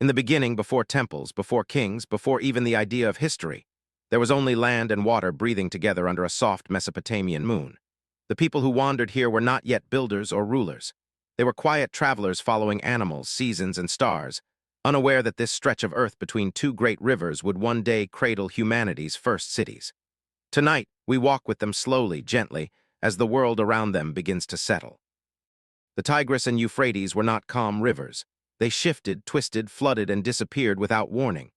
In the beginning, before temples, before kings, before even the idea of history, there was only land and water breathing together under a soft Mesopotamian moon. The people who wandered here were not yet builders or rulers. They were quiet travelers following animals, seasons, and stars, unaware that this stretch of earth between two great rivers would one day cradle humanity's first cities. Tonight, we walk with them slowly, gently, as the world around them begins to settle. The Tigris and Euphrates were not calm rivers. They shifted, twisted, flooded, and disappeared without warning.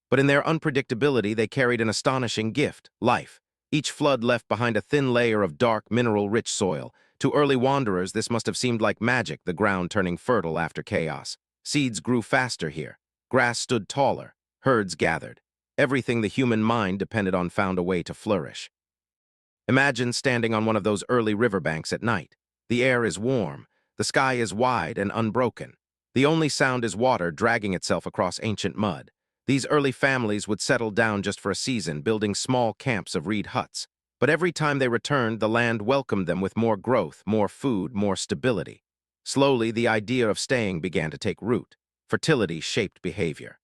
But in their unpredictability, they carried an astonishing gift, life. Each flood left behind a thin layer of dark, mineral-rich soil. To early wanderers, this must have seemed like magic, the ground turning fertile after chaos. Seeds grew faster here. Grass stood taller. Herds gathered. Everything the human mind depended on found a way to flourish. Imagine standing on one of those early riverbanks at night. The air is warm. The sky is wide and unbroken. The only sound is water dragging itself across ancient mud. These early families would settle down just for a season, building small camps of reed huts. But every time they returned, the land welcomed them with more growth, more food, more stability. Slowly, the idea of staying began to take root. Fertility shaped behavior.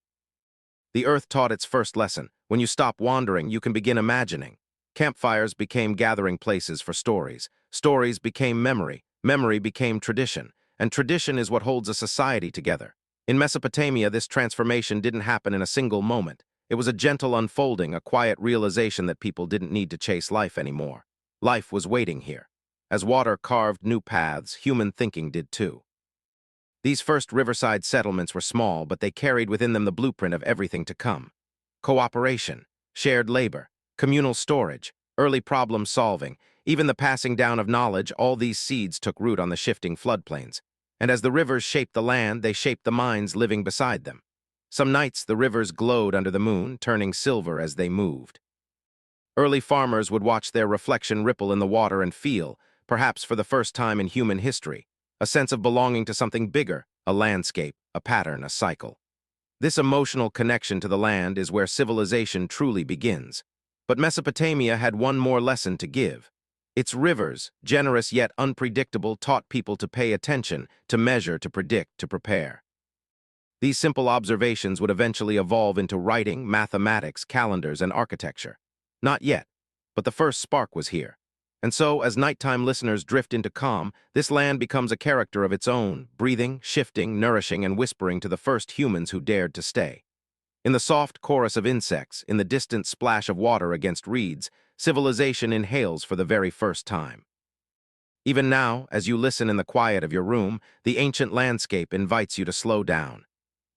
The earth taught its first lesson. When you stop wandering, you can begin imagining. Campfires became gathering places for stories. Stories became memory. Memory became tradition. And tradition is what holds a society together. In Mesopotamia, this transformation didn't happen in a single moment. It was a gentle unfolding, a quiet realization that people didn't need to chase life anymore. Life was waiting here. As water carved new paths, human thinking did too. These first riverside settlements were small, but they carried within them the blueprint of everything to come. Cooperation, shared labor, communal storage, early problem solving, even the passing down of knowledge, all these seeds took root on the shifting floodplains. And as the rivers shaped the land, they shaped the minds living beside them. Some nights the rivers glowed under the moon, turning silver as they moved. Early farmers would watch their reflection ripple in the water and feel, perhaps for the first time in human history, a sense of belonging to something bigger, a landscape, a pattern, a cycle. This emotional connection to the land is where civilization truly begins. But Mesopotamia had one more lesson to give. Its rivers, generous yet unpredictable, taught people to pay attention, to measure, to predict, to prepare. These simple observations would eventually evolve into writing, mathematics, calendars, and architecture. Not yet, but the first spark was here. And so, as nighttime listeners drift into calm, this land becomes a character of its own, breathing, shifting, nourishing, and whispering to the first humans who dared to stay. In the soft chorus of insects, in the distant splash of water against reeds, civilization inhales for the very first time. Even now, as you listen in the quiet of your room, the ancient landscape invites you to slow down.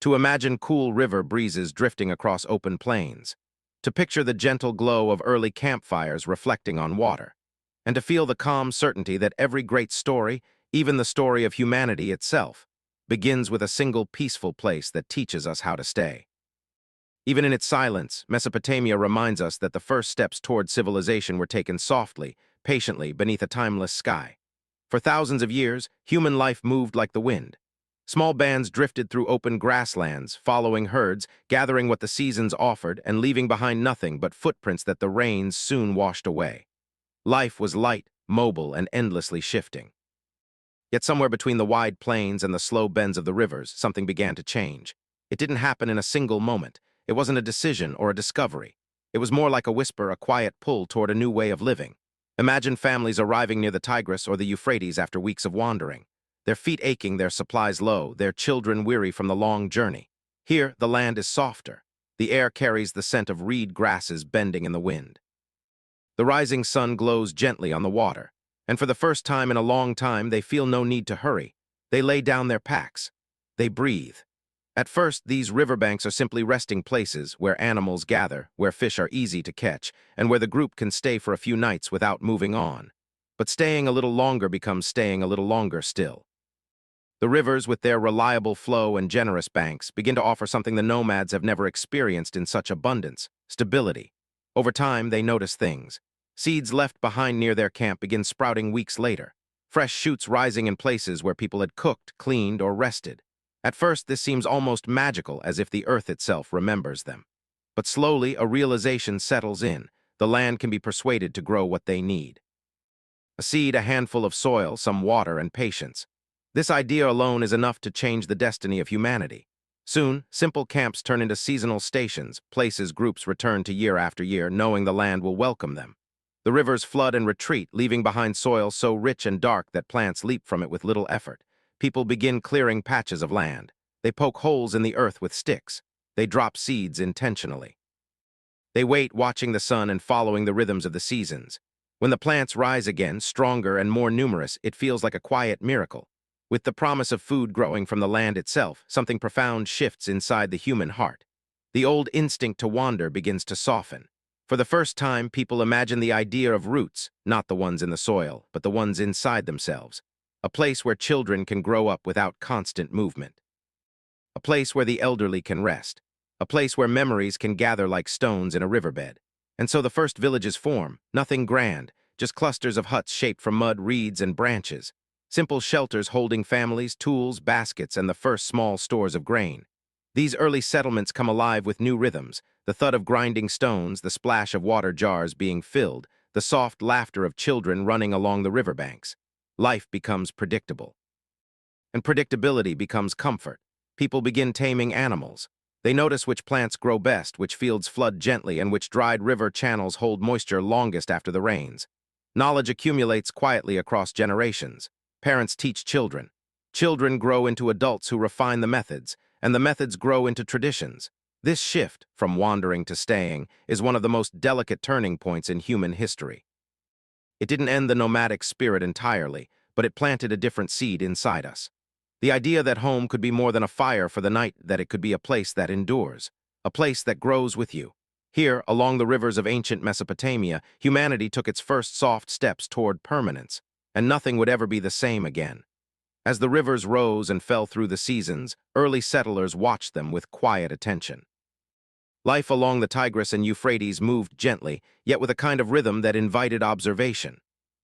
To imagine cool river breezes drifting across open plains. To picture the gentle glow of early campfires reflecting on water. And to feel the calm certainty that every great story, even the story of humanity itself, begins with a single peaceful place that teaches us how to stay. Even in its silence, Mesopotamia reminds us that the first steps toward civilization were taken softly, patiently, beneath a timeless sky. For thousands of years, human life moved like the wind. Small bands drifted through open grasslands, following herds, gathering what the seasons offered, and leaving behind nothing but footprints that the rains soon washed away. Life was light, mobile, and endlessly shifting. Yet somewhere between the wide plains and the slow bends of the rivers, something began to change. It didn't happen in a single moment. It wasn't a decision or a discovery. It was more like a whisper, a quiet pull toward a new way of living. Imagine families arriving near the Tigris or the Euphrates after weeks of wandering. Their feet aching, their supplies low, their children weary from the long journey. Here, the land is softer. The air carries the scent of reed grasses bending in the wind. The rising sun glows gently on the water, and for the first time in a long time, they feel no need to hurry. They lay down their packs. They breathe. At first, these riverbanks are simply resting places where animals gather, where fish are easy to catch, and where the group can stay for a few nights without moving on. But staying a little longer becomes staying a little longer still. The rivers, with their reliable flow and generous banks, begin to offer something the nomads have never experienced in such abundance: stability. Over time, they notice things. Seeds left behind near their camp begin sprouting weeks later, fresh shoots rising in places where people had cooked, cleaned, or rested. At first, this seems almost magical, as if the earth itself remembers them. But slowly, a realization settles in. The land can be persuaded to grow what they need. A seed, a handful of soil, some water, and patience. This idea alone is enough to change the destiny of humanity. Soon, simple camps turn into seasonal stations, places groups return to year after year, knowing the land will welcome them. The rivers flood and retreat, leaving behind soil so rich and dark that plants leap from it with little effort. People begin clearing patches of land. They poke holes in the earth with sticks. They drop seeds intentionally. They wait, watching the sun and following the rhythms of the seasons. When the plants rise again, stronger and more numerous, it feels like a quiet miracle. With the promise of food growing from the land itself, something profound shifts inside the human heart. The old instinct to wander begins to soften. For the first time, people imagine the idea of roots, not the ones in the soil, but the ones inside themselves. A place where children can grow up without constant movement. A place where the elderly can rest. A place where memories can gather like stones in a riverbed. And so the first villages form, nothing grand, just clusters of huts shaped from mud, reeds, and branches. Simple shelters holding families, tools, baskets, and the first small stores of grain. These early settlements come alive with new rhythms, the thud of grinding stones, the splash of water jars being filled, the soft laughter of children running along the riverbanks. Life becomes predictable. And predictability becomes comfort. People begin taming animals. They notice which plants grow best, which fields flood gently, and which dried river channels hold moisture longest after the rains. Knowledge accumulates quietly across generations. Parents teach children. Children grow into adults who refine the methods, and the methods grow into traditions. This shift, from wandering to staying, is one of the most delicate turning points in human history. It didn't end the nomadic spirit entirely, but it planted a different seed inside us. The idea that home could be more than a fire for the night, that it could be a place that endures, a place that grows with you. Here, along the rivers of ancient Mesopotamia, humanity took its first soft steps toward permanence, and nothing would ever be the same again. As the rivers rose and fell through the seasons, early settlers watched them with quiet attention. Life along the Tigris and Euphrates moved gently, yet with a kind of rhythm that invited observation.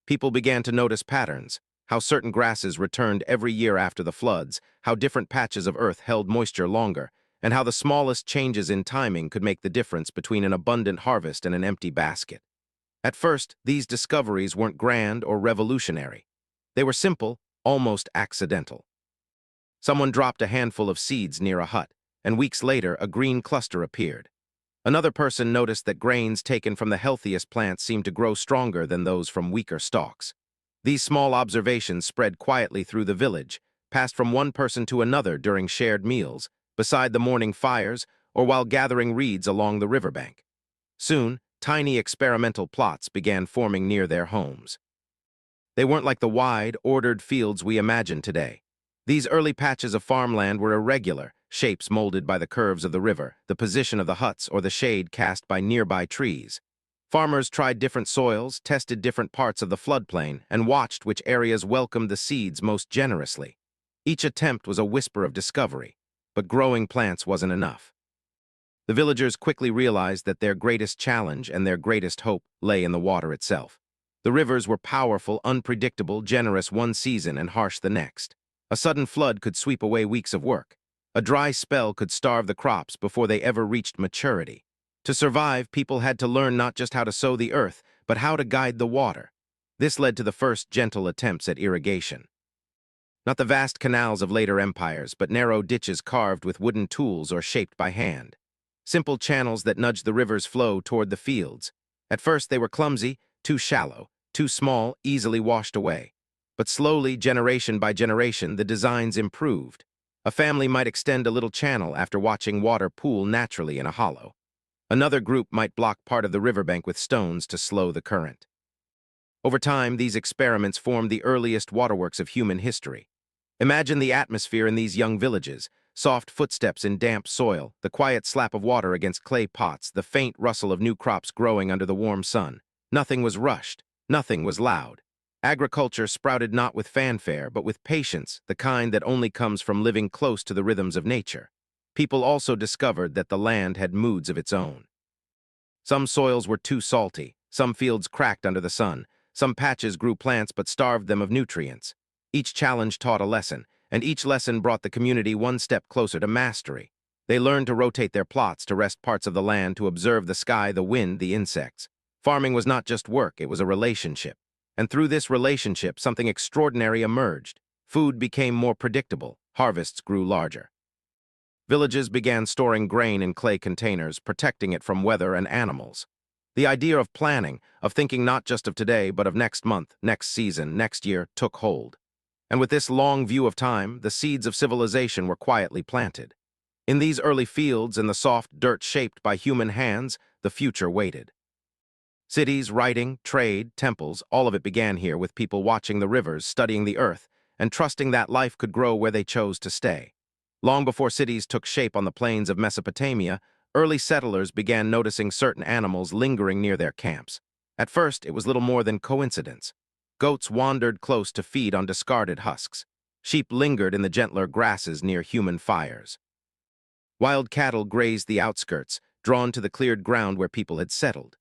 People began to notice patterns, how certain grasses returned every year after the floods, how different patches of earth held moisture longer, and how the smallest changes in timing could make the difference between an abundant harvest and an empty basket. At first, these discoveries weren't grand or revolutionary. They were simple, almost accidental. Someone dropped a handful of seeds near a hut, and weeks later a green cluster appeared. Another person noticed that grains taken from the healthiest plants seemed to grow stronger than those from weaker stalks. These small observations spread quietly through the village, passed from one person to another during shared meals, beside the morning fires, or while gathering reeds along the riverbank. Soon, tiny experimental plots began forming near their homes. They weren't like the wide, ordered fields we imagine today. These early patches of farmland were irregular, shapes molded by the curves of the river, the position of the huts, or the shade cast by nearby trees. Farmers tried different soils, tested different parts of the floodplain, and watched which areas welcomed the seeds most generously. Each attempt was a whisper of discovery, but growing plants wasn't enough. The villagers quickly realized that their greatest challenge and their greatest hope lay in the water itself. The rivers were powerful, unpredictable, generous one season and harsh the next. A sudden flood could sweep away weeks of work. A dry spell could starve the crops before they ever reached maturity. To survive, people had to learn not just how to sow the earth, but how to guide the water. This led to the first gentle attempts at irrigation. Not the vast canals of later empires, but narrow ditches carved with wooden tools or shaped by hand. Simple channels that nudged the river's flow toward the fields. At first they were clumsy, too shallow, too small, easily washed away. But slowly, generation by generation, the designs improved. A family might extend a little channel after watching water pool naturally in a hollow. Another group might block part of the riverbank with stones to slow the current. Over time, these experiments formed the earliest waterworks of human history. Imagine the atmosphere in these young villages: soft footsteps in damp soil, the quiet slap of water against clay pots, the faint rustle of new crops growing under the warm sun. Nothing was rushed. Nothing was loud. Agriculture sprouted not with fanfare, but with patience, the kind that only comes from living close to the rhythms of nature. People also discovered that the land had moods of its own. Some soils were too salty, some fields cracked under the sun, some patches grew plants but starved them of nutrients. Each challenge taught a lesson, and each lesson brought the community one step closer to mastery. They learned to rotate their plots, to rest parts of the land, to observe the sky, the wind, the insects. Farming was not just work, it was a relationship. And through this relationship, something extraordinary emerged. Food became more predictable, harvests grew larger. Villages began storing grain in clay containers, protecting it from weather and animals. The idea of planning, of thinking not just of today, but of next month, next season, next year, took hold. And with this long view of time, the seeds of civilization were quietly planted. In these early fields, in the soft dirt shaped by human hands, the future waited. Cities, writing, trade, temples, all of it began here with people watching the rivers, studying the earth, and trusting that life could grow where they chose to stay. Long before cities took shape on the plains of Mesopotamia, early settlers began noticing certain animals lingering near their camps. At first, it was little more than coincidence. Goats wandered close to feed on discarded husks. Sheep lingered in the gentler grasses near human fires. Wild cattle grazed the outskirts, drawn to the cleared ground where people had settled.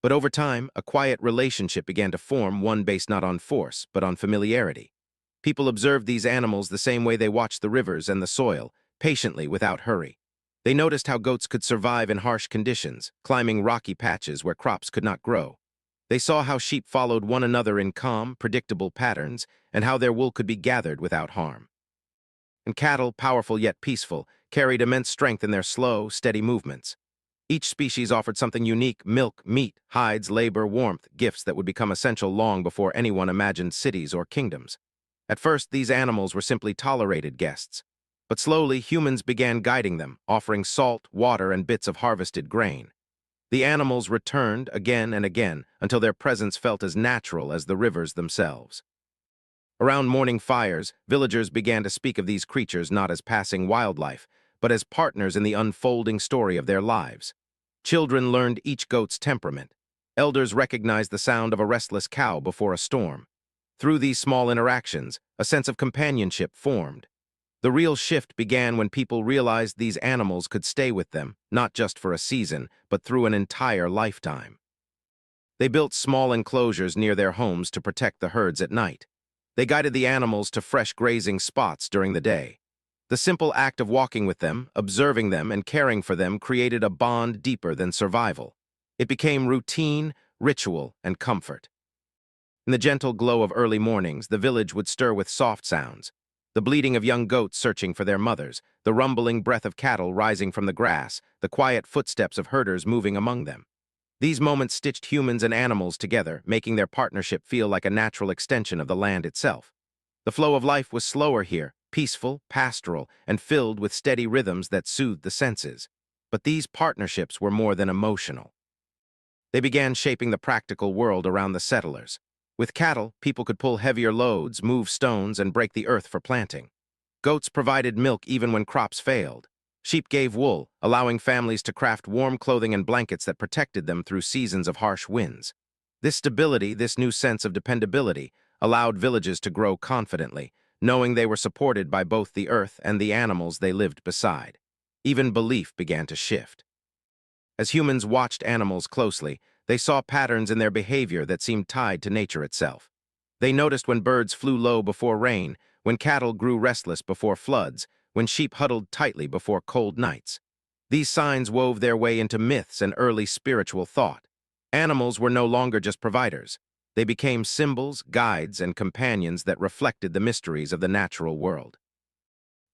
But over time, a quiet relationship began to form, one based not on force, but on familiarity. People observed these animals the same way they watched the rivers and the soil, patiently without hurry. They noticed how goats could survive in harsh conditions, climbing rocky patches where crops could not grow. They saw how sheep followed one another in calm, predictable patterns, and how their wool could be gathered without harm. And cattle, powerful yet peaceful, carried immense strength in their slow, steady movements. Each species offered something unique: milk, meat, hides, labor, warmth, gifts that would become essential long before anyone imagined cities or kingdoms. At first, these animals were simply tolerated guests. But slowly, humans began guiding them, offering salt, water, and bits of harvested grain. The animals returned again and again until their presence felt as natural as the rivers themselves. Around morning fires, villagers began to speak of these creatures not as passing wildlife, but as partners in the unfolding story of their lives. Children learned each goat's temperament. Elders recognized the sound of a restless cow before a storm. Through these small interactions, a sense of companionship formed. The real shift began when people realized these animals could stay with them, not just for a season, but through an entire lifetime. They built small enclosures near their homes to protect the herds at night. They guided the animals to fresh grazing spots during the day. The simple act of walking with them, observing them, and caring for them created a bond deeper than survival. It became routine, ritual, and comfort. In the gentle glow of early mornings, the village would stir with soft sounds. The bleating of young goats searching for their mothers, the rumbling breath of cattle rising from the grass, the quiet footsteps of herders moving among them. These moments stitched humans and animals together, making their partnership feel like a natural extension of the land itself. The flow of life was slower here, peaceful, pastoral, and filled with steady rhythms that soothed the senses. But these partnerships were more than emotional. They began shaping the practical world around the settlers. With cattle, people could pull heavier loads, move stones, and break the earth for planting. Goats provided milk even when crops failed. Sheep gave wool, allowing families to craft warm clothing and blankets that protected them through seasons of harsh winds. This stability, this new sense of dependability, allowed villages to grow confidently, knowing they were supported by both the earth and the animals they lived beside. Even belief began to shift. As humans watched animals closely, they saw patterns in their behavior that seemed tied to nature itself. They noticed when birds flew low before rain, when cattle grew restless before floods, when sheep huddled tightly before cold nights. These signs wove their way into myths and early spiritual thought. Animals were no longer just providers. They became symbols, guides, and companions that reflected the mysteries of the natural world.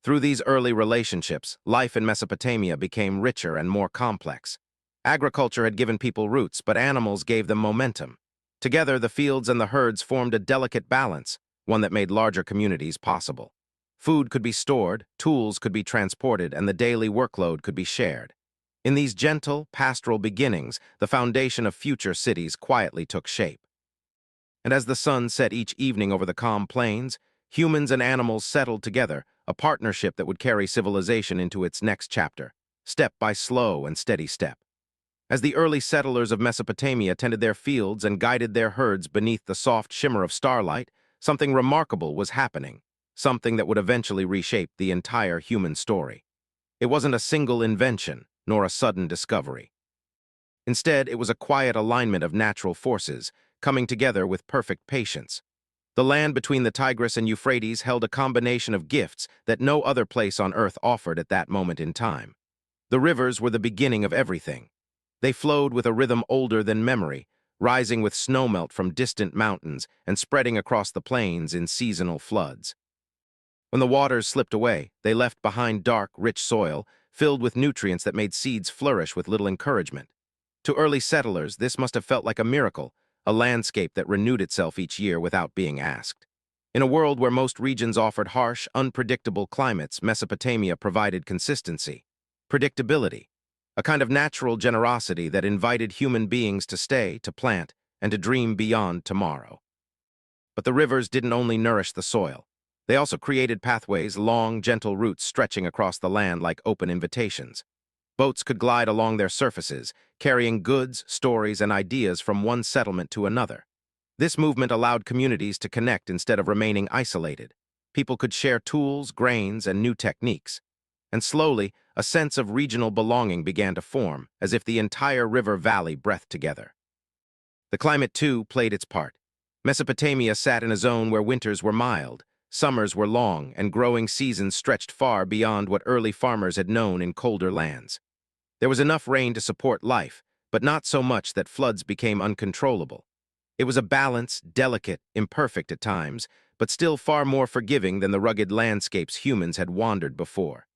Through these early relationships, life in Mesopotamia became richer and more complex. Agriculture had given people roots, but animals gave them momentum. Together, the fields and the herds formed a delicate balance, one that made larger communities possible. Food could be stored, tools could be transported, and the daily workload could be shared. In these gentle, pastoral beginnings, the foundation of future cities quietly took shape. And as the sun set each evening over the calm plains, humans and animals settled together, a partnership that would carry civilization into its next chapter, step by slow and steady step. As the early settlers of Mesopotamia tended their fields and guided their herds beneath the soft shimmer of starlight, something remarkable was happening, something that would eventually reshape the entire human story. It wasn't a single invention, nor a sudden discovery. Instead, it was a quiet alignment of natural forces, coming together with perfect patience. The land between the Tigris and Euphrates held a combination of gifts that no other place on earth offered at that moment in time. The rivers were the beginning of everything. They flowed with a rhythm older than memory, rising with snowmelt from distant mountains and spreading across the plains in seasonal floods. When the waters slipped away, they left behind dark, rich soil, filled with nutrients that made seeds flourish with little encouragement. To early settlers, this must have felt like a miracle, a landscape that renewed itself each year without being asked. In a world where most regions offered harsh, unpredictable climates, Mesopotamia provided consistency, predictability, a kind of natural generosity that invited human beings to stay, to plant, and to dream beyond tomorrow. But the rivers didn't only nourish the soil. They also created pathways, long, gentle routes stretching across the land like open invitations. Boats could glide along their surfaces, carrying goods, stories, and ideas from one settlement to another. This movement allowed communities to connect instead of remaining isolated. People could share tools, grains, and new techniques. And slowly, a sense of regional belonging began to form, as if the entire river valley breathed together. The climate, too, played its part. Mesopotamia sat in a zone where winters were mild, summers were long, and growing seasons stretched far beyond what early farmers had known in colder lands. There was enough rain to support life, but not so much that floods became uncontrollable. It was a balance, delicate, imperfect at times, but still far more forgiving than the rugged landscapes humans had wandered before.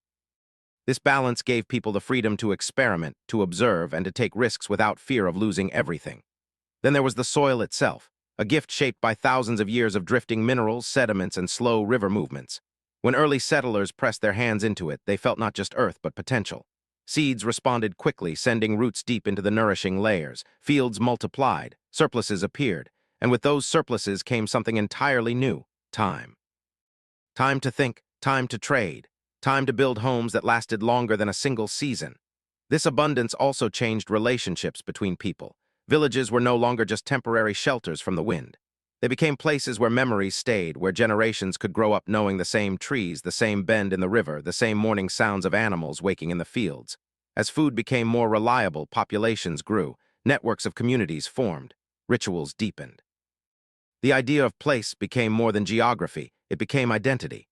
This balance gave people the freedom to experiment, to observe, and to take risks without fear of losing everything. Then there was the soil itself, a gift shaped by thousands of years of drifting minerals, sediments, and slow river movements. When early settlers pressed their hands into it, they felt not just earth but potential. Seeds responded quickly, sending roots deep into the nourishing layers. Fields multiplied, surpluses appeared, and with those surpluses came something entirely new: time. Time to think, time to trade, time to build homes that lasted longer than a single season. This abundance also changed relationships between people. Villages were no longer just temporary shelters from the wind. They became places where memories stayed, where generations could grow up knowing the same trees, the same bend in the river, the same morning sounds of animals waking in the fields. As food became more reliable, populations grew, networks of communities formed, rituals deepened. The idea of place became more than geography, it became identity.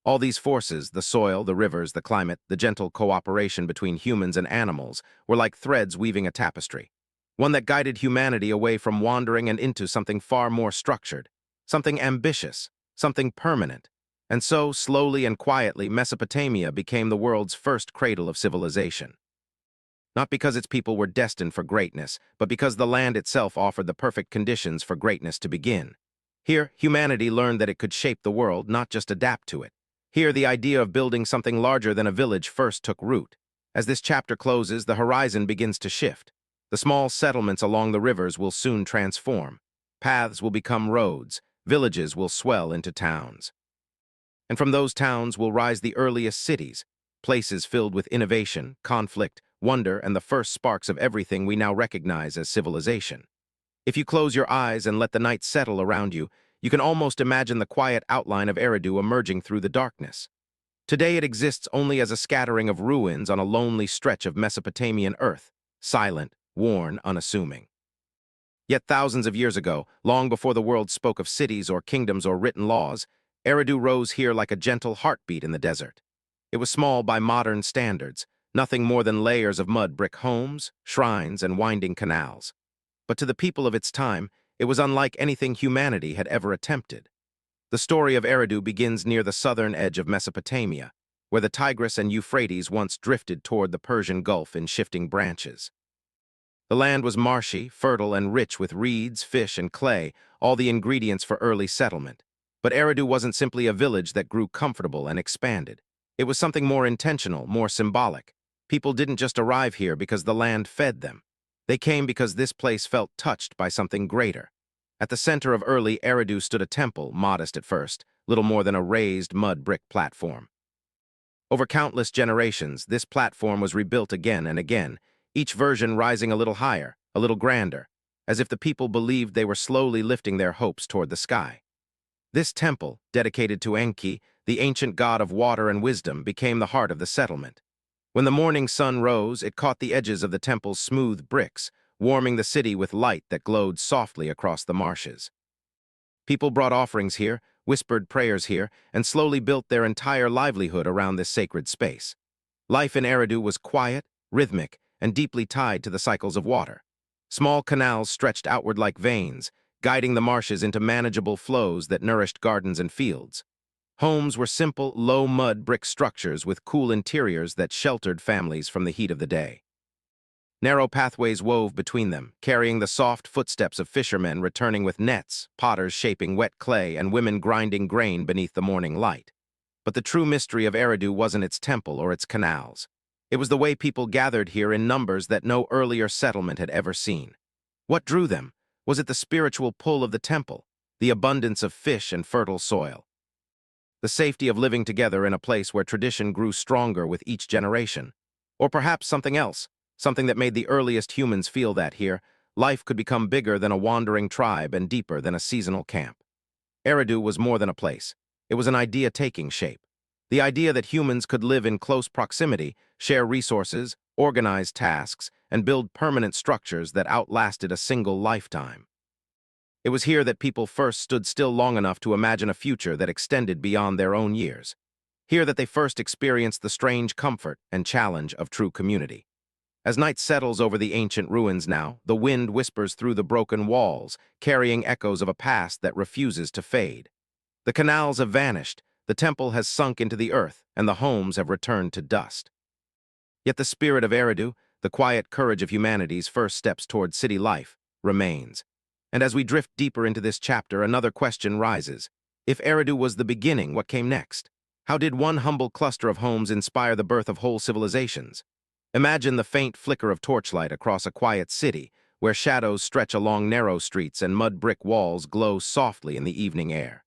All these forces, the soil, the rivers, the climate, the gentle cooperation between humans and animals, were like threads weaving a tapestry. One that guided humanity away from wandering and into something far more structured, something ambitious, something permanent. And so, slowly and quietly, Mesopotamia became the world's first cradle of civilization. Not because its people were destined for greatness, but because the land itself offered the perfect conditions for greatness to begin. Here, humanity learned that it could shape the world, not just adapt to it. Here, the idea of building something larger than a village first took root. As this chapter closes, the horizon begins to shift. The small settlements along the rivers will soon transform. Paths will become roads. Villages will swell into towns. And from those towns will rise the earliest cities, places filled with innovation, conflict, wonder, and the first sparks of everything we now recognize as civilization. If you close your eyes and let the night settle around you, you can almost imagine the quiet outline of Eridu emerging through the darkness. Today it exists only as a scattering of ruins on a lonely stretch of Mesopotamian earth, silent, worn, unassuming. Yet thousands of years ago, long before the world spoke of cities or kingdoms or written laws, Eridu rose here like a gentle heartbeat in the desert. It was small by modern standards, nothing more than layers of mud brick homes, shrines, and winding canals. But to the people of its time, it was unlike anything humanity had ever attempted. The story of Eridu begins near the southern edge of Mesopotamia, where the Tigris and Euphrates once drifted toward the Persian Gulf in shifting branches. The land was marshy, fertile, and rich with reeds, fish, and clay, all the ingredients for early settlement. But Eridu wasn't simply a village that grew comfortable and expanded. It was something more intentional, more symbolic. People didn't just arrive here because the land fed them. They came because this place felt touched by something greater. At the center of early Eridu stood a temple, modest at first, little more than a raised mud brick platform. Over countless generations, this platform was rebuilt again and again, each version rising a little higher, a little grander, as if the people believed they were slowly lifting their hopes toward the sky. This temple, dedicated to Enki, the ancient god of water and wisdom, became the heart of the settlement. When the morning sun rose, it caught the edges of the temple's smooth bricks, warming the city with light that glowed softly across the marshes. People brought offerings here, whispered prayers here, and slowly built their entire livelihood around this sacred space. Life in Eridu was quiet, rhythmic, and deeply tied to the cycles of water. Small canals stretched outward like veins, guiding the marshes into manageable flows that nourished gardens and fields. Homes were simple, low-mud brick structures with cool interiors that sheltered families from the heat of the day. Narrow pathways wove between them, carrying the soft footsteps of fishermen returning with nets, potters shaping wet clay, and women grinding grain beneath the morning light. But the true mystery of Eridu wasn't its temple or its canals. It was the way people gathered here in numbers that no earlier settlement had ever seen. What drew them? Was it the spiritual pull of the temple, the abundance of fish and fertile soil, the safety of living together in a place where tradition grew stronger with each generation? Or perhaps something else, something that made the earliest humans feel that here, life could become bigger than a wandering tribe and deeper than a seasonal camp. Eridu was more than a place. It was an idea taking shape. The idea that humans could live in close proximity, share resources, organize tasks, and build permanent structures that outlasted a single lifetime. It was here that people first stood still long enough to imagine a future that extended beyond their own years. Here that they first experienced the strange comfort and challenge of true community. As night settles over the ancient ruins now, the wind whispers through the broken walls, carrying echoes of a past that refuses to fade. The canals have vanished, the temple has sunk into the earth, and the homes have returned to dust. Yet the spirit of Eridu, the quiet courage of humanity's first steps toward city life, remains. And as we drift deeper into this chapter, another question rises. If Eridu was the beginning, what came next? How did one humble cluster of homes inspire the birth of whole civilizations? Imagine the faint flicker of torchlight across a quiet city, where shadows stretch along narrow streets and mud brick walls glow softly in the evening air.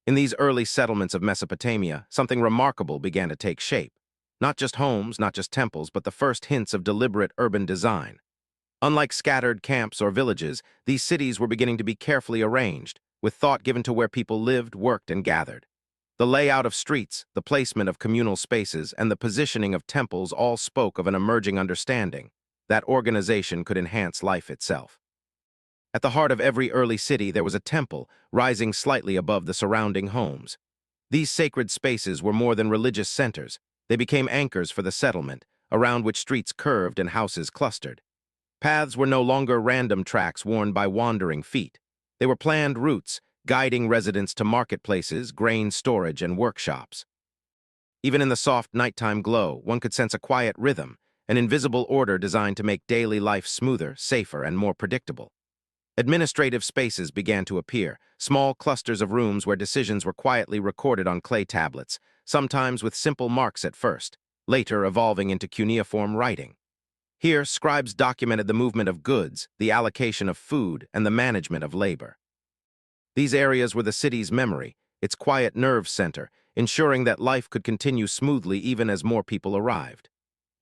In these early settlements of Mesopotamia, something remarkable began to take shape. Not just homes, not just temples, but the first hints of deliberate urban design. Unlike scattered camps or villages, these cities were beginning to be carefully arranged, with thought given to where people lived, worked, and gathered. The layout of streets, the placement of communal spaces, and the positioning of temples all spoke of an emerging understanding that organization could enhance life itself. At the heart of every early city there was a temple, rising slightly above the surrounding homes. These sacred spaces were more than religious centers. They became anchors for the settlement, around which streets curved and houses clustered. Paths were no longer random tracks worn by wandering feet. They were planned routes, guiding residents to marketplaces, grain storage, and workshops. Even in the soft nighttime glow, one could sense a quiet rhythm, an invisible order designed to make daily life smoother, safer, and more predictable. Administrative spaces began to appear, small clusters of rooms where decisions were quietly recorded on clay tablets, sometimes with simple marks at first, later evolving into cuneiform writing. Here, scribes documented the movement of goods, the allocation of food, and the management of labor. These areas were the city's memory, its quiet nerve center, ensuring that life could continue smoothly even as more people arrived.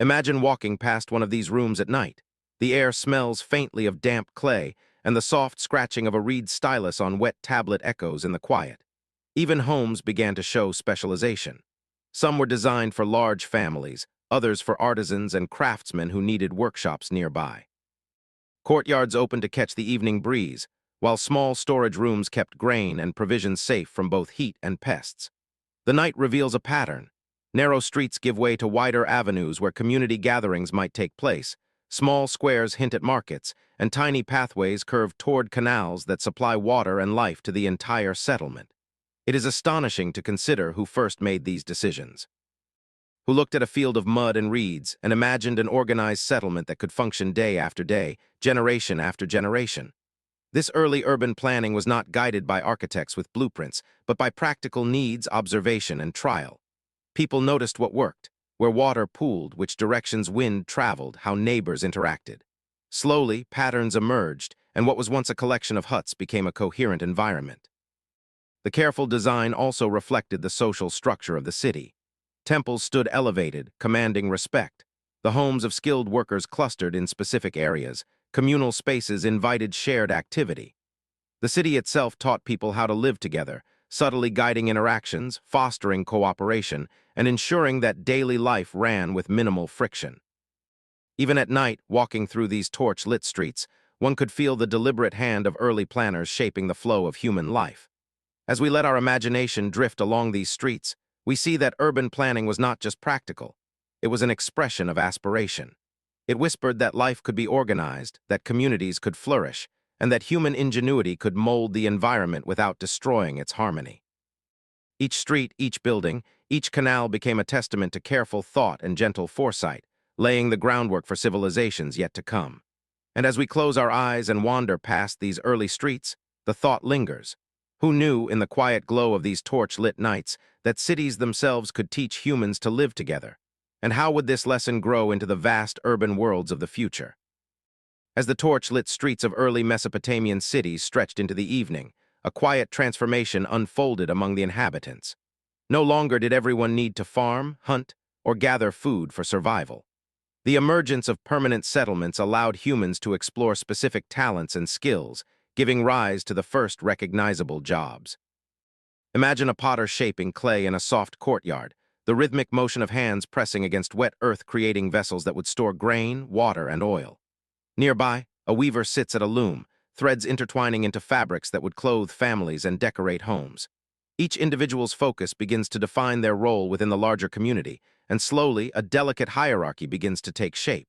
Imagine walking past one of these rooms at night. The air smells faintly of damp clay, and the soft scratching of a reed stylus on wet tablet echoes in the quiet. Even homes began to show specialization. Some were designed for large families, others for artisans and craftsmen who needed workshops nearby. Courtyards opened to catch the evening breeze, while small storage rooms kept grain and provisions safe from both heat and pests. The night reveals a pattern. Narrow streets give way to wider avenues where community gatherings might take place. Small squares hint at markets, and tiny pathways curve toward canals that supply water and life to the entire settlement. It is astonishing to consider who first made these decisions. Who looked at a field of mud and reeds and imagined an organized settlement that could function day after day, generation after generation. This early urban planning was not guided by architects with blueprints, but by practical needs, observation, and trial. People noticed what worked, where water pooled, which directions wind traveled, how neighbors interacted. Slowly, patterns emerged, and what was once a collection of huts became a coherent environment. The careful design also reflected the social structure of the city. Temples stood elevated, commanding respect. The homes of skilled workers clustered in specific areas. Communal spaces invited shared activity. The city itself taught people how to live together, subtly guiding interactions, fostering cooperation, and ensuring that daily life ran with minimal friction. Even at night, walking through these torch-lit streets, one could feel the deliberate hand of early planners shaping the flow of human life. As we let our imagination drift along these streets, we see that urban planning was not just practical. It was an expression of aspiration. It whispered that life could be organized, that communities could flourish, and that human ingenuity could mold the environment without destroying its harmony. Each street, each building, each canal became a testament to careful thought and gentle foresight, laying the groundwork for civilizations yet to come. And as we close our eyes and wander past these early streets, the thought lingers. Who knew, in the quiet glow of these torch-lit nights, that cities themselves could teach humans to live together? And how would this lesson grow into the vast urban worlds of the future? As the torch-lit streets of early Mesopotamian cities stretched into the evening, a quiet transformation unfolded among the inhabitants. No longer did everyone need to farm, hunt, or gather food for survival. The emergence of permanent settlements allowed humans to explore specific talents and skills, giving rise to the first recognizable jobs. Imagine a potter shaping clay in a soft courtyard, the rhythmic motion of hands pressing against wet earth creating vessels that would store grain, water, and oil. Nearby, a weaver sits at a loom, threads intertwining into fabrics that would clothe families and decorate homes. Each individual's focus begins to define their role within the larger community, and slowly, a delicate hierarchy begins to take shape.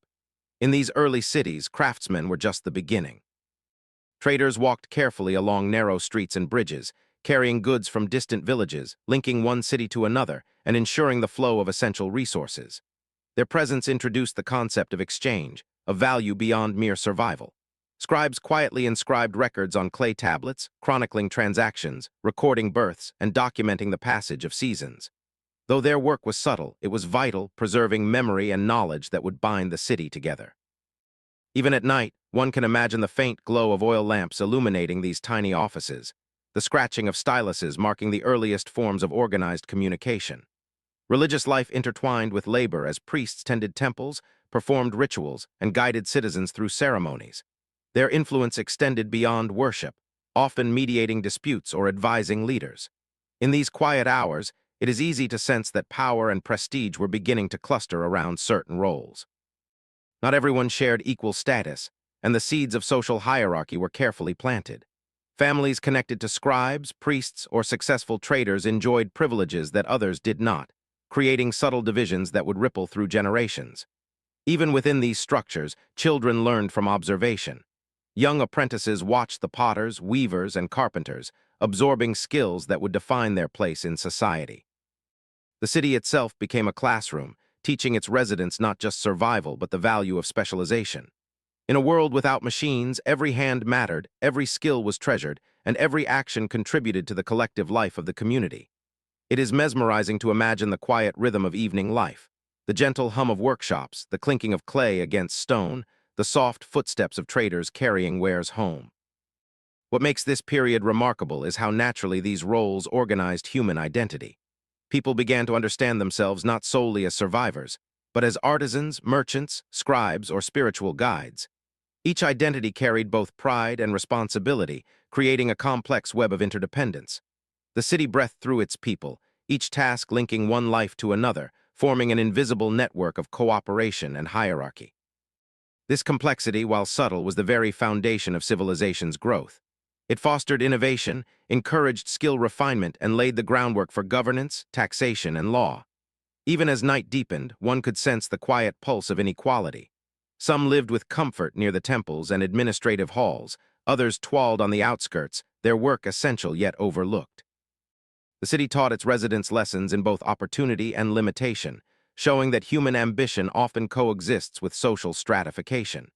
In these early cities, craftsmen were just the beginning. Traders walked carefully along narrow streets and bridges, carrying goods from distant villages, linking one city to another, and ensuring the flow of essential resources. Their presence introduced the concept of exchange, a value beyond mere survival. Scribes quietly inscribed records on clay tablets, chronicling transactions, recording births, and documenting the passage of seasons. Though their work was subtle, it was vital, preserving memory and knowledge that would bind the city together. Even at night, one can imagine the faint glow of oil lamps illuminating these tiny offices, the scratching of styluses marking the earliest forms of organized communication. Religious life intertwined with labor as priests tended temples, performed rituals, and guided citizens through ceremonies. Their influence extended beyond worship, often mediating disputes or advising leaders. In these quiet hours, it is easy to sense that power and prestige were beginning to cluster around certain roles. Not everyone shared equal status, and the seeds of social hierarchy were carefully planted. Families connected to scribes, priests, or successful traders enjoyed privileges that others did not, creating subtle divisions that would ripple through generations. Even within these structures, children learned from observation. Young apprentices watched the potters, weavers, and carpenters, absorbing skills that would define their place in society. The city itself became a classroom, teaching its residents not just survival but the value of specialization. In a world without machines, every hand mattered, every skill was treasured, and every action contributed to the collective life of the community. It is mesmerizing to imagine the quiet rhythm of evening life, the gentle hum of workshops, the clinking of clay against stone, the soft footsteps of traders carrying wares home. What makes this period remarkable is how naturally these roles organized human identity. People began to understand themselves not solely as survivors, but as artisans, merchants, scribes, or spiritual guides. Each identity carried both pride and responsibility, creating a complex web of interdependence. The city breathed through its people, each task linking one life to another, forming an invisible network of cooperation and hierarchy. This complexity, while subtle, was the very foundation of civilization's growth. It fostered innovation, encouraged skill refinement, and laid the groundwork for governance, taxation, and law. Even as night deepened, one could sense the quiet pulse of inequality. Some lived with comfort near the temples and administrative halls, others toiled on the outskirts, their work essential yet overlooked. The city taught its residents lessons in both opportunity and limitation, showing that human ambition often coexists with social stratification.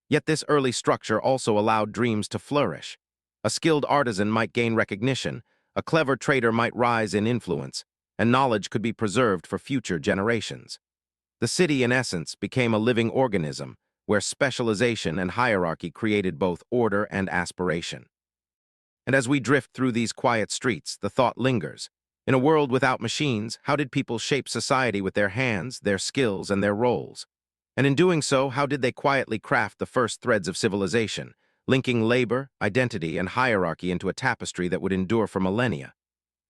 Yet this early structure also allowed dreams to flourish. A skilled artisan might gain recognition, a clever trader might rise in influence, and knowledge could be preserved for future generations. The city, in essence, became a living organism, where specialization and hierarchy created both order and aspiration. And as we drift through these quiet streets, the thought lingers. In a world without machines, how did people shape society with their hands, their skills, and their roles? And in doing so, how did they quietly craft the first threads of civilization, linking labor, identity, and hierarchy into a tapestry that would endure for millennia?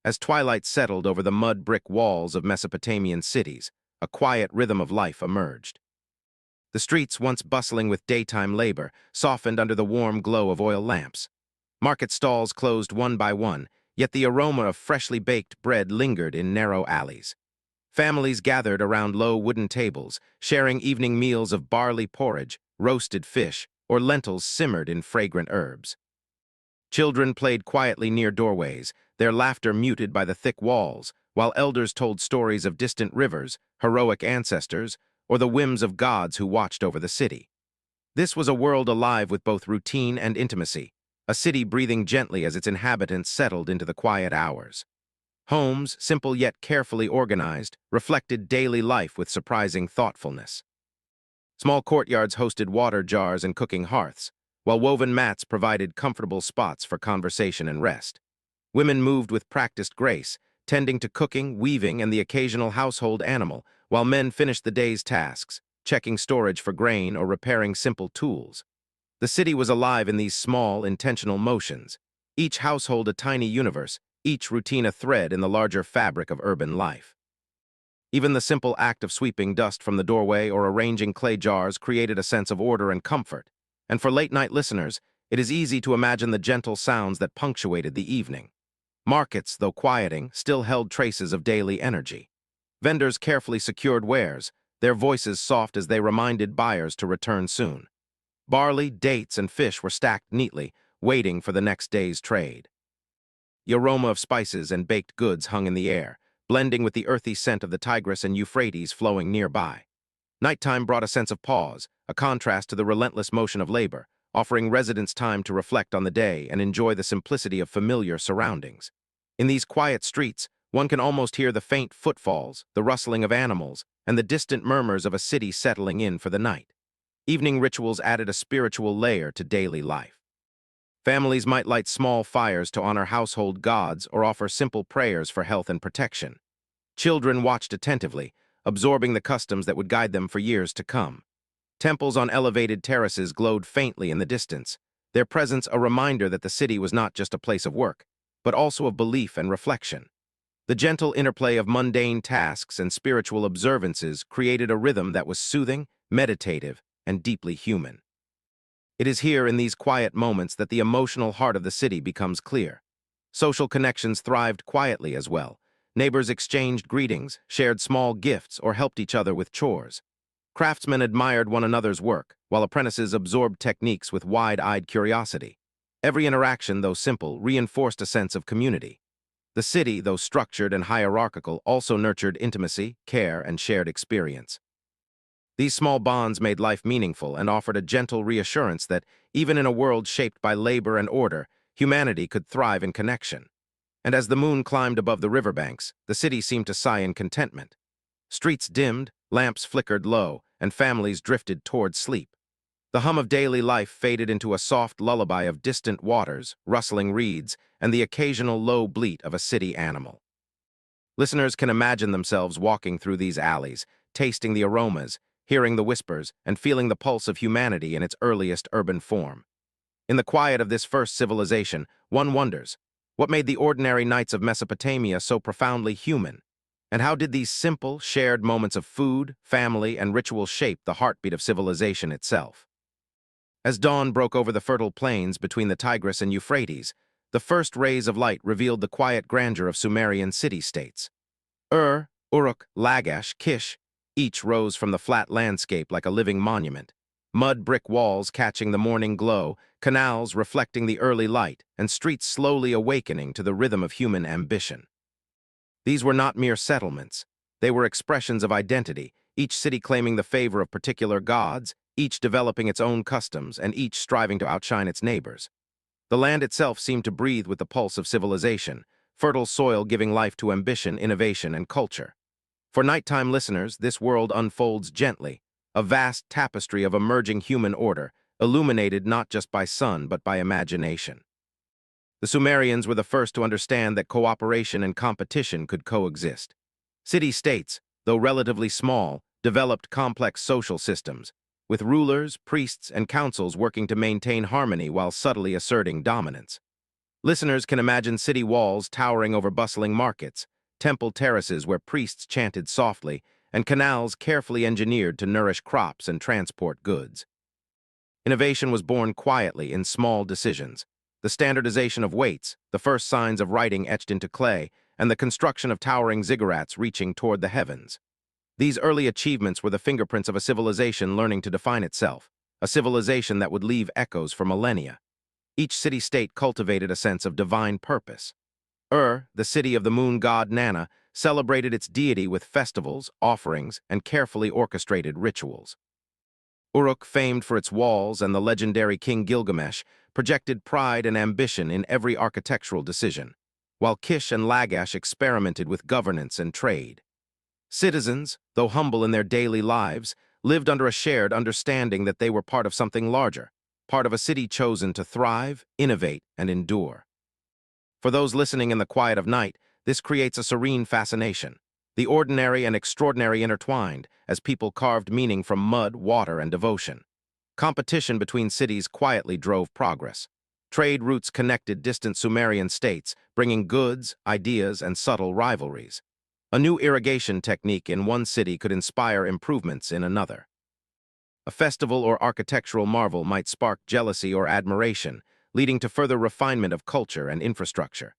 As twilight settled over the mud-brick walls of Mesopotamian cities, a quiet rhythm of life emerged. The streets, once bustling with daytime labor, softened under the warm glow of oil lamps. Market stalls closed one by one, yet the aroma of freshly baked bread lingered in narrow alleys. Families gathered around low wooden tables, sharing evening meals of barley porridge, roasted fish, or lentils simmered in fragrant herbs. Children played quietly near doorways, their laughter muted by the thick walls, while elders told stories of distant rivers, heroic ancestors, or the whims of gods who watched over the city. This was a world alive with both routine and intimacy, a city breathing gently as its inhabitants settled into the quiet hours. Homes, simple yet carefully organized, reflected daily life with surprising thoughtfulness. Small courtyards hosted water jars and cooking hearths, while woven mats provided comfortable spots for conversation and rest. Women moved with practiced grace, tending to cooking, weaving, and the occasional household animal, while men finished the day's tasks, checking storage for grain or repairing simple tools. The city was alive in these small, intentional motions, each household a tiny universe, each routine a thread in the larger fabric of urban life. Even the simple act of sweeping dust from the doorway or arranging clay jars created a sense of order and comfort, and for late-night listeners, it is easy to imagine the gentle sounds that punctuated the evening. Markets, though quieting, still held traces of daily energy. Vendors carefully secured wares, their voices soft as they reminded buyers to return soon. Barley, dates, and fish were stacked neatly, waiting for the next day's trade. The aroma of spices and baked goods hung in the air, blending with the earthy scent of the Tigris and Euphrates flowing nearby. Nighttime brought a sense of pause, a contrast to the relentless motion of labor, offering residents time to reflect on the day and enjoy the simplicity of familiar surroundings. In these quiet streets, one can almost hear the faint footfalls, the rustling of animals, and the distant murmurs of a city settling in for the night. Evening rituals added a spiritual layer to daily life. Families might light small fires to honor household gods or offer simple prayers for health and protection. Children watched attentively, absorbing the customs that would guide them for years to come. Temples on elevated terraces glowed faintly in the distance, their presence a reminder that the city was not just a place of work, but also of belief and reflection. The gentle interplay of mundane tasks and spiritual observances created a rhythm that was soothing, meditative, and deeply human. It is here in these quiet moments that the emotional heart of the city becomes clear. Social connections thrived quietly as well. Neighbors exchanged greetings, shared small gifts, or helped each other with chores. Craftsmen admired one another's work, while apprentices absorbed techniques with wide-eyed curiosity. Every interaction, though simple, reinforced a sense of community. The city, though structured and hierarchical, also nurtured intimacy, care, and shared experience. These small bonds made life meaningful and offered a gentle reassurance that, even in a world shaped by labor and order, humanity could thrive in connection. And as the moon climbed above the riverbanks, the city seemed to sigh in contentment. Streets dimmed, lamps flickered low, and families drifted toward sleep. The hum of daily life faded into a soft lullaby of distant waters, rustling reeds, and the occasional low bleat of a city animal. Listeners can imagine themselves walking through these alleys, tasting the aromas, hearing the whispers, and feeling the pulse of humanity in its earliest urban form. In the quiet of this first civilization, one wonders, what made the ordinary nights of Mesopotamia so profoundly human? And how did these simple, shared moments of food, family, and ritual shape the heartbeat of civilization itself? As dawn broke over the fertile plains between the Tigris and Euphrates, the first rays of light revealed the quiet grandeur of Sumerian city-states. Uruk, Lagash, Kish, each rose from the flat landscape like a living monument. Mud brick walls catching the morning glow, canals reflecting the early light, and streets slowly awakening to the rhythm of human ambition. These were not mere settlements. They were expressions of identity, each city claiming the favor of particular gods, each developing its own customs, and each striving to outshine its neighbors. The land itself seemed to breathe with the pulse of civilization, fertile soil giving life to ambition, innovation, and culture. For nighttime listeners, this world unfolds gently, a vast tapestry of emerging human order, illuminated not just by sun but by imagination. The Sumerians were the first to understand that cooperation and competition could coexist. City-states, though relatively small, developed complex social systems, with rulers, priests, and councils working to maintain harmony while subtly asserting dominance. Listeners can imagine city walls towering over bustling markets, temple terraces where priests chanted softly, and canals carefully engineered to nourish crops and transport goods. Innovation was born quietly in small decisions. The standardization of weights, the first signs of writing etched into clay, and the construction of towering ziggurats reaching toward the heavens. These early achievements were the fingerprints of a civilization learning to define itself, a civilization that would leave echoes for millennia. Each city-state cultivated a sense of divine purpose. The city of the moon god Nana, celebrated its deity with festivals, offerings, and carefully orchestrated rituals. Uruk, famed for its walls, and the legendary King Gilgamesh, projected pride and ambition in every architectural decision, while Kish and Lagash experimented with governance and trade. Citizens, though humble in their daily lives, lived under a shared understanding that they were part of something larger, part of a city chosen to thrive, innovate, and endure. For those listening in the quiet of night, this creates a serene fascination. The ordinary and extraordinary intertwined, as people carved meaning from mud, water, and devotion. Competition between cities quietly drove progress. Trade routes connected distant Sumerian states, bringing goods, ideas, and subtle rivalries. A new irrigation technique in one city could inspire improvements in another. A festival or architectural marvel might spark jealousy or admiration, leading to further refinement of culture and infrastructure.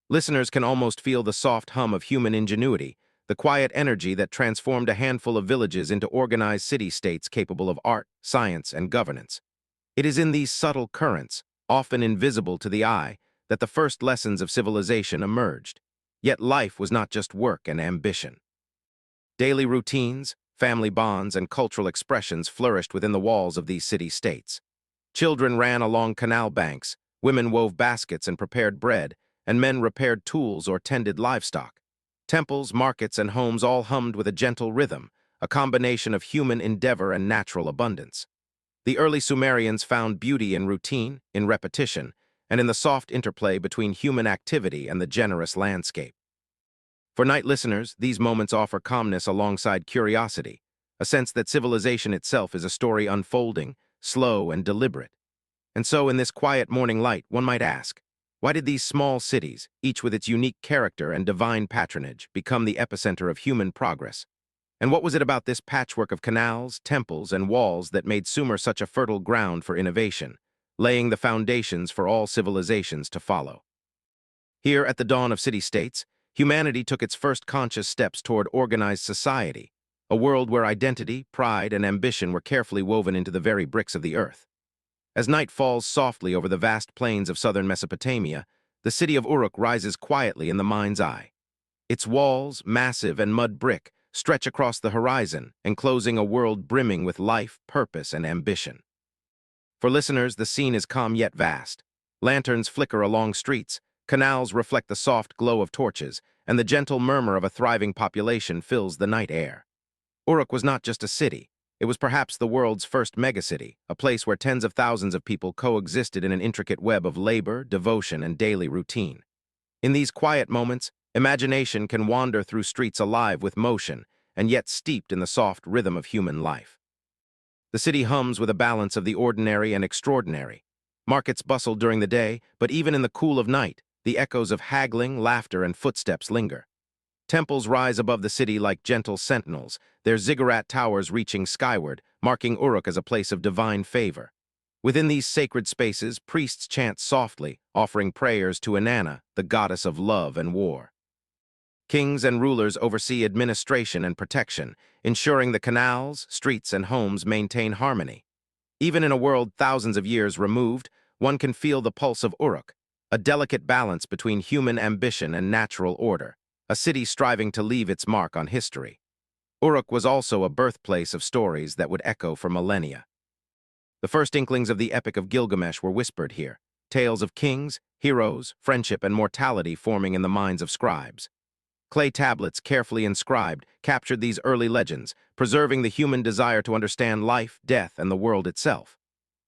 Listeners can almost feel the soft hum of human ingenuity, the quiet energy that transformed a handful of villages into organized city-states capable of art, science, and governance. It is in these subtle currents, often invisible to the eye, that the first lessons of civilization emerged. Yet life was not just work and ambition. Daily routines, family bonds, and cultural expressions flourished within the walls of these city-states. Children ran along canal banks, women wove baskets and prepared bread, and men repaired tools or tended livestock. Temples, markets, and homes all hummed with a gentle rhythm, a combination of human endeavor and natural abundance. The early Sumerians found beauty in routine, in repetition, and in the soft interplay between human activity and the generous landscape. For night listeners, these moments offer calmness alongside curiosity, a sense that civilization itself is a story unfolding, slow and deliberate. And so, in this quiet morning light, one might ask, why did these small cities, each with its unique character and divine patronage, become the epicenter of human progress? And what was it about this patchwork of canals, temples, and walls that made Sumer such a fertile ground for innovation, laying the foundations for all civilizations to follow? Here, at the dawn of city-states, humanity took its first conscious steps toward organized society, a world where identity, pride, and ambition were carefully woven into the very bricks of the earth. As night falls softly over the vast plains of southern Mesopotamia, the city of Uruk rises quietly in the mind's eye. Its walls, massive and mud brick, stretch across the horizon, enclosing a world brimming with life, purpose, and ambition. For listeners, the scene is calm yet vast. Lanterns flicker along streets, canals reflect the soft glow of torches, and the gentle murmur of a thriving population fills the night air. Uruk was not just a city. It was perhaps the world's first megacity, a place where tens of thousands of people coexisted in an intricate web of labor, devotion, and daily routine. In these quiet moments, imagination can wander through streets alive with motion, and yet steeped in the soft rhythm of human life. The city hums with a balance of the ordinary and extraordinary. Markets bustle during the day, but even in the cool of night, the echoes of haggling, laughter, and footsteps linger. Temples rise above the city like gentle sentinels, their ziggurat towers reaching skyward, marking Uruk as a place of divine favor. Within these sacred spaces, priests chant softly, offering prayers to Inanna, the goddess of love and war. Kings and rulers oversee administration and protection, ensuring the canals, streets, and homes maintain harmony. Even in a world thousands of years removed, one can feel the pulse of Uruk, a delicate balance between human ambition and natural order, a city striving to leave its mark on history. Uruk was also a birthplace of stories that would echo for millennia. The first inklings of the Epic of Gilgamesh were whispered here, tales of kings, heroes, friendship, and mortality forming in the minds of scribes. Clay tablets, carefully inscribed, captured these early legends, preserving the human desire to understand life, death, and the world itself.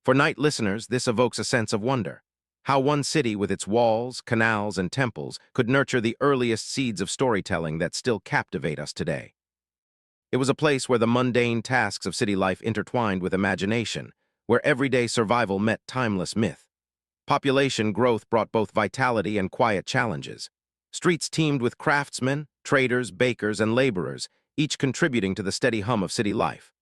For night listeners, this evokes a sense of wonder. How one city with its walls, canals, and temples could nurture the earliest seeds of storytelling that still captivate us today. It was a place where the mundane tasks of city life intertwined with imagination, where everyday survival met timeless myth. Population growth brought both vitality and quiet challenges. Streets teemed with craftsmen, traders, bakers, and laborers, each contributing to the steady hum of city life.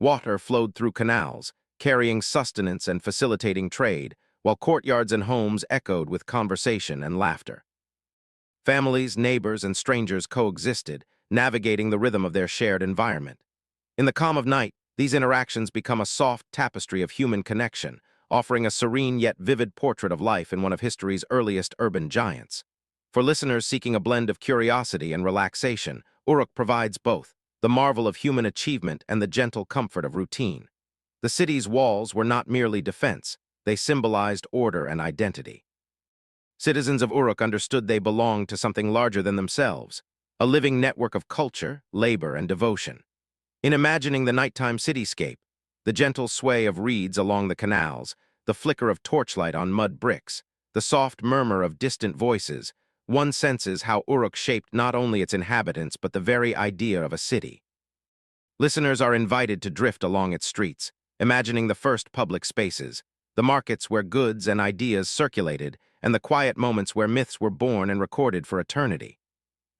Water flowed through canals, carrying sustenance and facilitating trade, while courtyards and homes echoed with conversation and laughter. Families, neighbors, and strangers coexisted, navigating the rhythm of their shared environment. In the calm of night, these interactions become a soft tapestry of human connection, offering a serene yet vivid portrait of life in one of history's earliest urban giants. For listeners seeking a blend of curiosity and relaxation, Uruk provides both, the marvel of human achievement and the gentle comfort of routine. The city's walls were not merely defense, they symbolized order and identity. Citizens of Uruk understood they belonged to something larger than themselves, a living network of culture, labor, and devotion. In imagining the nighttime cityscape, the gentle sway of reeds along the canals, the flicker of torchlight on mud bricks, the soft murmur of distant voices, one senses how Uruk shaped not only its inhabitants but the very idea of a city. Listeners are invited to drift along its streets, imagining the first public spaces, the markets where goods and ideas circulated, and the quiet moments where myths were born and recorded for eternity.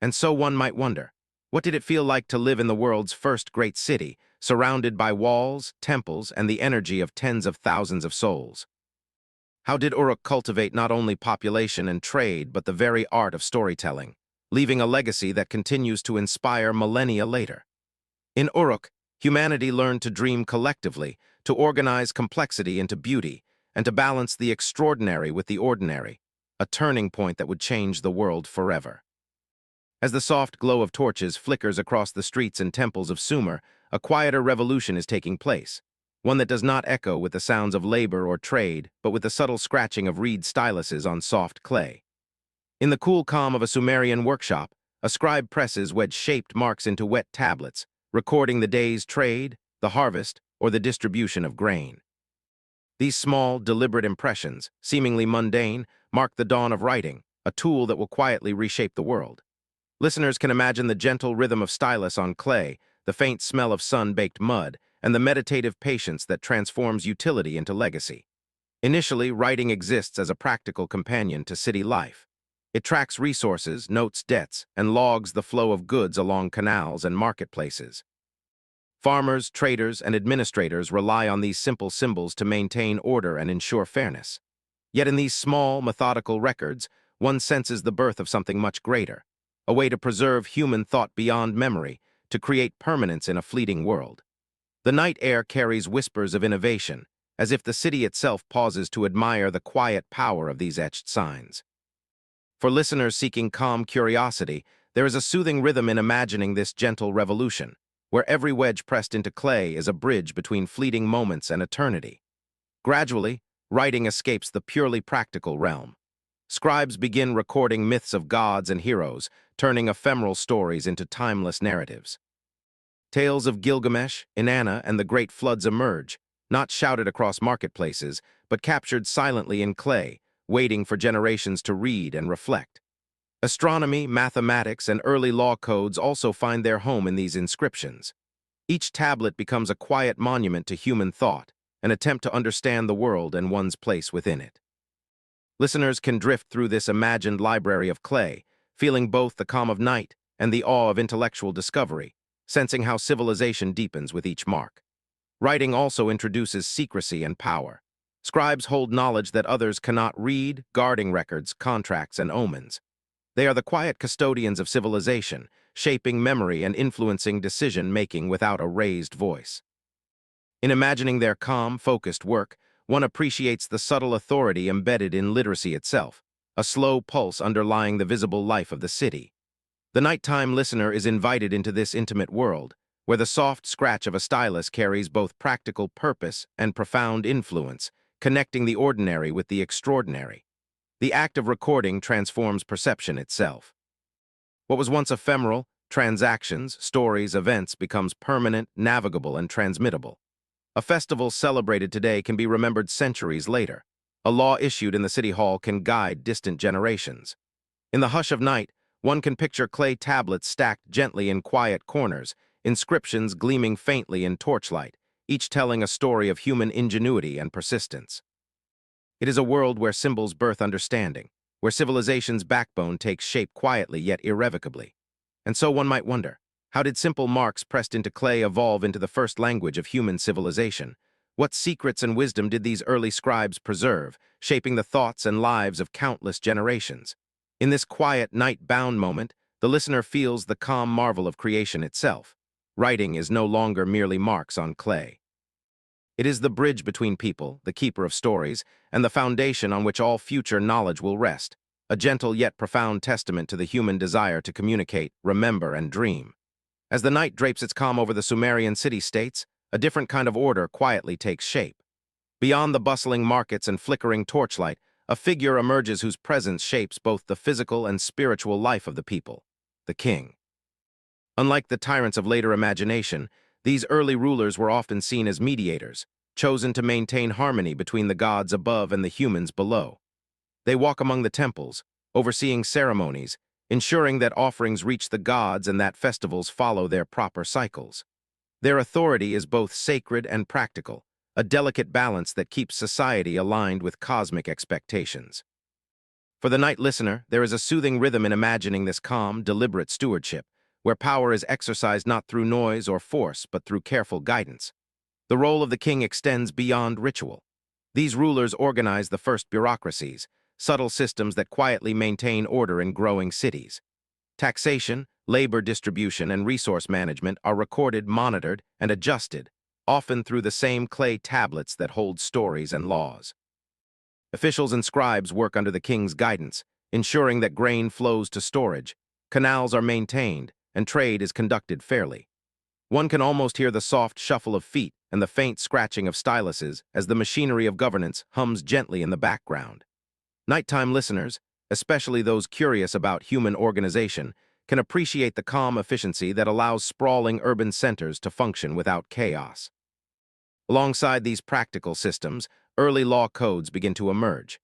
And so one might wonder, what did it feel like to live in the world's first great city, surrounded by walls, temples, and the energy of tens of thousands of souls? How did Uruk cultivate not only population and trade, but the very art of storytelling, leaving a legacy that continues to inspire millennia later? In Uruk, humanity learned to dream collectively, to organize complexity into beauty, and to balance the extraordinary with the ordinary, a turning point that would change the world forever. As the soft glow of torches flickers across the streets and temples of Sumer, a quieter revolution is taking place, one that does not echo with the sounds of labor or trade, but with the subtle scratching of reed styluses on soft clay. In the cool calm of a Sumerian workshop, a scribe presses wedge-shaped marks into wet tablets, recording the day's trade, the harvest, or the distribution of grain. These small, deliberate impressions, seemingly mundane, mark the dawn of writing, a tool that will quietly reshape the world. Listeners can imagine the gentle rhythm of stylus on clay, the faint smell of sun-baked mud, and the meditative patience that transforms utility into legacy. Initially, writing exists as a practical companion to city life. It tracks resources, notes debts, and logs the flow of goods along canals and marketplaces. Farmers, traders, and administrators rely on these simple symbols to maintain order and ensure fairness. Yet in these small, methodical records, one senses the birth of something much greater, a way to preserve human thought beyond memory, to create permanence in a fleeting world. The night air carries whispers of innovation, as if the city itself pauses to admire the quiet power of these etched signs. For listeners seeking calm curiosity, there is a soothing rhythm in imagining this gentle revolution, where every wedge pressed into clay is a bridge between fleeting moments and eternity. Gradually, writing escapes the purely practical realm. Scribes begin recording myths of gods and heroes, turning ephemeral stories into timeless narratives. Tales of Gilgamesh, Inanna, and the great floods emerge, not shouted across marketplaces, but captured silently in clay, waiting for generations to read and reflect. Astronomy, mathematics, and early law codes also find their home in these inscriptions. Each tablet becomes a quiet monument to human thought, an attempt to understand the world and one's place within it. Listeners can drift through this imagined library of clay, feeling both the calm of night and the awe of intellectual discovery, sensing how civilization deepens with each mark. Writing also introduces secrecy and power. Scribes hold knowledge that others cannot read, guarding records, contracts, and omens. They are the quiet custodians of civilization, shaping memory and influencing decision-making without a raised voice. In imagining their calm, focused work, one appreciates the subtle authority embedded in literacy itself, a slow pulse underlying the visible life of the city. The nighttime listener is invited into this intimate world, where the soft scratch of a stylus carries both practical purpose and profound influence, connecting the ordinary with the extraordinary. The act of recording transforms perception itself. What was once ephemeral, transactions, stories, events, becomes permanent, navigable, and transmittable. A festival celebrated today can be remembered centuries later. A law issued in the city hall can guide distant generations. In the hush of night, one can picture clay tablets stacked gently in quiet corners, inscriptions gleaming faintly in torchlight, each telling a story of human ingenuity and persistence. It is a world where symbols birth understanding, where civilization's backbone takes shape quietly yet irrevocably. And so one might wonder, how did simple marks pressed into clay evolve into the first language of human civilization? What secrets and wisdom did these early scribes preserve, shaping the thoughts and lives of countless generations? In this quiet, night-bound moment, the listener feels the calm marvel of creation itself. Writing is no longer merely marks on clay. It is the bridge between people, the keeper of stories, and the foundation on which all future knowledge will rest. a gentle yet profound testament to the human desire to communicate, remember, and dream. As the night drapes its calm over the Sumerian city-states, a different kind of order quietly takes shape. Beyond the bustling markets and flickering torchlight, a figure emerges whose presence shapes both the physical and spiritual life of the people, the king. Unlike the tyrants of later imagination, these early rulers were often seen as mediators, chosen to maintain harmony between the gods above and the humans below. They walk among the temples, overseeing ceremonies, ensuring that offerings reach the gods and that festivals follow their proper cycles. Their authority is both sacred and practical, a delicate balance that keeps society aligned with cosmic expectations. For the night listener, there is a soothing rhythm in imagining this calm, deliberate stewardship, where power is exercised not through noise or force, but through careful guidance. The role of the king extends beyond ritual. These rulers organize the first bureaucracies, subtle systems that quietly maintain order in growing cities. Taxation, labor distribution, and resource management are recorded, monitored, and adjusted, often through the same clay tablets that hold stories and laws. Officials and scribes work under the king's guidance, ensuring that grain flows to storage, canals are maintained, and trade is conducted fairly. One can almost hear the soft shuffle of feet and the faint scratching of styluses as the machinery of governance hums gently in the background. Nighttime listeners, especially those curious about human organization, can appreciate the calm efficiency that allows sprawling urban centers to function without chaos. Alongside these practical systems, early law codes begin to emerge.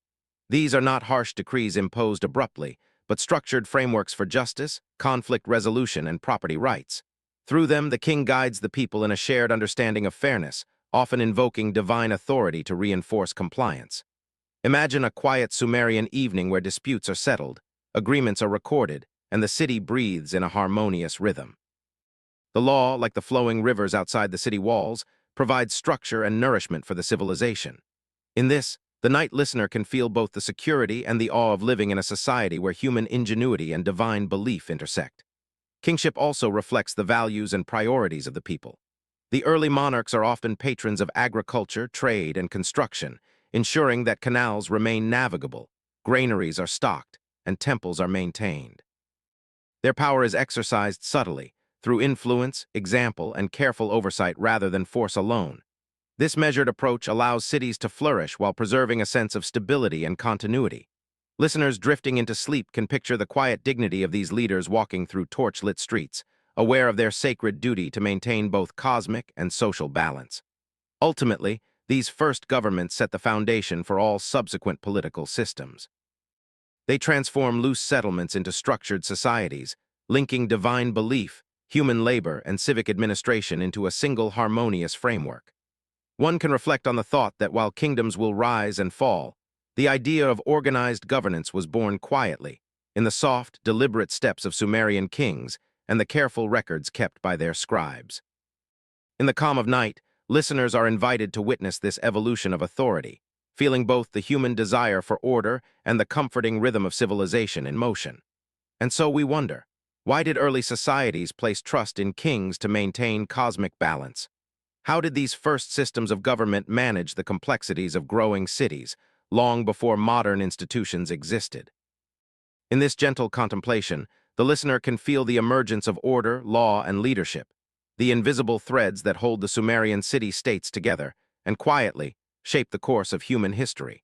These are not harsh decrees imposed abruptly, but structured frameworks for justice, conflict resolution, and property rights. Through them, the king guides the people in a shared understanding of fairness, often invoking divine authority to reinforce compliance. Imagine a quiet Sumerian evening where disputes are settled, agreements are recorded, and the city breathes in a harmonious rhythm. The law, like the flowing rivers outside the city walls, provides structure and nourishment for the civilization. In this, the night listener can feel both the security and the awe of living in a society where human ingenuity and divine belief intersect. Kingship also reflects the values and priorities of the people. The early monarchs are often patrons of agriculture, trade, and construction, ensuring that canals remain navigable, granaries are stocked, and temples are maintained. Their power is exercised subtly, through influence, example, and careful oversight rather than force alone. This measured approach allows cities to flourish while preserving a sense of stability and continuity. Listeners drifting into sleep can picture the quiet dignity of these leaders walking through torch-lit streets, aware of their sacred duty to maintain both cosmic and social balance. Ultimately, these first governments set the foundation for all subsequent political systems. They transform loose settlements into structured societies, linking divine belief, human labor, and civic administration into a single harmonious framework. One can reflect on the thought that while kingdoms will rise and fall, the idea of organized governance was born quietly, in the soft, deliberate steps of Sumerian kings and the careful records kept by their scribes. In the calm of night, listeners are invited to witness this evolution of authority, feeling both the human desire for order and the comforting rhythm of civilization in motion. And so we wonder, why did early societies place trust in kings to maintain cosmic balance? How did these first systems of government manage the complexities of growing cities, long before modern institutions existed? In this gentle contemplation, the listener can feel the emergence of order, law, and leadership, the invisible threads that hold the Sumerian city-states together, and quietly shape the course of human history.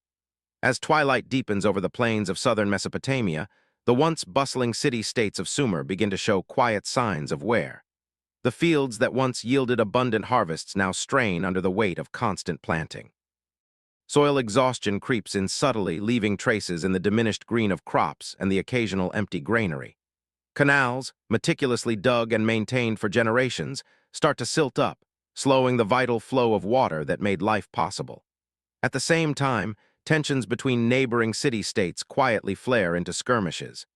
As twilight deepens over the plains of southern Mesopotamia, the once bustling city-states of Sumer begin to show quiet signs of wear. The fields that once yielded abundant harvests now strain under the weight of constant planting. Soil exhaustion creeps in subtly, leaving traces in the diminished green of crops and the occasional empty granary. Canals, meticulously dug and maintained for generations, start to silt up, slowing the vital flow of water that made life possible. At the same time, tensions between neighboring city-states quietly flare into skirmishes.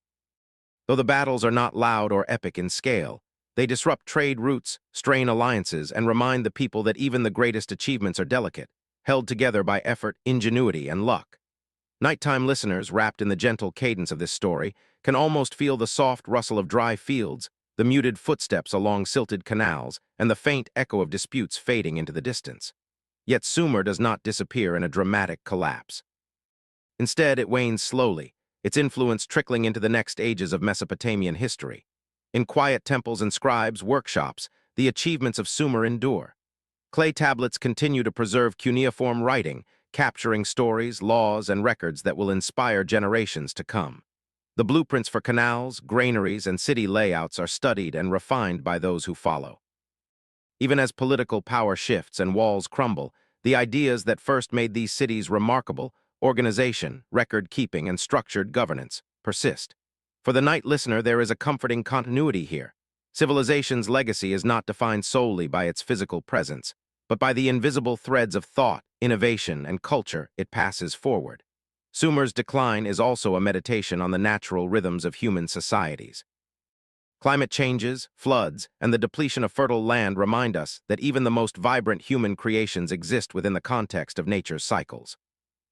Though the battles are not loud or epic in scale, they disrupt trade routes, strain alliances, and remind the people that even the greatest achievements are delicate, held together by effort, ingenuity, and luck. Nighttime listeners, wrapped in the gentle cadence of this story, can almost feel the soft rustle of dry fields, the muted footsteps along silted canals, and the faint echo of disputes fading into the distance. Yet Sumer does not disappear in a dramatic collapse. Instead, it wanes slowly, its influence trickling into the next ages of Mesopotamian history. In quiet temples and scribes' workshops, the achievements of Sumer endure. Clay tablets continue to preserve cuneiform writing, capturing stories, laws, and records that will inspire generations to come. The blueprints for canals, granaries, and city layouts are studied and refined by those who follow. Even as political power shifts and walls crumble, the ideas that first made these cities remarkable, organization, record-keeping, and structured governance, persist. For the night listener, there is a comforting continuity here. Civilization's legacy is not defined solely by its physical presence, but by the invisible threads of thought, innovation, and culture it passes forward. Sumer's decline is also a meditation on the natural rhythms of human societies. Climate changes, floods, and the depletion of fertile land remind us that even the most vibrant human creations exist within the context of nature's cycles.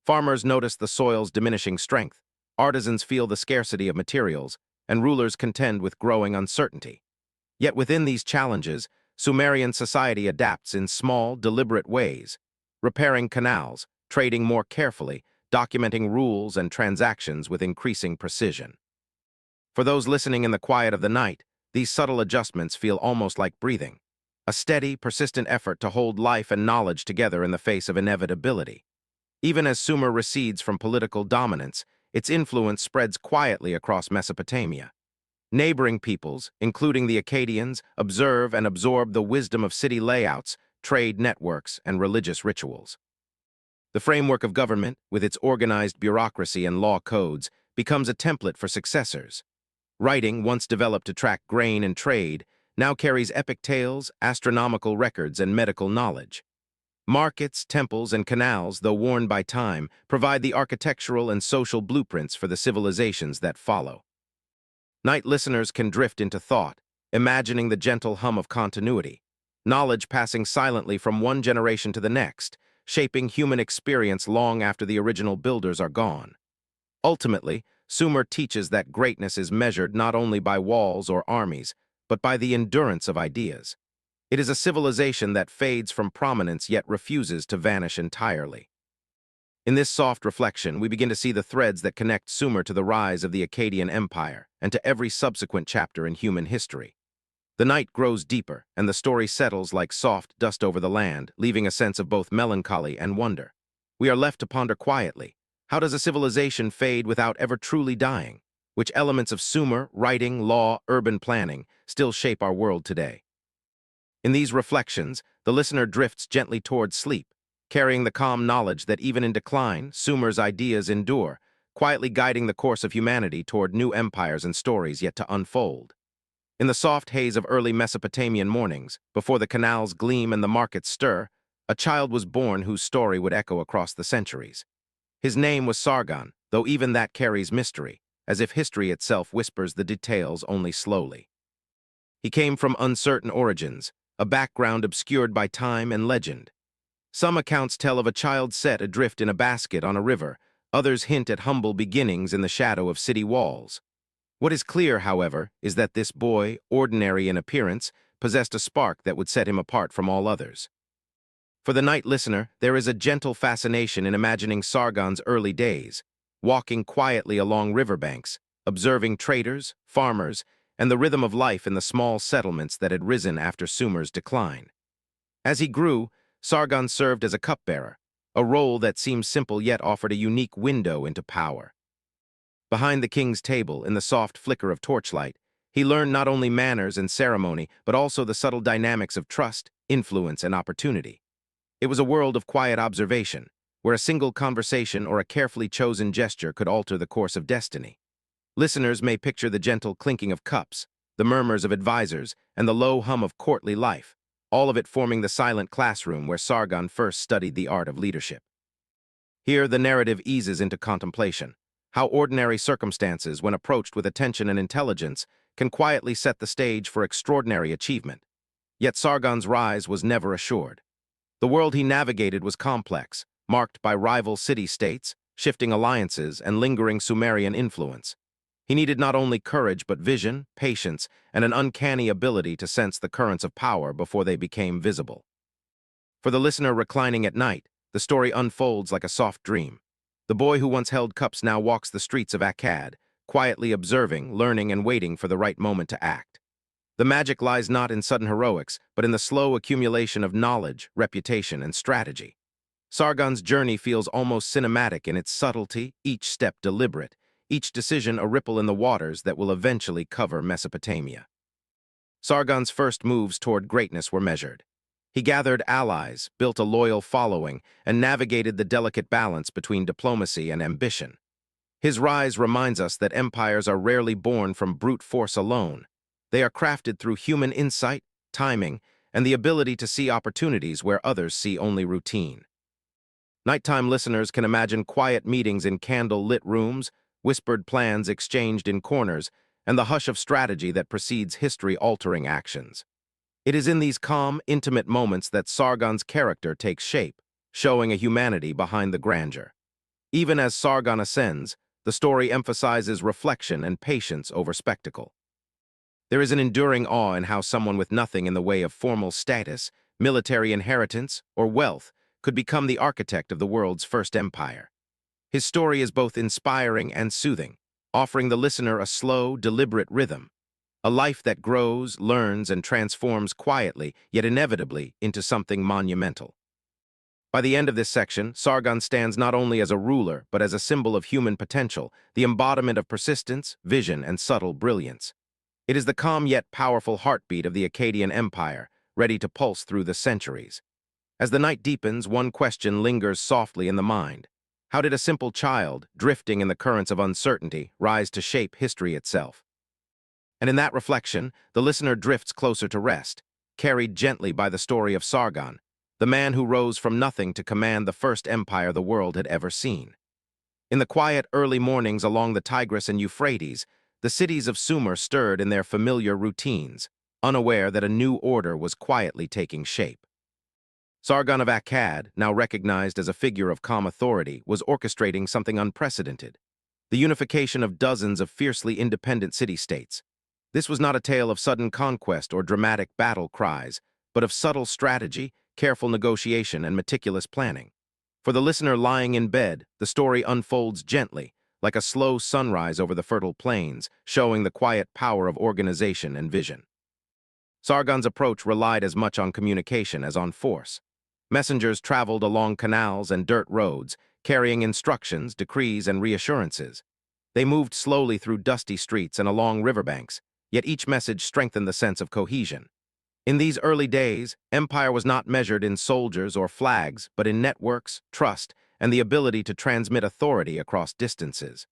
Farmers notice the soil's diminishing strength, artisans feel the scarcity of materials, and rulers contend with growing uncertainty. Yet within these challenges, Sumerian society adapts in small, deliberate ways, repairing canals, trading more carefully, documenting rules and transactions with increasing precision. For those listening in the quiet of the night, these subtle adjustments feel almost like breathing, a steady, persistent effort to hold life and knowledge together in the face of inevitability. Even as Sumer recedes from political dominance, its influence spreads quietly across Mesopotamia. Neighboring peoples, including the Akkadians, observe and absorb the wisdom of city layouts, trade networks, and religious rituals. The framework of government, with its organized bureaucracy and law codes, becomes a template for successors. Writing, once developed to track grain and trade, now carries epic tales, astronomical records, and medical knowledge. Markets, temples, and canals, though worn by time, provide the architectural and social blueprints for the civilizations that follow. Night listeners can drift into thought, imagining the gentle hum of continuity, knowledge passing silently from one generation to the next, shaping human experience long after the original builders are gone. Ultimately, Sumer teaches that greatness is measured not only by walls or armies, but by the endurance of ideas. It is a civilization that fades from prominence yet refuses to vanish entirely. In this soft reflection, we begin to see the threads that connect Sumer to the rise of the Akkadian Empire and to every subsequent chapter in human history. The night grows deeper, and the story settles like soft dust over the land, leaving a sense of both melancholy and wonder. We are left to ponder quietly. How does a civilization fade without ever truly dying? Which elements of Sumer, writing, law, urban planning still shape our world today? In these reflections, the listener drifts gently towards sleep, carrying the calm knowledge that even in decline, Sumer's ideas endure, quietly guiding the course of humanity toward new empires and stories yet to unfold. In the soft haze of early Mesopotamian mornings, before the canals gleam and the markets stir, a child was born whose story would echo across the centuries. His name was Sargon, though even that carries mystery, as if history itself whispers the details only slowly. He came from uncertain origins, a background obscured by time and legend. Some accounts tell of a child set adrift in a basket on a river, others hint at humble beginnings in the shadow of city walls. What is clear, however, is that this boy, ordinary in appearance, possessed a spark that would set him apart from all others. For the night listener, there is a gentle fascination in imagining Sargon's early days, walking quietly along riverbanks, observing traders, farmers, and the rhythm of life in the small settlements that had risen after Sumer's decline. As he grew, Sargon served as a cupbearer, a role that seemed simple yet offered a unique window into power. Behind the king's table, in the soft flicker of torchlight, he learned not only manners and ceremony, but also the subtle dynamics of trust, influence, and opportunity. It was a world of quiet observation, where a single conversation or a carefully chosen gesture could alter the course of destiny. Listeners may picture the gentle clinking of cups, the murmurs of advisors, and the low hum of courtly life, all of it forming the silent classroom where Sargon first studied the art of leadership. Here, the narrative eases into contemplation, how ordinary circumstances, when approached with attention and intelligence, can quietly set the stage for extraordinary achievement. Yet Sargon's rise was never assured. The world he navigated was complex, marked by rival city-states, shifting alliances, and lingering Sumerian influence. He needed not only courage but vision, patience, and an uncanny ability to sense the currents of power before they became visible. For the listener reclining at night, the story unfolds like a soft dream. The boy who once held cups now walks the streets of Akkad, quietly observing, learning, and waiting for the right moment to act. The magic lies not in sudden heroics, but in the slow accumulation of knowledge, reputation, and strategy. Sargon's journey feels almost cinematic in its subtlety, each step deliberate, each decision a ripple in the waters that will eventually cover Mesopotamia. Sargon's first moves toward greatness were measured. He gathered allies, built a loyal following, and navigated the delicate balance between diplomacy and ambition. His rise reminds us that empires are rarely born from brute force alone. They are crafted through human insight, timing, and the ability to see opportunities where others see only routine. Nighttime listeners can imagine quiet meetings in candle-lit rooms, whispered plans exchanged in corners, and the hush of strategy that precedes history-altering actions. It is in these calm, intimate moments that Sargon's character takes shape, showing a humanity behind the grandeur. Even as Sargon ascends, the story emphasizes reflection and patience over spectacle. There is an enduring awe in how someone with nothing in the way of formal status, military inheritance, or wealth could become the architect of the world's first empire. His story is both inspiring and soothing, offering the listener a slow, deliberate rhythm, a life that grows, learns, and transforms quietly, yet inevitably, into something monumental. By the end of this section, Sargon stands not only as a ruler, but as a symbol of human potential, the embodiment of persistence, vision, and subtle brilliance. It is the calm yet powerful heartbeat of the Akkadian Empire, ready to pulse through the centuries. As the night deepens, one question lingers softly in the mind. How did a simple child, drifting in the currents of uncertainty, rise to shape history itself? And in that reflection, the listener drifts closer to rest, carried gently by the story of Sargon, the man who rose from nothing to command the first empire the world had ever seen. In the quiet early mornings along the Tigris and Euphrates, the cities of Sumer stirred in their familiar routines, unaware that a new order was quietly taking shape. Sargon of Akkad, now recognized as a figure of calm authority, was orchestrating something unprecedented, the unification of dozens of fiercely independent city-states. This was not a tale of sudden conquest or dramatic battle cries, but of subtle strategy, careful negotiation, and meticulous planning. For the listener lying in bed, the story unfolds gently, like a slow sunrise over the fertile plains, showing the quiet power of organization and vision. Sargon's approach relied as much on communication as on force. Messengers traveled along canals and dirt roads, carrying instructions, decrees, and reassurances. They moved slowly through dusty streets and along riverbanks, yet each message strengthened the sense of cohesion. In these early days, empire was not measured in soldiers or flags, but in networks, trust, and the ability to transmit authority across distances.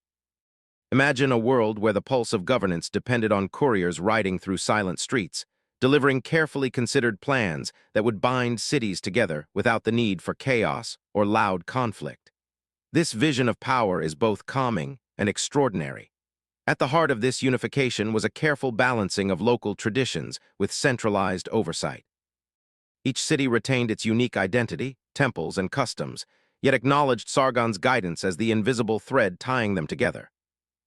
Imagine a world where the pulse of governance depended on couriers riding through silent streets, delivering carefully considered plans that would bind cities together without the need for chaos or loud conflict. This vision of power is both calming and extraordinary. At the heart of this unification was a careful balancing of local traditions with centralized oversight. Each city retained its unique identity, temples, and customs, yet acknowledged Sargon's guidance as the invisible thread tying them together.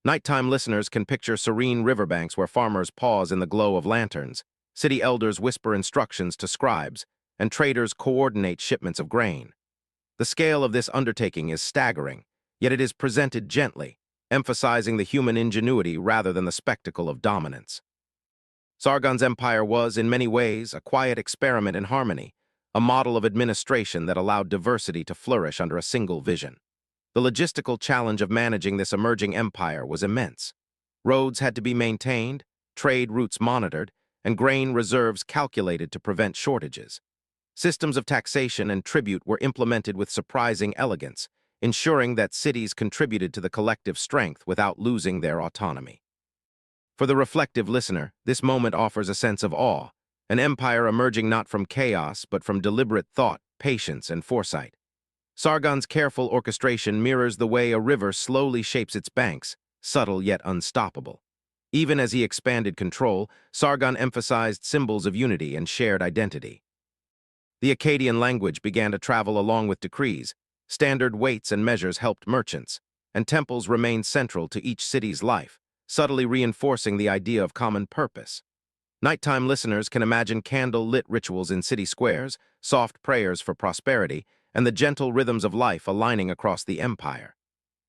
Nighttime listeners can picture serene riverbanks where farmers pause in the glow of lanterns, city elders whisper instructions to scribes, and traders coordinate shipments of grain. The scale of this undertaking is staggering, yet it is presented gently, emphasizing the human ingenuity rather than the spectacle of dominance. Sargon's empire was, in many ways, a quiet experiment in harmony, a model of administration that allowed diversity to flourish under a single vision. The logistical challenge of managing this emerging empire was immense. Roads had to be maintained, trade routes monitored, and grain reserves calculated to prevent shortages. Systems of taxation and tribute were implemented with surprising elegance, ensuring that cities contributed to the collective strength without losing their autonomy. For the reflective listener, this moment offers a sense of awe, an empire emerging not from chaos but from deliberate thought, patience, and foresight. Sargon's careful orchestration mirrors the way a river slowly shapes its banks, subtle yet unstoppable. Even as he expanded control, Sargon emphasized symbols of unity and shared identity. The Akkadian language began to travel along with decrees, standard weights and measures helped merchants, and temples remained central to each city's life, subtly reinforcing the idea of common purpose. Nighttime listeners can imagine candle-lit rituals in city squares, soft prayers for prosperity, and the gentle rhythms of life aligning across the empire.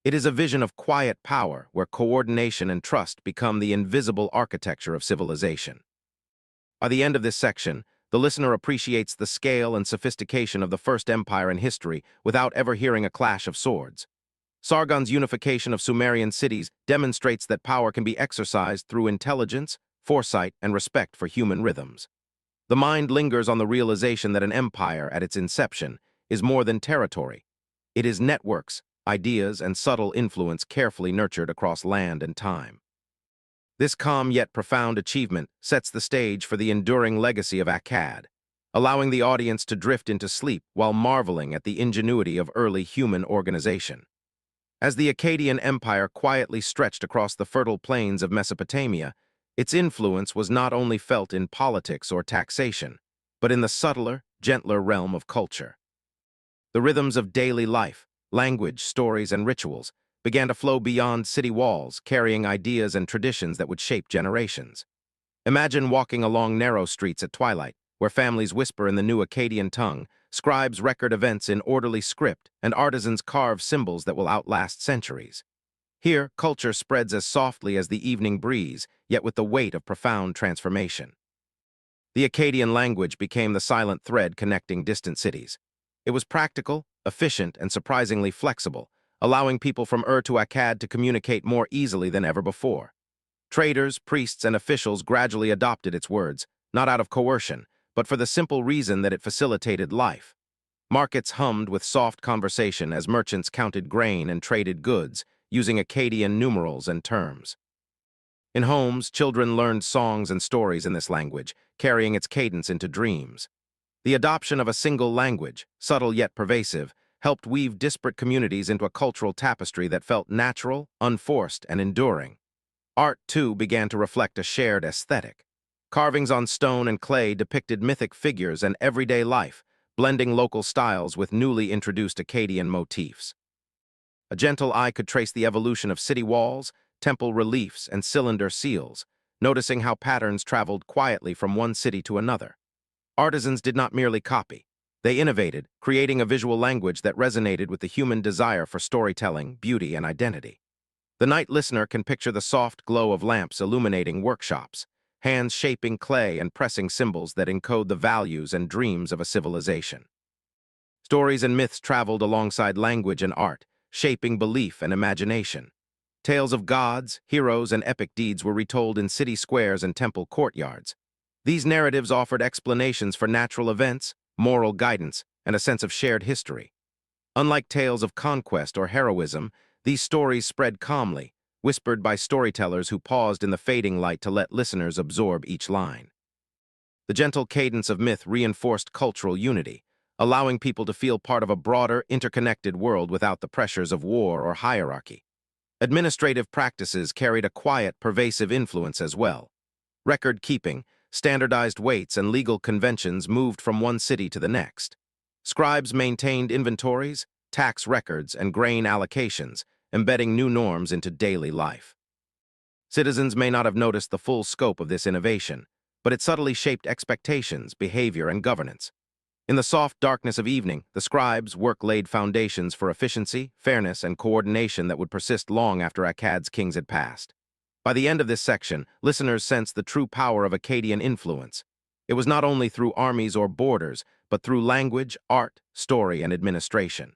It is a vision of quiet power where coordination and trust become the invisible architecture of civilization. By the end of this section, the listener appreciates the scale and sophistication of the first empire in history without ever hearing a clash of swords. Sargon's unification of Sumerian cities demonstrates that power can be exercised through intelligence, foresight, and respect for human rhythms. The mind lingers on the realization that an empire, at its inception, is more than territory. It is networks, ideas, and subtle influence carefully nurtured across land and time. This calm yet profound achievement sets the stage for the enduring legacy of Akkad, allowing the audience to drift into sleep while marveling at the ingenuity of early human organization. As the Akkadian Empire quietly stretched across the fertile plains of Mesopotamia, its influence was not only felt in politics or taxation, but in the subtler, gentler realm of culture. The rhythms of daily life, language, stories, and rituals began to flow beyond city walls, carrying ideas and traditions that would shape generations. Imagine walking along narrow streets at twilight, where families whisper in the new Akkadian tongue, scribes record events in orderly script, and artisans carve symbols that will outlast centuries. Here, culture spreads as softly as the evening breeze, yet with the weight of profound transformation. The Akkadian language became the silent thread connecting distant cities. It was practical, efficient, and surprisingly flexible, allowing people from to Akkad to communicate more easily than ever before. Traders, priests, and officials gradually adopted its words, not out of coercion, but for the simple reason that it facilitated life. Markets hummed with soft conversation as merchants counted grain and traded goods, using Akkadian numerals and terms. In homes, children learned songs and stories in this language, carrying its cadence into dreams. The adoption of a single language, subtle yet pervasive, helped weave disparate communities into a cultural tapestry that felt natural, unforced, and enduring. Art, too, began to reflect a shared aesthetic. Carvings on stone and clay depicted mythic figures and everyday life, blending local styles with newly introduced Akkadian motifs. A gentle eye could trace the evolution of city walls, temple reliefs, and cylinder seals, noticing how patterns traveled quietly from one city to another. Artisans did not merely copy. They innovated, creating a visual language that resonated with the human desire for storytelling, beauty, and identity. The night listener can picture the soft glow of lamps illuminating workshops, hands shaping clay and pressing symbols that encode the values and dreams of a civilization. Stories and myths traveled alongside language and art, shaping belief and imagination. Tales of gods, heroes, and epic deeds were retold in city squares and temple courtyards. These narratives offered explanations for natural events, moral guidance, and a sense of shared history. Unlike tales of conquest or heroism, these stories spread calmly, whispered by storytellers who paused in the fading light to let listeners absorb each line. The gentle cadence of myth reinforced cultural unity, allowing people to feel part of a broader, interconnected world without the pressures of war or hierarchy. Administrative practices carried a quiet, pervasive influence as well. Record-keeping, standardized weights, and legal conventions moved from one city to the next. Scribes maintained inventories, tax records, and grain allocations, embedding new norms into daily life. Citizens may not have noticed the full scope of this innovation, but it subtly shaped expectations, behavior, and governance. In the soft darkness of evening, the scribes' work laid foundations for efficiency, fairness, and coordination that would persist long after Akkad's kings had passed. By the end of this section, listeners sensed the true power of Akkadian influence. It was not only through armies or borders, but through language, art, story, and administration.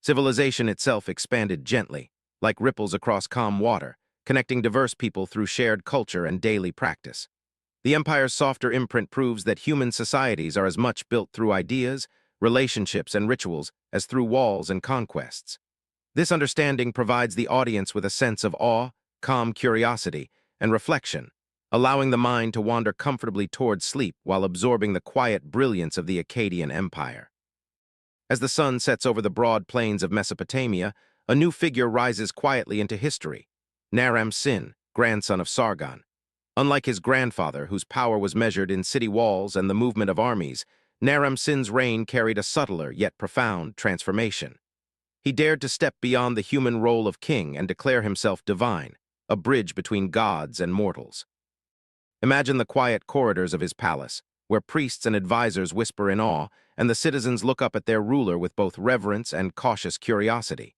Civilization itself expanded gently, like ripples across calm water, connecting diverse people through shared culture and daily practice. The empire's softer imprint proves that human societies are as much built through ideas, relationships, and rituals as through walls and conquests. This understanding provides the audience with a sense of awe, calm curiosity, and reflection, allowing the mind to wander comfortably toward sleep while absorbing the quiet brilliance of the Akkadian Empire. As the sun sets over the broad plains of Mesopotamia, a new figure rises quietly into history: Naram-Sin, grandson of Sargon. Unlike his grandfather, whose power was measured in city walls and the movement of armies, Naram-Sin's reign carried a subtler yet profound transformation. He dared to step beyond the human role of king and declare himself divine, a bridge between gods and mortals. Imagine the quiet corridors of his palace, where priests and advisors whisper in awe, and the citizens look up at their ruler with both reverence and cautious curiosity.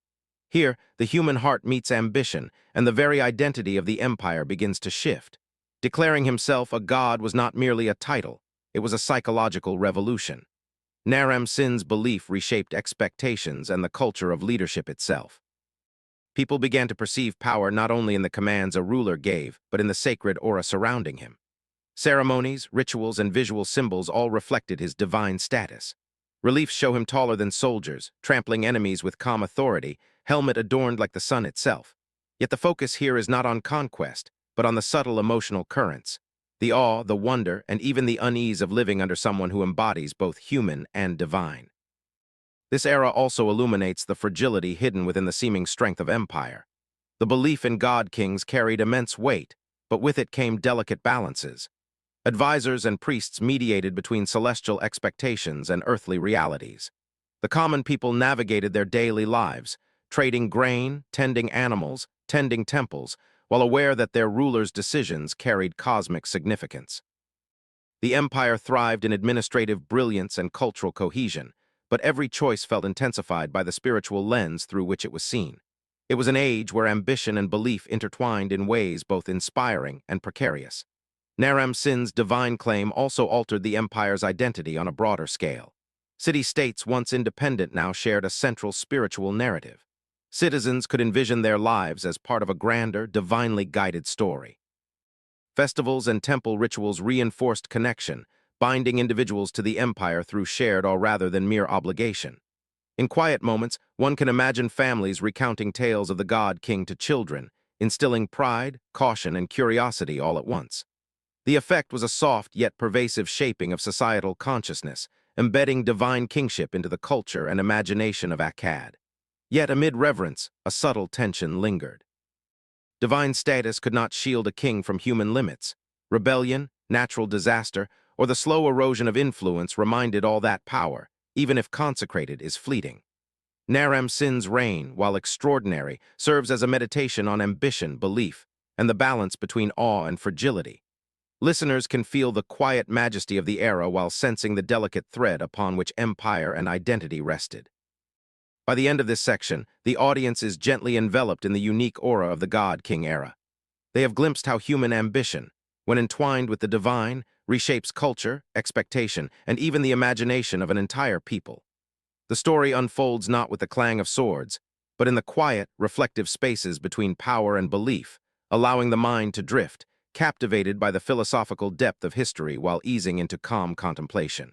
Here, the human heart meets ambition, and the very identity of the empire begins to shift. Declaring himself a god was not merely a title, it was a psychological revolution. Naram-Sin's belief reshaped expectations and the culture of leadership itself. People began to perceive power not only in the commands a ruler gave, but in the sacred aura surrounding him. Ceremonies, rituals, and visual symbols all reflected his divine status. Reliefs show him taller than soldiers, trampling enemies with calm authority, helmet adorned like the sun itself. Yet the focus here is not on conquest, but on the subtle emotional currents, the awe, the wonder, and even the unease of living under someone who embodies both human and divine. This era also illuminates the fragility hidden within the seeming strength of empire. The belief in god-kings carried immense weight, but with it came delicate balances. Advisors and priests mediated between celestial expectations and earthly realities. The common people navigated their daily lives, trading grain, tending animals, tending temples, while aware that their rulers' decisions carried cosmic significance. The empire thrived in administrative brilliance and cultural cohesion, but every choice felt intensified by the spiritual lens through which it was seen. It was an age where ambition and belief intertwined in ways both inspiring and precarious. Naram-Sin's divine claim also altered the empire's identity on a broader scale. City-states once independent now shared a central spiritual narrative. Citizens could envision their lives as part of a grander, divinely guided story. Festivals and temple rituals reinforced connection, binding individuals to the empire through shared or rather than mere obligation. In quiet moments, one can imagine families recounting tales of the god-king to children, instilling pride, caution, and curiosity all at once. The effect was a soft yet pervasive shaping of societal consciousness, embedding divine kingship into the culture and imagination of Akkad. Yet amid reverence, a subtle tension lingered. Divine status could not shield a king from human limits. Rebellion, natural disaster, or the slow erosion of influence reminded all that power, even if consecrated, is fleeting. Naram-Sin's reign, while extraordinary, serves as a meditation on ambition, belief, and the balance between awe and fragility. Listeners can feel the quiet majesty of the era while sensing the delicate thread upon which empire and identity rested. By the end of this section, the audience is gently enveloped in the unique aura of the god-king era. They have glimpsed how human ambition, when entwined with the divine, reshapes culture, expectation, and even the imagination of an entire people. The story unfolds not with the clang of swords, but in the quiet, reflective spaces between power and belief, allowing the mind to drift, captivated by the philosophical depth of history while easing into calm contemplation.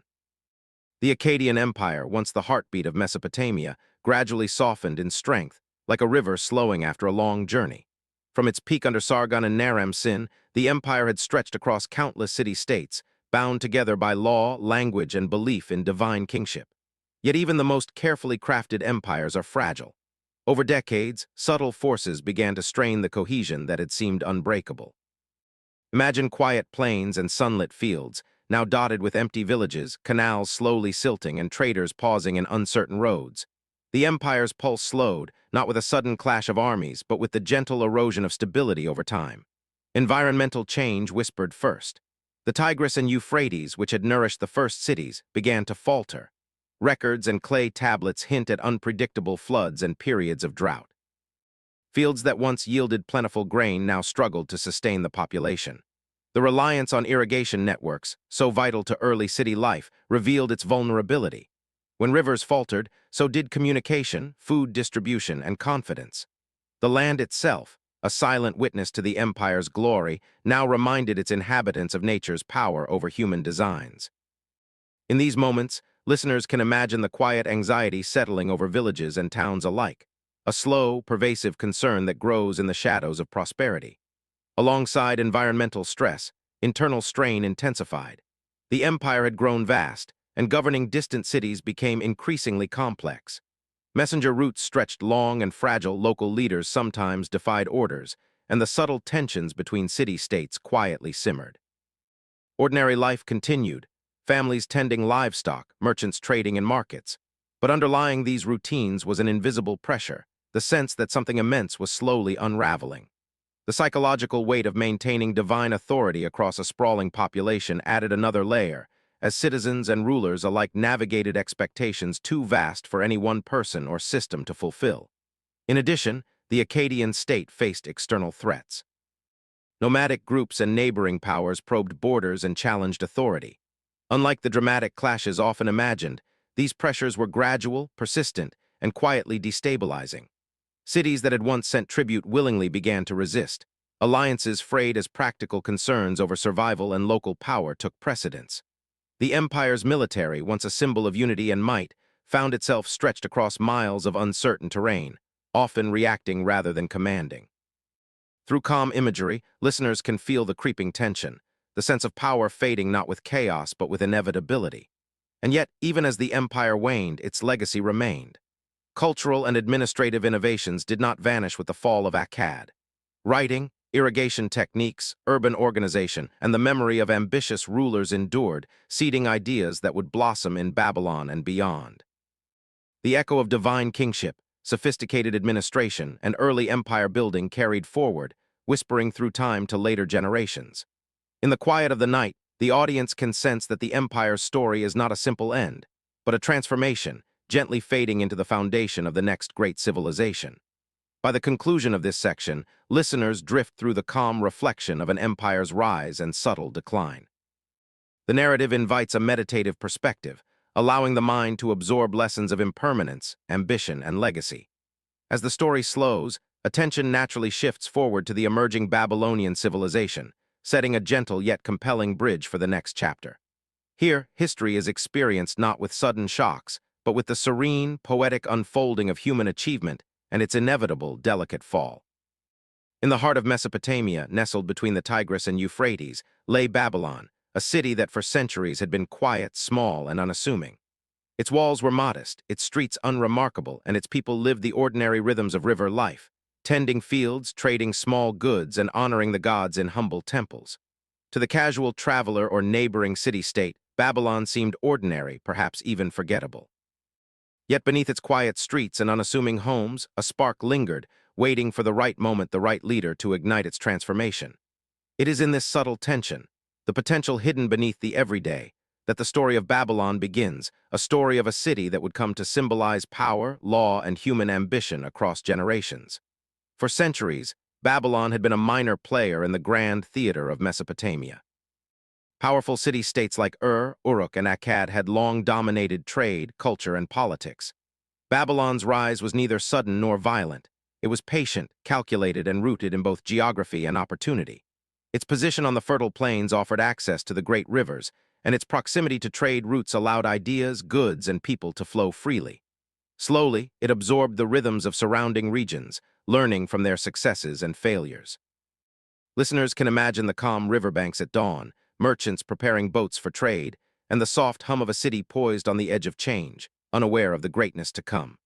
The Akkadian Empire, once the heartbeat of Mesopotamia, gradually softened in strength, like a river slowing after a long journey. From its peak under Sargon and Naram-Sin, the empire had stretched across countless city-states, bound together by law, language, and belief in divine kingship. Yet even the most carefully crafted empires are fragile. Over decades, subtle forces began to strain the cohesion that had seemed unbreakable. Imagine quiet plains and sunlit fields, now dotted with empty villages, canals slowly silting, and traders pausing in uncertain roads. The empire's pulse slowed, not with a sudden clash of armies, but with the gentle erosion of stability over time. Environmental change whispered first. The Tigris and Euphrates, which had nourished the first cities, began to falter. Records and clay tablets hint at unpredictable floods and periods of drought. Fields that once yielded plentiful grain now struggled to sustain the population. The reliance on irrigation networks, so vital to early city life, revealed its vulnerability. When rivers faltered, so did communication, food distribution, and confidence. The land itself, a silent witness to the empire's glory, now reminded its inhabitants of nature's power over human designs. In these moments, listeners can imagine the quiet anxiety settling over villages and towns alike, a slow, pervasive concern that grows in the shadows of prosperity. Alongside environmental stress, internal strain intensified. The empire had grown vast, and governing distant cities became increasingly complex. Messenger routes stretched long and fragile, local leaders sometimes defied orders, and the subtle tensions between city-states quietly simmered. Ordinary life continued, families tending livestock, merchants trading in markets. But underlying these routines was an invisible pressure, the sense that something immense was slowly unraveling. The psychological weight of maintaining divine authority across a sprawling population added another layer, as citizens and rulers alike navigated expectations too vast for any one person or system to fulfill. In addition, the Akkadian state faced external threats. Nomadic groups and neighboring powers probed borders and challenged authority. Unlike the dramatic clashes often imagined, these pressures were gradual, persistent, and quietly destabilizing. Cities that had once sent tribute willingly began to resist. Alliances frayed as practical concerns over survival and local power took precedence. The empire's military, once a symbol of unity and might, found itself stretched across miles of uncertain terrain, often reacting rather than commanding. Through calm imagery, listeners can feel the creeping tension, the sense of power fading not with chaos but with inevitability. And yet, even as the empire waned, its legacy remained. Cultural and administrative innovations did not vanish with the fall of Akkad. Writing, irrigation techniques, urban organization, and the memory of ambitious rulers endured, seeding ideas that would blossom in Babylon and beyond. The echo of divine kingship, sophisticated administration, and early empire building carried forward, whispering through time to later generations. In the quiet of the night, the audience can sense that the empire's story is not a simple end, but a transformation, gently fading into the foundation of the next great civilization. By the conclusion of this section, listeners drift through the calm reflection of an empire's rise and subtle decline. The narrative invites a meditative perspective, allowing the mind to absorb lessons of impermanence, ambition, and legacy. As the story slows, attention naturally shifts forward to the emerging Babylonian civilization, setting a gentle yet compelling bridge for the next chapter. Here, history is experienced not with sudden shocks, but with the serene, poetic unfolding of human achievement and its inevitable, delicate fall. In the heart of Mesopotamia, nestled between the Tigris and Euphrates, lay Babylon, a city that for centuries had been quiet, small, and unassuming. Its walls were modest, its streets unremarkable, and its people lived the ordinary rhythms of river life, tending fields, trading small goods, and honoring the gods in humble temples. To the casual traveler or neighboring city-state, Babylon seemed ordinary, perhaps even forgettable. Yet beneath its quiet streets and unassuming homes, a spark lingered, waiting for the right moment, the right leader to ignite its transformation. It is in this subtle tension, the potential hidden beneath the everyday, that the story of Babylon begins, a story of a city that would come to symbolize power, law, and human ambition across generations. For centuries, Babylon had been a minor player in the grand theater of Mesopotamia. Powerful city-states like Uruk, and Akkad had long dominated trade, culture, and politics. Babylon's rise was neither sudden nor violent. It was patient, calculated, and rooted in both geography and opportunity. Its position on the fertile plains offered access to the great rivers, and its proximity to trade routes allowed ideas, goods, and people to flow freely. Slowly, it absorbed the rhythms of surrounding regions, learning from their successes and failures. Listeners can imagine the calm riverbanks at dawn, merchants preparing boats for trade, and the soft hum of a city poised on the edge of change, unaware of the greatness to come.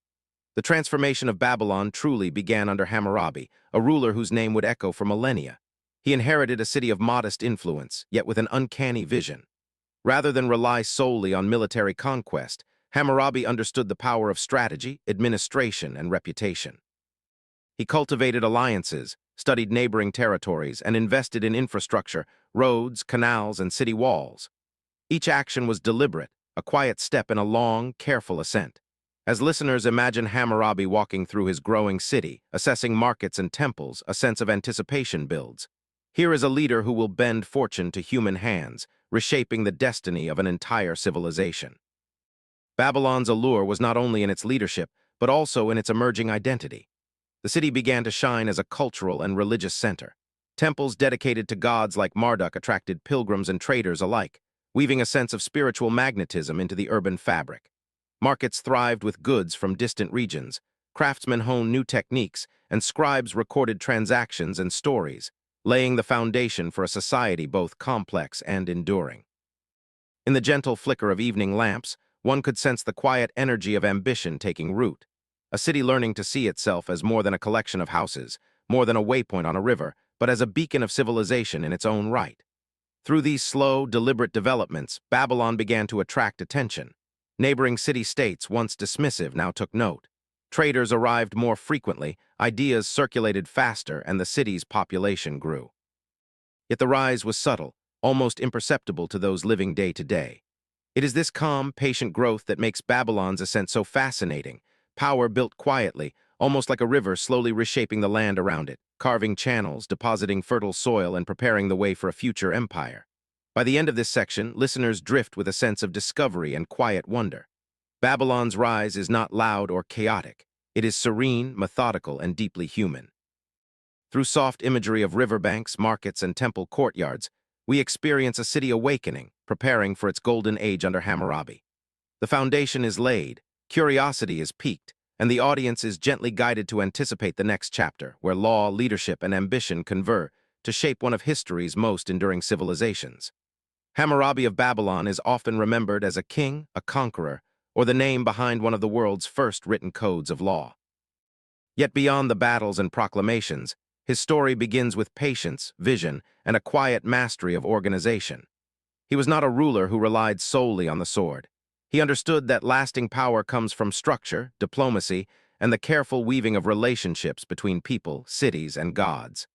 The transformation of Babylon truly began under Hammurabi, a ruler whose name would echo for millennia. He inherited a city of modest influence, yet with an uncanny vision. Rather than rely solely on military conquest, Hammurabi understood the power of strategy, administration, and reputation. He cultivated alliances, studied neighboring territories, and invested in infrastructure, roads, canals, and city walls. Each action was deliberate, a quiet step in a long, careful ascent. As listeners imagine Hammurabi walking through his growing city, assessing markets and temples, a sense of anticipation builds. Here is a leader who will bend fortune to human hands, reshaping the destiny of an entire civilization. Babylon's allure was not only in its leadership, but also in its emerging identity. The city began to shine as a cultural and religious center. Temples dedicated to gods like Marduk attracted pilgrims and traders alike, weaving a sense of spiritual magnetism into the urban fabric. Markets thrived with goods from distant regions, craftsmen honed new techniques, and scribes recorded transactions and stories, laying the foundation for a society both complex and enduring. In the gentle flicker of evening lamps, one could sense the quiet energy of ambition taking root. A city learning to see itself as more than a collection of houses, more than a waypoint on a river, but as a beacon of civilization in its own right. Through these slow, deliberate developments, Babylon began to attract attention. Neighboring city-states, once dismissive, now took note. Traders arrived more frequently, ideas circulated faster, and the city's population grew. Yet the rise was subtle, almost imperceptible to those living day to day. It is this calm, patient growth that makes Babylon's ascent so fascinating. Power built quietly, almost like a river slowly reshaping the land around it, carving channels, depositing fertile soil, and preparing the way for a future empire. By the end of this section, listeners drift with a sense of discovery and quiet wonder. Babylon's rise is not loud or chaotic. It is serene, methodical, and deeply human. Through soft imagery of riverbanks, markets, and temple courtyards, we experience a city awakening, preparing for its golden age under Hammurabi. The foundation is laid, curiosity is piqued, and the audience is gently guided to anticipate the next chapter, where law, leadership, and ambition converge to shape one of history's most enduring civilizations. Hammurabi of Babylon is often remembered as a king, a conqueror, or the name behind one of the world's first written codes of law. Yet beyond the battles and proclamations, his story begins with patience, vision, and a quiet mastery of organization. He was not a ruler who relied solely on the sword. He understood that lasting power comes from structure, diplomacy, and the careful weaving of relationships between people, cities, and gods.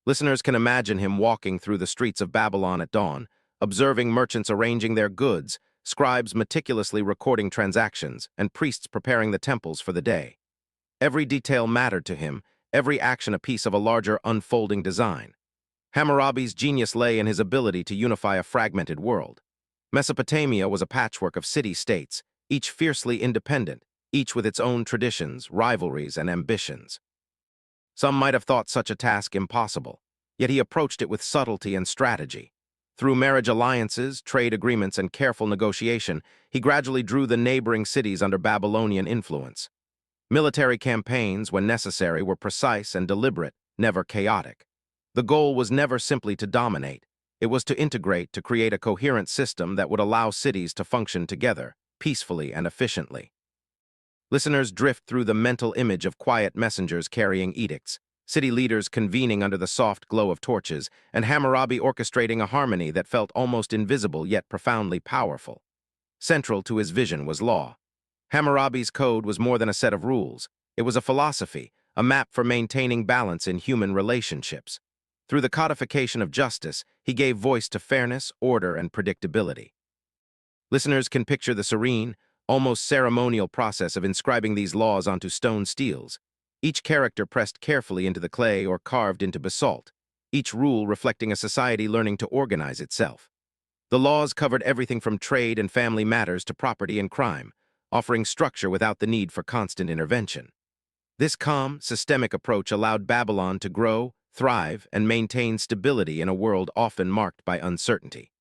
Listeners can imagine him walking through the streets of Babylon at dawn, observing merchants arranging their goods, scribes meticulously recording transactions, and priests preparing the temples for the day. Every detail mattered to him, every action a piece of a larger unfolding design. Hammurabi's genius lay in his ability to unify a fragmented world. Mesopotamia was a patchwork of city-states, each fiercely independent, each with its own traditions, rivalries, and ambitions. Some might have thought such a task impossible, yet he approached it with subtlety and strategy. Through marriage alliances, trade agreements, and careful negotiation, he gradually drew the neighboring cities under Babylonian influence. Military campaigns, when necessary, were precise and deliberate, never chaotic. The goal was never simply to dominate. It was to integrate, to create a coherent system that would allow cities to function together, peacefully and efficiently. Listeners drift through the mental image of quiet messengers carrying edicts, city leaders convening under the soft glow of torches, and Hammurabi orchestrating a harmony that felt almost invisible yet profoundly powerful. Central to his vision was law. Hammurabi's code was more than a set of rules. It was a philosophy, a map for maintaining balance in human relationships. Through the codification of justice, he gave voice to fairness, order, and predictability. Listeners can picture the serene, almost ceremonial process of inscribing these laws onto stone steels, each character pressed carefully into the clay or carved into basalt, each rule reflecting a society learning to organize itself. The laws covered everything from trade and family matters to property and crime, offering structure without the need for constant intervention. This calm, systemic approach allowed Babylon to grow, thrive, and maintain stability in a world often marked by uncertainty.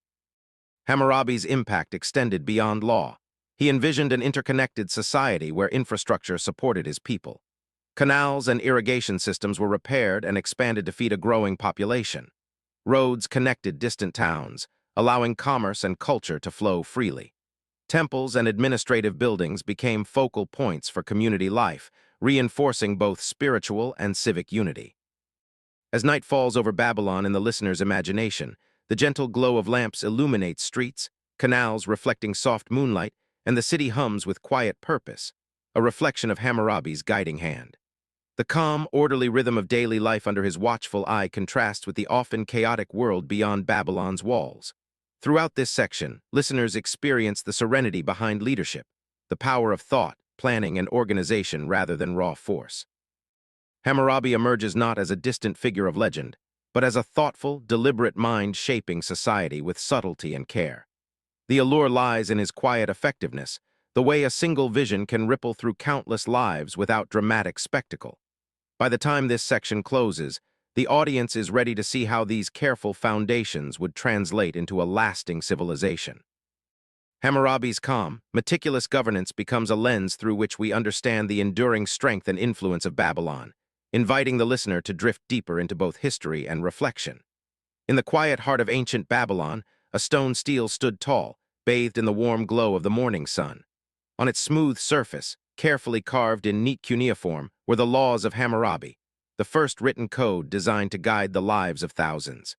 Hammurabi's impact extended beyond law. He envisioned an interconnected society where infrastructure supported his people. Canals and irrigation systems were repaired and expanded to feed a growing population. Roads connected distant towns, allowing commerce and culture to flow freely. Temples and administrative buildings became focal points for community life, reinforcing both spiritual and civic unity. As night falls over Babylon in the listener's imagination, the gentle glow of lamps illuminates streets, canals reflecting soft moonlight, and the city hums with quiet purpose, a reflection of Hammurabi's guiding hand. The calm, orderly rhythm of daily life under his watchful eye contrasts with the often chaotic world beyond Babylon's walls. Throughout this section, listeners experience the serenity behind leadership, the power of thought, planning, and organization rather than raw force. Hammurabi emerges not as a distant figure of legend, but as a thoughtful, deliberate mind shaping society with subtlety and care. The allure lies in his quiet effectiveness, the way a single vision can ripple through countless lives without dramatic spectacle. By the time this section closes, the audience is ready to see how these careful foundations would translate into a lasting civilization. Hammurabi's calm, meticulous governance becomes a lens through which we understand the enduring strength and influence of Babylon, inviting the listener to drift deeper into both history and reflection. In the quiet heart of ancient Babylon, a stone stele stood tall, bathed in the warm glow of the morning sun. On its smooth surface, carefully carved in neat cuneiform, were the laws of Hammurabi, the first written code designed to guide the lives of thousands.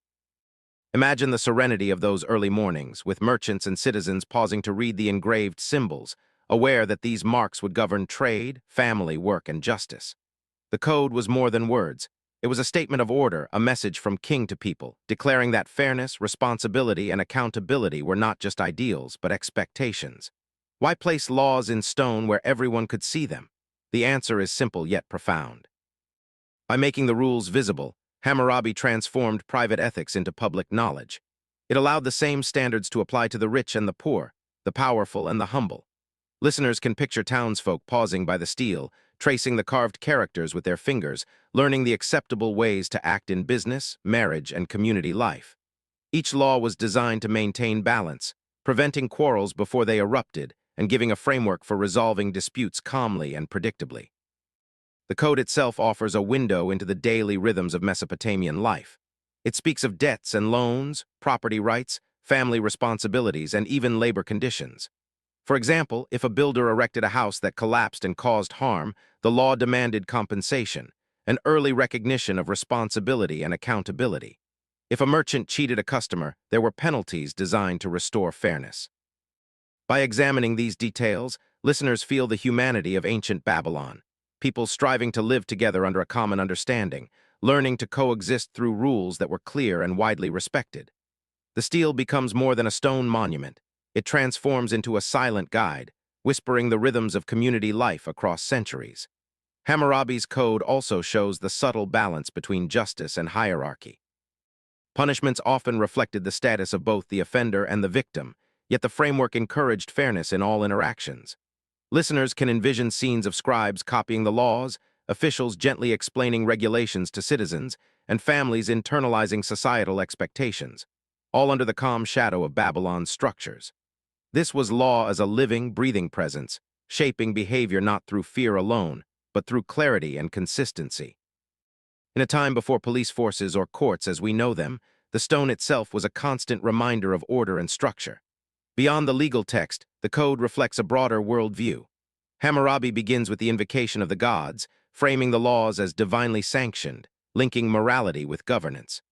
Imagine the serenity of those early mornings, with merchants and citizens pausing to read the engraved symbols, aware that these marks would govern trade, family, work, and justice. The code was more than words. It was a statement of order, a message from king to people, declaring that fairness, responsibility, and accountability were not just ideals, but expectations. Why place laws in stone where everyone could see them? The answer is simple yet profound. By making the rules visible, Hammurabi transformed private ethics into public knowledge. It allowed the same standards to apply to the rich and the poor, the powerful and the humble. Listeners can picture townsfolk pausing by the stele, tracing the carved characters with their fingers, learning the acceptable ways to act in business, marriage, and community life. Each law was designed to maintain balance, preventing quarrels before they erupted, and giving a framework for resolving disputes calmly and predictably. The code itself offers a window into the daily rhythms of Mesopotamian life. It speaks of debts and loans, property rights, family responsibilities, and even labor conditions. For example, if a builder erected a house that collapsed and caused harm, the law demanded compensation, an early recognition of responsibility and accountability. If a merchant cheated a customer, there were penalties designed to restore fairness. By examining these details, listeners feel the humanity of ancient Babylon, people striving to live together under a common understanding, learning to coexist through rules that were clear and widely respected. The stele becomes more than a stone monument. It transforms into a silent guide, whispering the rhythms of community life across centuries. Hammurabi's code also shows the subtle balance between justice and hierarchy. Punishments often reflected the status of both the offender and the victim, yet the framework encouraged fairness in all interactions. Listeners can envision scenes of scribes copying the laws, officials gently explaining regulations to citizens, and families internalizing societal expectations, all under the calm shadow of Babylon's structures. This was law as a living, breathing presence, shaping behavior not through fear alone, but through clarity and consistency. In a time before police forces or courts as we know them, the stone itself was a constant reminder of order and structure. Beyond the legal text, the code reflects a broader worldview. Hammurabi begins with the invocation of the gods, framing the laws as divinely sanctioned, linking morality with governance.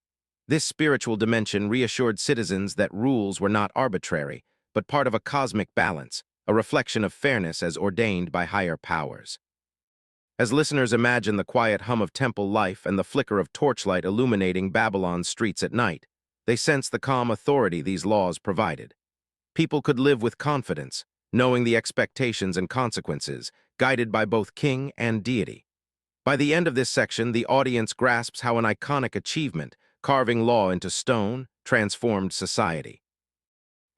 This spiritual dimension reassured citizens that rules were not arbitrary, but part of a cosmic balance, a reflection of fairness as ordained by higher powers. As listeners imagine the quiet hum of temple life and the flicker of torchlight illuminating Babylon's streets at night, they sense the calm authority these laws provided. People could live with confidence, knowing the expectations and consequences, guided by both king and deity. By the end of this section, the audience grasps how an iconic achievement, carving law into stone, transformed society.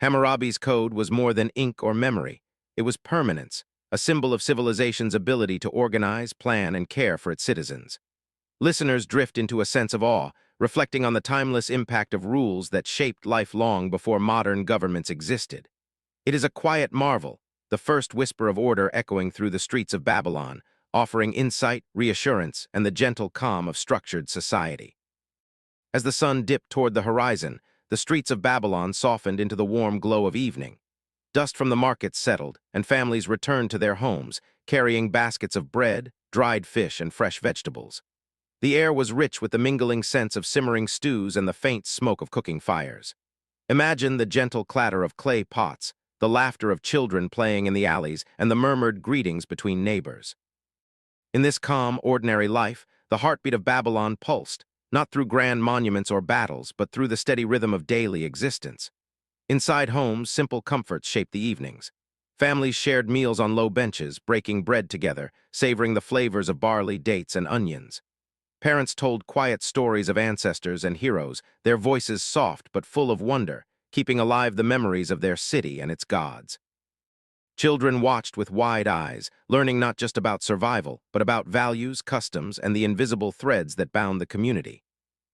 Hammurabi's code was more than ink or memory. It was permanence, a symbol of civilization's ability to organize, plan, and care for its citizens. Listeners drift into a sense of awe, reflecting on the timeless impact of rules that shaped life long before modern governments existed. It is a quiet marvel, the first whisper of order echoing through the streets of Babylon, offering insight, reassurance, and the gentle calm of structured society. As the sun dipped toward the horizon, the streets of Babylon softened into the warm glow of evening. Dust from the markets settled, and families returned to their homes, carrying baskets of bread, dried fish, and fresh vegetables. The air was rich with the mingling scents of simmering stews and the faint smoke of cooking fires. Imagine the gentle clatter of clay pots, the laughter of children playing in the alleys, and the murmured greetings between neighbors. In this calm, ordinary life, the heartbeat of Babylon pulsed, not through grand monuments or battles, but through the steady rhythm of daily existence. Inside homes, simple comforts shaped the evenings. Families shared meals on low benches, breaking bread together, savoring the flavors of barley, dates, and onions. Parents told quiet stories of ancestors and heroes, their voices soft but full of wonder, keeping alive the memories of their city and its gods. Children watched with wide eyes, learning not just about survival, but about values, customs, and the invisible threads that bound the community.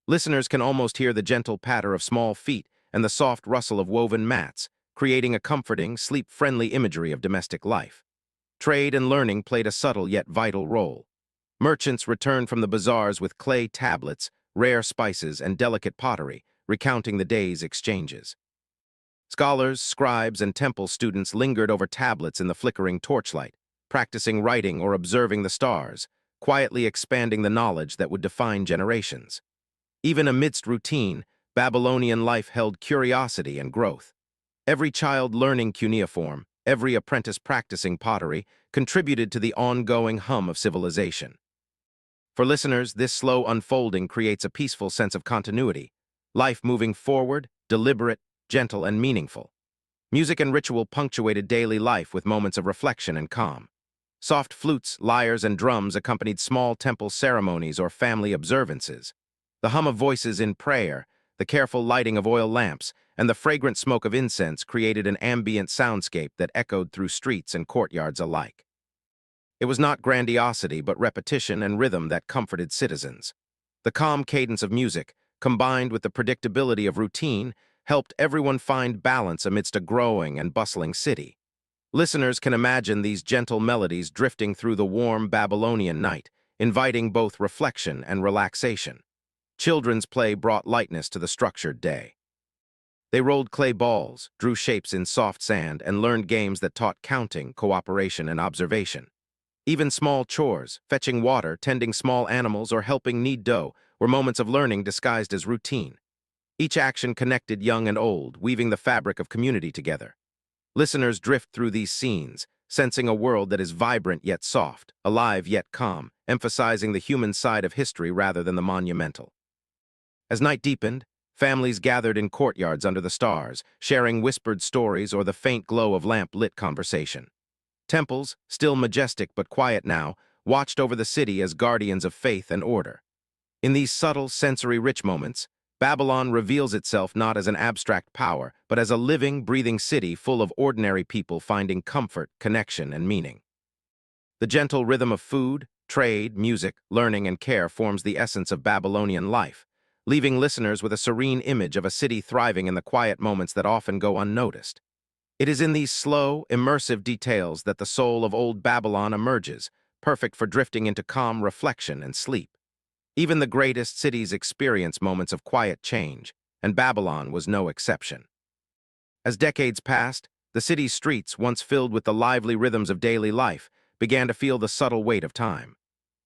Listeners can almost hear the gentle patter of small feet and the soft rustle of woven mats, creating a comforting, sleep-friendly imagery of domestic life. Trade and learning played a subtle yet vital role. Merchants returned from the bazaars with clay tablets, rare spices, and delicate pottery, recounting the day's exchanges. Scholars, scribes, and temple students lingered over tablets in the flickering torchlight, practicing writing or observing the stars, quietly expanding the knowledge that would define generations. Even amidst routine, Babylonian life held curiosity and growth. Every child learning cuneiform, every apprentice practicing pottery, contributed to the ongoing hum of civilization. For listeners, this slow unfolding creates a peaceful sense of continuity, life moving forward, deliberate, gentle, and meaningful. Music and ritual punctuated daily life with moments of reflection and calm. Soft flutes, lyres, and drums accompanied small temple ceremonies or family observances. The hum of voices in prayer, the careful lighting of oil lamps, and the fragrant smoke of incense created an ambient soundscape that echoed through streets and courtyards alike. It was not grandiosity, but repetition and rhythm that comforted citizens. The calm cadence of music, combined with the predictability of routine, helped everyone find balance amidst a growing and bustling city. Listeners can imagine these gentle melodies drifting through the warm Babylonian night, inviting both reflection and relaxation. Children's play brought lightness to the structured day. They rolled clay balls, drew shapes in soft sand, and learned games that taught counting, cooperation, and observation. Even small chores, fetching water, tending small animals, or helping knead dough, were moments of learning disguised as routine. Each action connected young and old, weaving the fabric of community together. Listeners drift through these scenes, sensing a world that is vibrant yet soft, alive yet calm, emphasizing the human side of history rather than the monumental. As night deepened, families gathered in courtyards under the stars, sharing whispered stories or the faint glow of lamp-lit conversation. Temples, still majestic but quiet now, watched over the city as guardians of faith and order. In these subtle, sensory-rich moments, Babylon reveals itself not as an abstract power, but as a living, breathing city full of ordinary people finding comfort, connection, and meaning. The gentle rhythm of food, trade, music, learning, and care forms the essence of Babylonian life, leaving listeners with a serene image of a city thriving in the quiet moments that often go unnoticed. It is in these slow, immersive details that the soul of old Babylon emerges, perfect for drifting into calm reflection and sleep. Even the greatest cities experience moments of quiet change, and Babylon was no exception. As decades passed, the city's streets, once filled with the lively rhythms of daily life, began to feel the subtle weight of time.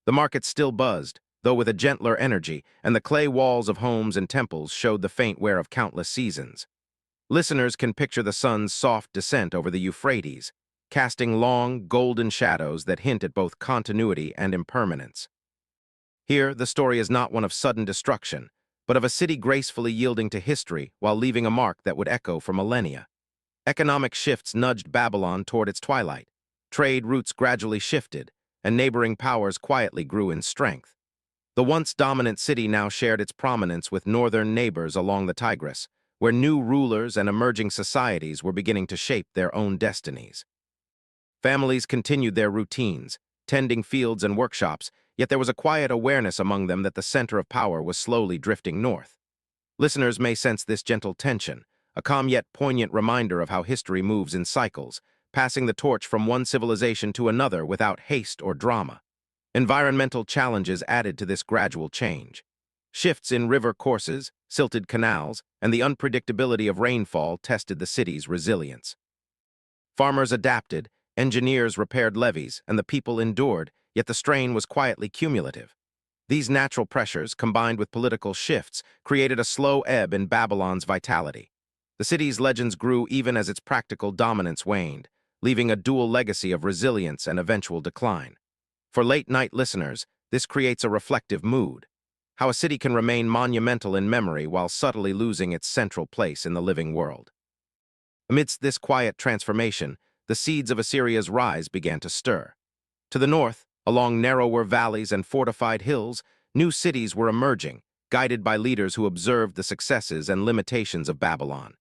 The markets still buzzed, though with a gentler energy, and the clay walls of homes and temples showed the faint wear of countless seasons. Listeners can picture the sun's soft descent over the Euphrates, casting long, golden shadows that hint at both continuity and impermanence. Here, the story is not one of sudden destruction, but of a city gracefully yielding to history while leaving a mark that would echo for millennia. Economic shifts nudged Babylon toward its twilight. Trade routes gradually shifted, and neighboring powers quietly grew in strength. The once dominant city now shared its prominence with northern neighbors along the Tigris, where new rulers and emerging societies were beginning to shape their own destinies. Families continued their routines, tending fields and workshops, yet there was a quiet awareness among them that the center of power was slowly drifting north. Listeners may sense this gentle tension, a calm yet poignant reminder of how history moves in cycles, passing the torch from one civilization to another without haste or drama. Environmental challenges added to this gradual change. Shifts in river courses, silted canals, and the unpredictability of rainfall tested the city's resilience. Farmers adapted, engineers repaired levees, and the people endured, yet the strain was quietly cumulative. These natural pressures, combined with political shifts, created a slow ebb in Babylon's vitality. The city's legends grew even as its practical dominance waned, leaving a dual legacy of resilience and eventual decline. For late-night listeners, this creates a reflective mood. How a city can remain monumental in memory while subtly losing its central place in the living world. Amidst this quiet transformation, the seeds of Assyria's rise began to stir. To the north, along narrower valleys and fortified hills, new cities were emerging, guided by leaders who observed the successes and limitations of Babylon.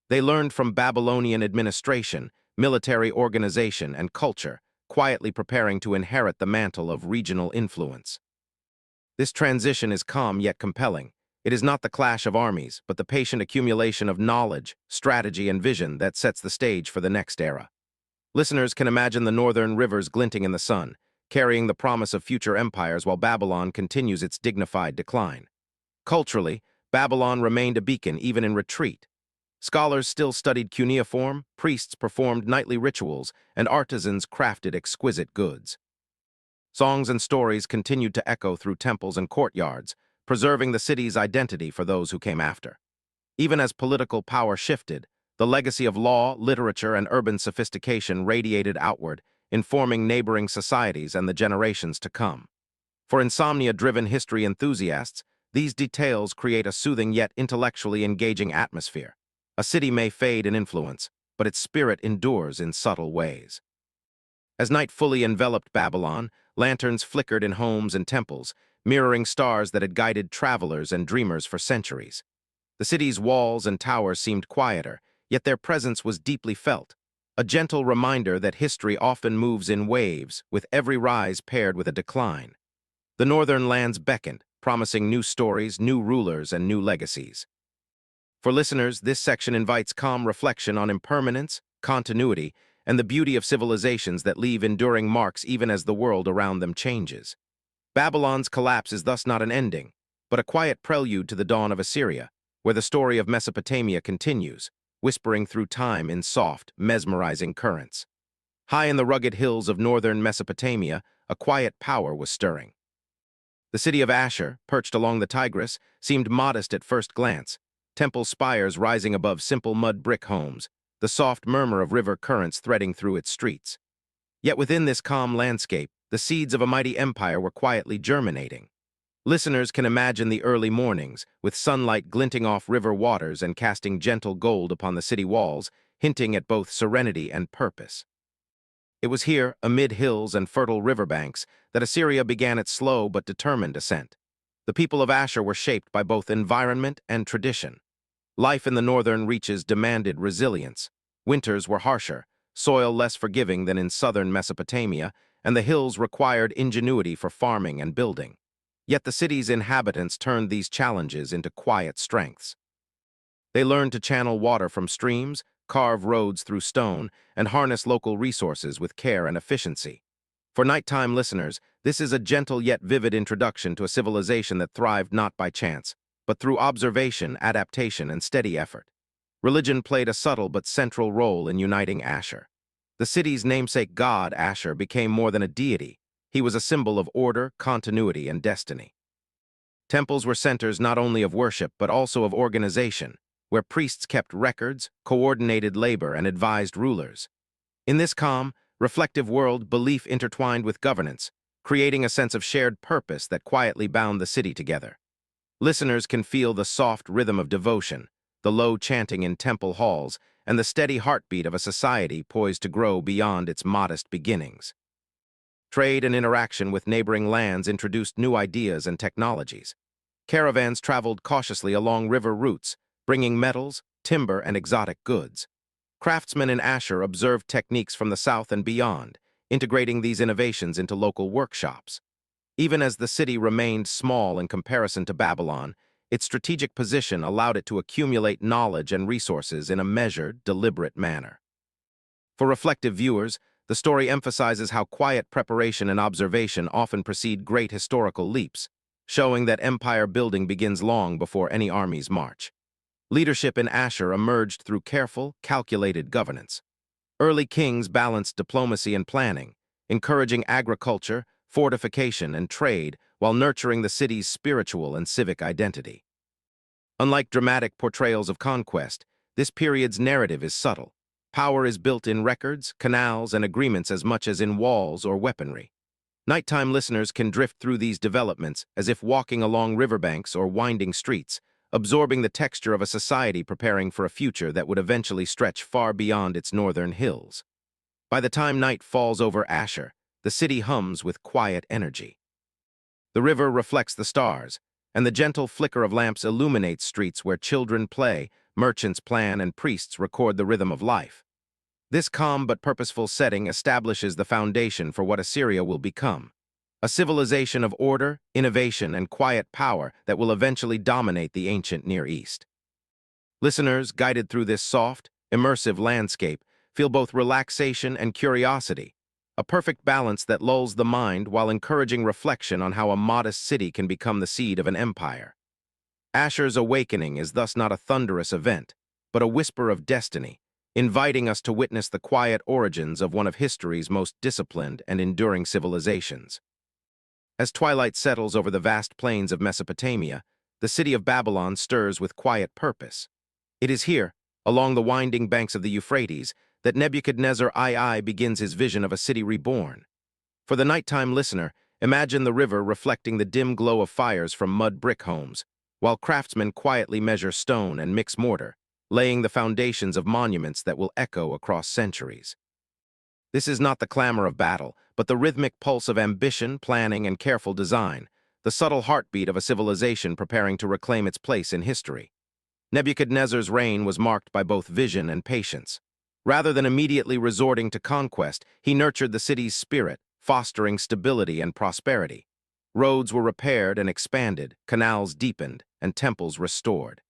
They learned from Babylonian administration, military organization, and culture, quietly preparing to inherit the mantle of regional influence. This transition is calm yet compelling. It is not the clash of armies, but the patient accumulation of knowledge, strategy, and vision that sets the stage for the next era. Listeners can imagine the northern rivers glinting in the sun, carrying the promise of future empires while Babylon continues its dignified decline. Culturally, Babylon remained a beacon even in retreat. Scholars still studied cuneiform, priests performed nightly rituals, and artisans crafted exquisite goods. Songs and stories continued to echo through temples and courtyards, preserving the city's identity for those who came after. Even as political power shifted, the legacy of law, literature, and urban sophistication radiated outward, informing neighboring societies and the generations to come. For insomnia-driven history enthusiasts, these details create a soothing yet intellectually engaging atmosphere. A city may fade in influence, but its spirit endures in subtle ways. As night fully enveloped Babylon, lanterns flickered in homes and temples, mirroring stars that had guided travelers and dreamers for centuries. The city's walls and towers seemed quieter, yet their presence was deeply felt, a gentle reminder that history often moves in waves, with every rise paired with a decline. The northern lands beckoned, promising new stories, new rulers, and new legacies. For listeners, this section invites calm reflection on impermanence, continuity, and the beauty of civilizations that leave enduring marks even as the world around them changes. Babylon's collapse is thus not an ending, but a quiet prelude to the dawn of Assyria, where the story of Mesopotamia continues, whispering through time in soft, mesmerizing currents. High in the rugged hills of northern Mesopotamia, a quiet power was stirring. The city of Ashur, perched along the Tigris, seemed modest at first glance, temple spires rising above simple mud brick homes, the soft murmur of river currents threading through its streets. Yet within this calm landscape, the seeds of a mighty empire were quietly germinating. Listeners can imagine the early mornings, with sunlight glinting off river waters and casting gentle gold upon the city walls, hinting at both serenity and purpose. It was here, amid hills and fertile riverbanks, that Assyria began its slow but determined ascent. The people of Ashur were shaped by both environment and tradition. Life in the northern reaches demanded resilience. Winters were harsher, soil less forgiving than in southern Mesopotamia, and the hills required ingenuity for farming and building. Yet the city's inhabitants turned these challenges into quiet strengths. They learned to channel water from streams, carve roads through stone, and harness local resources with care and efficiency. For nighttime listeners, this is a gentle yet vivid introduction to a civilization that thrived not by chance, but through observation, adaptation, and steady effort. Religion played a subtle but central role in uniting Ashur. The city's namesake god, Ashur, became more than a deity. He was a symbol of order, continuity, and destiny. Temples were centers not only of worship but also of organization, where priests kept records, coordinated labor, and advised rulers. In this calm, reflective world, belief intertwined with governance, creating a sense of shared purpose that quietly bound the city together. Listeners can feel the soft rhythm of devotion, the low chanting in temple halls, and the steady heartbeat of a society poised to grow beyond its modest beginnings. Trade and interaction with neighboring lands introduced new ideas and technologies. Caravans traveled cautiously along river routes, bringing metals, timber, and exotic goods. Craftsmen in Ashur observed techniques from the south and beyond, integrating these innovations into local workshops. Even as the city remained small in comparison to Babylon, its strategic position allowed it to accumulate knowledge and resources in a measured, deliberate manner. For reflective viewers, the story emphasizes how quiet preparation and observation often precede great historical leaps, showing that empire building begins long before any armies march. Leadership in Ashur emerged through careful, calculated governance. Early kings balanced diplomacy and planning, encouraging agriculture, fortification, and trade while nurturing the city's spiritual and civic identity. Unlike dramatic portrayals of conquest, this period's narrative is subtle. Power is built in records, canals, and agreements as much as in walls or weaponry. Nighttime listeners can drift through these developments as if walking along riverbanks or winding streets, absorbing the texture of a society preparing for a future that would eventually stretch far beyond its northern hills. By the time night falls over Ashur, the city hums with quiet energy. The river reflects the stars, and the gentle flicker of lamps illuminates streets where children play, merchants plan, and priests record the rhythm of life. This calm but purposeful setting establishes the foundation for what Assyria will become, a civilization of order, innovation, and quiet power that will eventually dominate the ancient Near East. Listeners, guided through this soft, immersive landscape, feel both relaxation and curiosity, a perfect balance that lulls the mind while encouraging reflection on how a modest city can become the seed of an empire. Ashur's awakening is thus not a thunderous event, but a whisper of destiny, inviting us to witness the quiet origins of one of history's most disciplined and enduring civilizations. As twilight settles over the vast plains of Mesopotamia, the city of Babylon stirs with quiet purpose. It is here, along the winding banks of the Euphrates, that Nebuchadnezzar II begins his vision of a city reborn. For the nighttime listener, imagine the river reflecting the dim glow of fires from mud brick homes, while craftsmen quietly measure stone and mix mortar, laying the foundations of monuments that will echo across centuries. This is not the clamor of battle, but the rhythmic pulse of ambition, planning, and careful design, the subtle heartbeat of a civilization preparing to reclaim its place in history. Nebuchadnezzar's reign was marked by both vision and patience. Rather than immediately resorting to conquest, he nurtured the city's spirit, fostering stability and prosperity. Roads were repaired and expanded, canals deepened, and temples restored.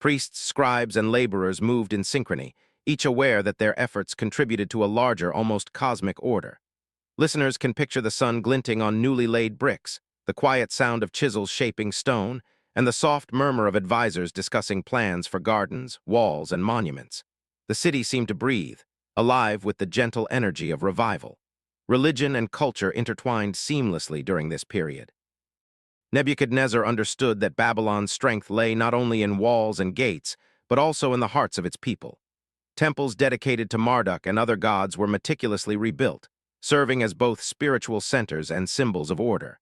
Priests, scribes, and laborers moved in synchrony, each aware that their efforts contributed to a larger, almost cosmic order. Listeners can picture the sun glinting on newly laid bricks, the quiet sound of chisels shaping stone, and the soft murmur of advisors discussing plans for gardens, walls, and monuments. The city seemed to breathe, alive with the gentle energy of revival. Religion and culture intertwined seamlessly during this period. Nebuchadnezzar understood that Babylon's strength lay not only in walls and gates, but also in the hearts of its people. Temples dedicated to Marduk and other gods were meticulously rebuilt, serving as both spiritual centers and symbols of order.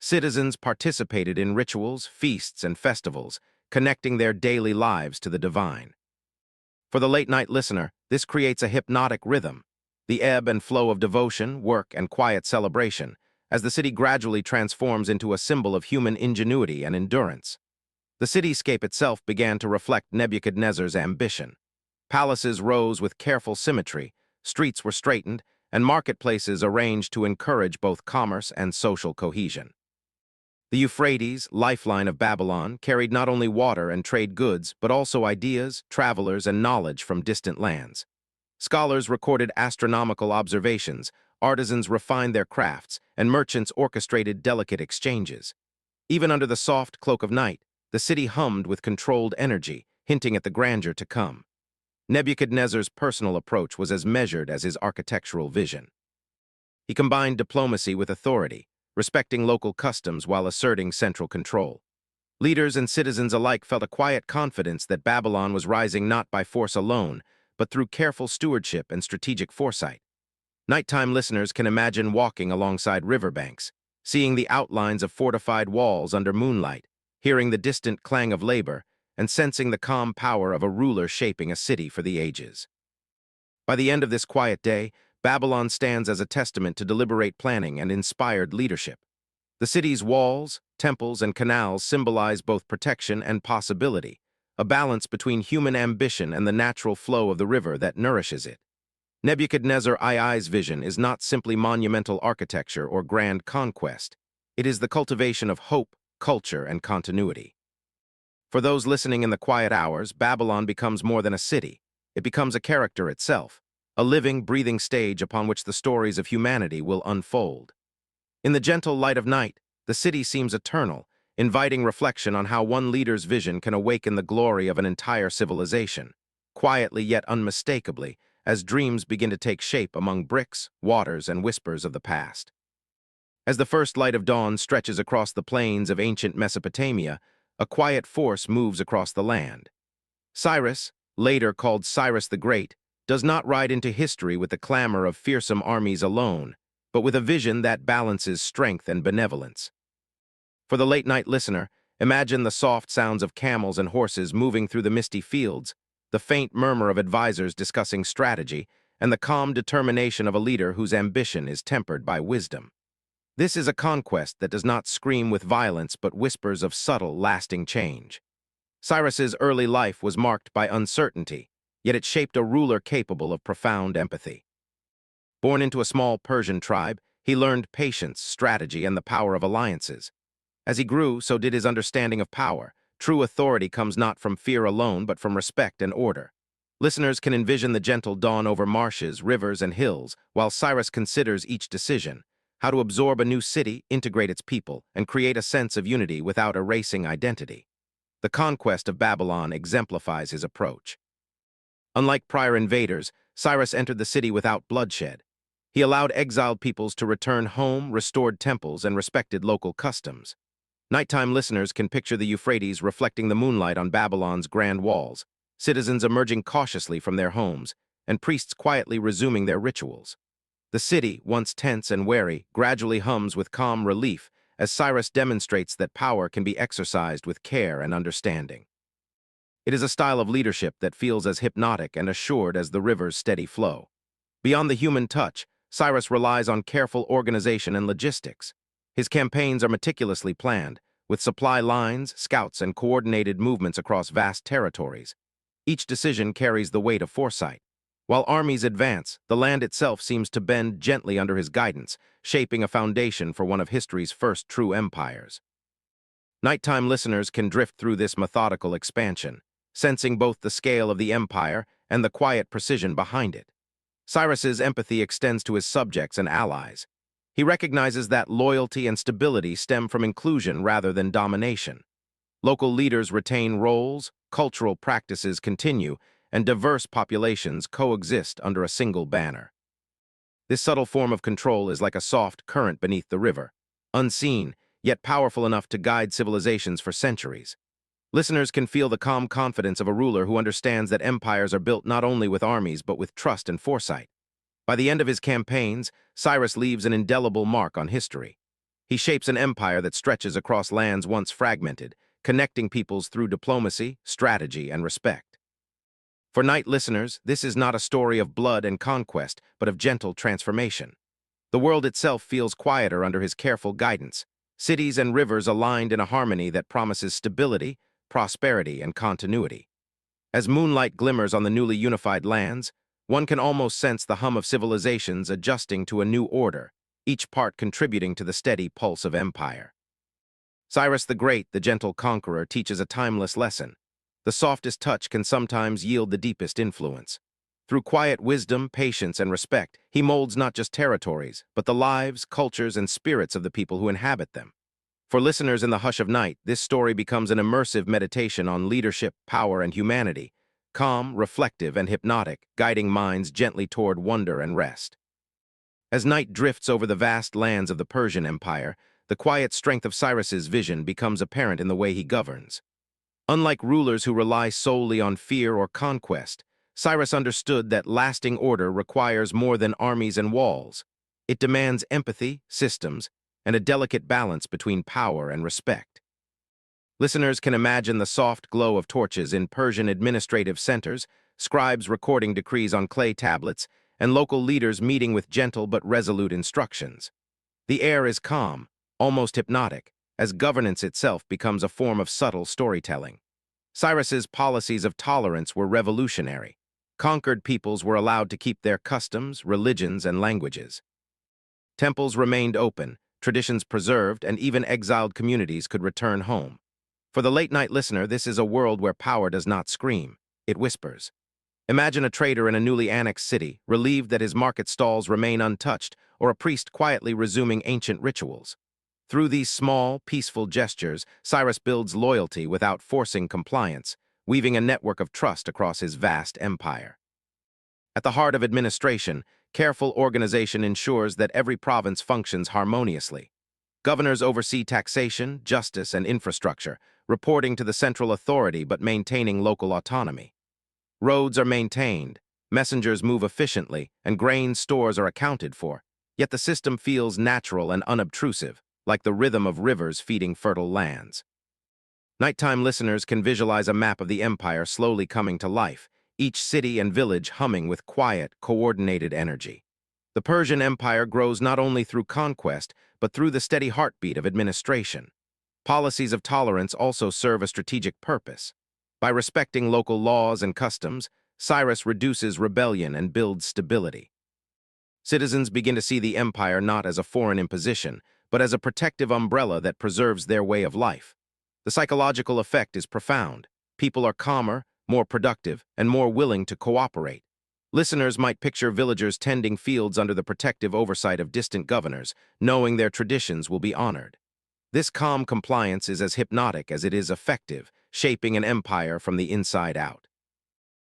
Citizens participated in rituals, feasts, and festivals, connecting their daily lives to the divine. For the late-night listener, this creates a hypnotic rhythm, the ebb and flow of devotion, work, and quiet celebration, as the city gradually transforms into a symbol of human ingenuity and endurance. The cityscape itself began to reflect Nebuchadnezzar's ambition. Palaces rose with careful symmetry, streets were straightened, and marketplaces arranged to encourage both commerce and social cohesion. The Euphrates, lifeline of Babylon, carried not only water and trade goods, but also ideas, travelers, and knowledge from distant lands. Scholars recorded astronomical observations, artisans refined their crafts, and merchants orchestrated delicate exchanges. Even under the soft cloak of night, the city hummed with controlled energy, hinting at the grandeur to come. Nebuchadnezzar's personal approach was as measured as his architectural vision. He combined diplomacy with authority, respecting local customs while asserting central control. Leaders and citizens alike felt a quiet confidence that Babylon was rising not by force alone, but through careful stewardship and strategic foresight. Nighttime listeners can imagine walking alongside riverbanks, seeing the outlines of fortified walls under moonlight, hearing the distant clang of labor, and sensing the calm power of a ruler shaping a city for the ages. By the end of this quiet day, Babylon stands as a testament to deliberate planning and inspired leadership. The city's walls, temples, and canals symbolize both protection and possibility, a balance between human ambition and the natural flow of the river that nourishes it. Nebuchadnezzar II's vision is not simply monumental architecture or grand conquest. It is the cultivation of hope, culture, and continuity. For those listening in the quiet hours, Babylon becomes more than a city. It becomes a character itself, a living, breathing stage upon which the stories of humanity will unfold. In the gentle light of night, the city seems eternal, inviting reflection on how one leader's vision can awaken the glory of an entire civilization, quietly yet unmistakably, as dreams begin to take shape among bricks, waters, and whispers of the past. As the first light of dawn stretches across the plains of ancient Mesopotamia, a quiet force moves across the land. Cyrus, later called Cyrus the Great, does not ride into history with the clamor of fearsome armies alone, but with a vision that balances strength and benevolence. For the late-night listener, imagine the soft sounds of camels and horses moving through the misty fields, the faint murmur of advisors discussing strategy, and the calm determination of a leader whose ambition is tempered by wisdom. This is a conquest that does not scream with violence but whispers of subtle, lasting change. Cyrus's early life was marked by uncertainty, yet it shaped a ruler capable of profound empathy. Born into a small Persian tribe, he learned patience, strategy, and the power of alliances. As he grew, so did his understanding of power. True authority comes not from fear alone, but from respect and order. Listeners can envision the gentle dawn over marshes, rivers, and hills, while Cyrus considers each decision, how to absorb a new city, integrate its people, and create a sense of unity without erasing identity. The conquest of Babylon exemplifies his approach. Unlike prior invaders, Cyrus entered the city without bloodshed. He allowed exiled peoples to return home, restored temples, and respected local customs. Nighttime listeners can picture the Euphrates reflecting the moonlight on Babylon's grand walls, citizens emerging cautiously from their homes, and priests quietly resuming their rituals. The city, once tense and wary, gradually hums with calm relief as Cyrus demonstrates that power can be exercised with care and understanding. It is a style of leadership that feels as hypnotic and assured as the river's steady flow. Beyond the human touch, Cyrus relies on careful organization and logistics. His campaigns are meticulously planned, with supply lines, scouts, and coordinated movements across vast territories. Each decision carries the weight of foresight. While armies advance, the land itself seems to bend gently under his guidance, shaping a foundation for one of history's first true empires. Nighttime listeners can drift through this methodical expansion, sensing both the scale of the empire and the quiet precision behind it. Cyrus's empathy extends to his subjects and allies. He recognizes that loyalty and stability stem from inclusion rather than domination. Local leaders retain roles, cultural practices continue, and diverse populations coexist under a single banner. This subtle form of control is like a soft current beneath the river, unseen, yet powerful enough to guide civilizations for centuries. Listeners can feel the calm confidence of a ruler who understands that empires are built not only with armies but with trust and foresight. By the end of his campaigns, Cyrus leaves an indelible mark on history. He shapes an empire that stretches across lands once fragmented, connecting peoples through diplomacy, strategy, and respect. For night listeners, this is not a story of blood and conquest, but of gentle transformation. The world itself feels quieter under his careful guidance, cities and rivers aligned in a harmony that promises stability, prosperity, and continuity. As moonlight glimmers on the newly unified lands, one can almost sense the hum of civilizations adjusting to a new order, each part contributing to the steady pulse of empire. Cyrus the Great, the gentle conqueror, teaches a timeless lesson. The softest touch can sometimes yield the deepest influence. Through quiet wisdom, patience, and respect, he molds not just territories, but the lives, cultures, and spirits of the people who inhabit them. For listeners in the hush of night, this story becomes an immersive meditation on leadership, power, and humanity, calm, reflective, and hypnotic, guiding minds gently toward wonder and rest. As night drifts over the vast lands of the Persian Empire, the quiet strength of Cyrus's vision becomes apparent in the way he governs. Unlike rulers who rely solely on fear or conquest, Cyrus understood that lasting order requires more than armies and walls. It demands empathy, systems, and a delicate balance between power and respect. Listeners can imagine the soft glow of torches in Persian administrative centers, scribes recording decrees on clay tablets, and local leaders meeting with gentle but resolute instructions. The air is calm, almost hypnotic, as governance itself becomes a form of subtle storytelling. Cyrus's policies of tolerance were revolutionary. Conquered peoples were allowed to keep their customs, religions, and languages. Temples remained open, traditions preserved, and even exiled communities could return home. For the late-night listener, this is a world where power does not scream, it whispers. Imagine a trader in a newly annexed city, relieved that his market stalls remain untouched, or a priest quietly resuming ancient rituals. Through these small, peaceful gestures, Cyrus builds loyalty without forcing compliance, weaving a network of trust across his vast empire. At the heart of administration, careful organization ensures that every province functions harmoniously. Governors oversee taxation, justice, and infrastructure, reporting to the central authority but maintaining local autonomy. Roads are maintained, messengers move efficiently, and grain stores are accounted for, yet the system feels natural and unobtrusive, like the rhythm of rivers feeding fertile lands. Nighttime listeners can visualize a map of the empire slowly coming to life, each city and village humming with quiet, coordinated energy. The Persian Empire grows not only through conquest, but through the steady heartbeat of administration. Policies of tolerance also serve a strategic purpose. By respecting local laws and customs, Cyrus reduces rebellion and builds stability. Citizens begin to see the empire not as a foreign imposition, but as a protective umbrella that preserves their way of life. The psychological effect is profound. People are calmer, more productive, and more willing to cooperate. Listeners might picture villagers tending fields under the protective oversight of distant governors, knowing their traditions will be honored. This calm compliance is as hypnotic as it is effective, shaping an empire from the inside out.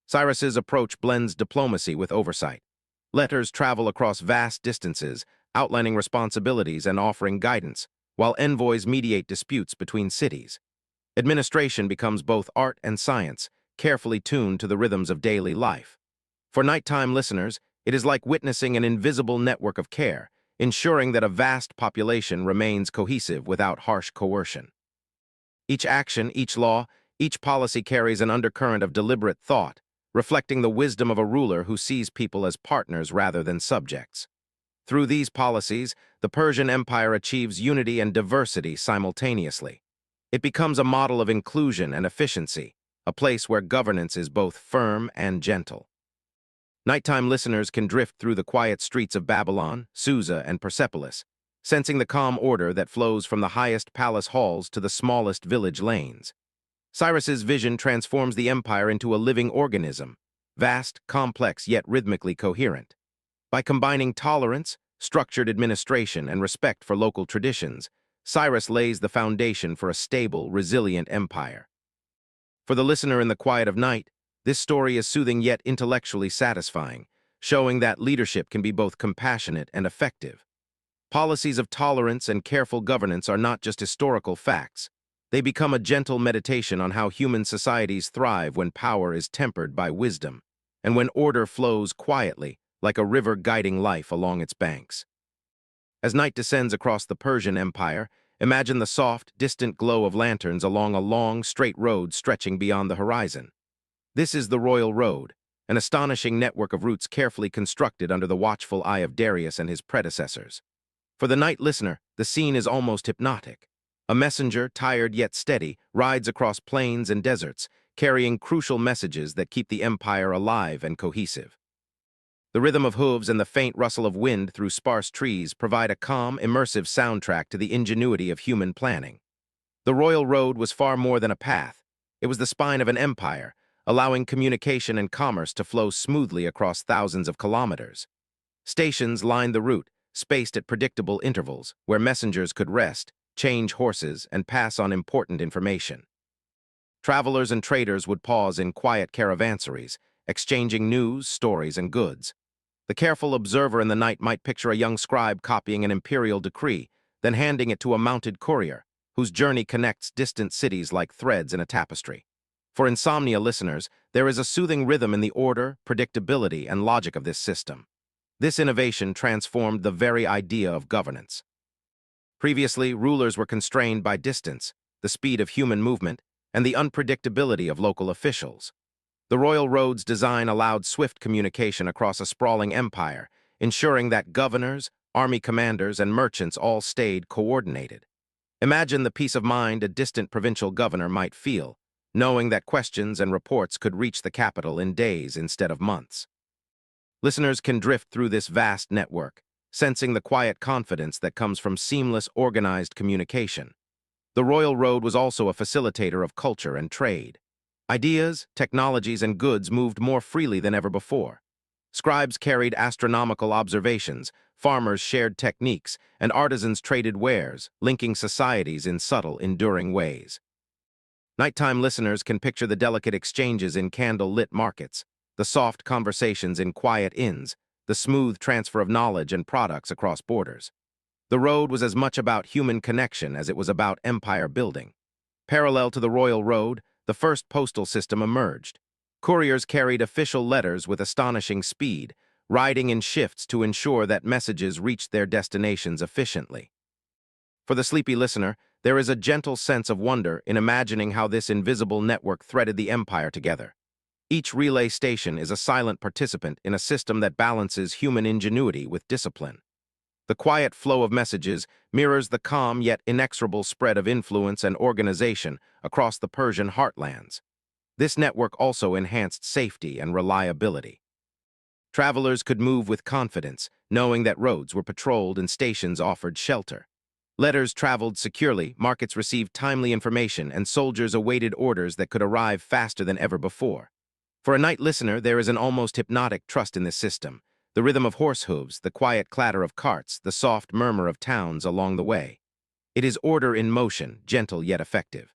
Cyrus's approach blends diplomacy with oversight. Letters travel across vast distances, outlining responsibilities and offering guidance, while envoys mediate disputes between cities. Administration becomes both art and science, carefully tuned to the rhythms of daily life. For nighttime listeners, it is like witnessing an invisible network of care, ensuring that a vast population remains cohesive without harsh coercion. Each action, each law, each policy carries an undercurrent of deliberate thought, reflecting the wisdom of a ruler who sees people as partners rather than subjects. Through these policies, the Persian Empire achieves unity and diversity simultaneously. It becomes a model of inclusion and efficiency, a place where governance is both firm and gentle. Nighttime listeners can drift through the quiet streets of Babylon, Susa, and Persepolis, sensing the calm order that flows from the highest palace halls to the smallest village lanes. Cyrus's vision transforms the empire into a living organism, vast, complex, yet rhythmically coherent. By combining tolerance, structured administration, and respect for local traditions, Cyrus lays the foundation for a stable, resilient empire. For the listener in the quiet of night, this story is soothing yet intellectually satisfying, showing that leadership can be both compassionate and effective. Policies of tolerance and careful governance are not just historical facts. They become a gentle meditation on how human societies thrive when power is tempered by wisdom, and when order flows quietly, like a river guiding life along its banks. As night descends across the Persian Empire, imagine the soft, distant glow of lanterns along a long, straight road stretching beyond the horizon. This is the Royal Road, an astonishing network of routes carefully constructed under the watchful eye of Darius and his predecessors. For the night listener, the scene is almost hypnotic. A messenger, tired yet steady, rides across plains and deserts, carrying crucial messages that keep the empire alive and cohesive. The rhythm of hooves and the faint rustle of wind through sparse trees provide a calm, immersive soundtrack to the ingenuity of human planning. The Royal Road was far more than a path. It was the spine of an empire, allowing communication and commerce to flow smoothly across thousands of kilometers. Stations lined the route, spaced at predictable intervals, where messengers could rest, change horses, and pass on important information. Travelers and traders would pause in quiet caravansaries, exchanging news, stories, and goods. The careful observer in the night might picture a young scribe copying an imperial decree, then handing it to a mounted courier, whose journey connects distant cities like threads in a tapestry. For insomnia listeners, there is a soothing rhythm in the order, predictability, and logic of this system. This innovation transformed the very idea of governance. Previously, rulers were constrained by distance, the speed of human movement, and the unpredictability of local officials. The Royal Road's design allowed swift communication across a sprawling empire, ensuring that governors, army commanders, and merchants all stayed coordinated. Imagine the peace of mind a distant provincial governor might feel, knowing that questions and reports could reach the capital in days instead of months. Listeners can drift through this vast network, sensing the quiet confidence that comes from seamless, organized communication. The Royal Road was also a facilitator of culture and trade. Ideas, technologies, and goods moved more freely than ever before. Scribes carried astronomical observations, farmers shared techniques, and artisans traded wares, linking societies in subtle, enduring ways. Nighttime listeners can picture the delicate exchanges in candle-lit markets, the soft conversations in quiet inns, the smooth transfer of knowledge and products across borders. The road was as much about human connection as it was about empire building. Parallel to the Royal Road, the first postal system emerged. Couriers carried official letters with astonishing speed, riding in shifts to ensure that messages reached their destinations efficiently. For the sleepy listener, there is a gentle sense of wonder in imagining how this invisible network threaded the empire together. Each relay station is a silent participant in a system that balances human ingenuity with discipline. The quiet flow of messages mirrors the calm yet inexorable spread of influence and organization across the Persian heartlands. This network also enhanced safety and reliability. Travelers could move with confidence, knowing that roads were patrolled and stations offered shelter. Letters traveled securely, markets received timely information, and soldiers awaited orders that could arrive faster than ever before. For a night listener, there is an almost hypnotic trust in this system. The rhythm of horse hooves, the quiet clatter of carts, the soft murmur of towns along the way. It is order in motion, gentle yet effective.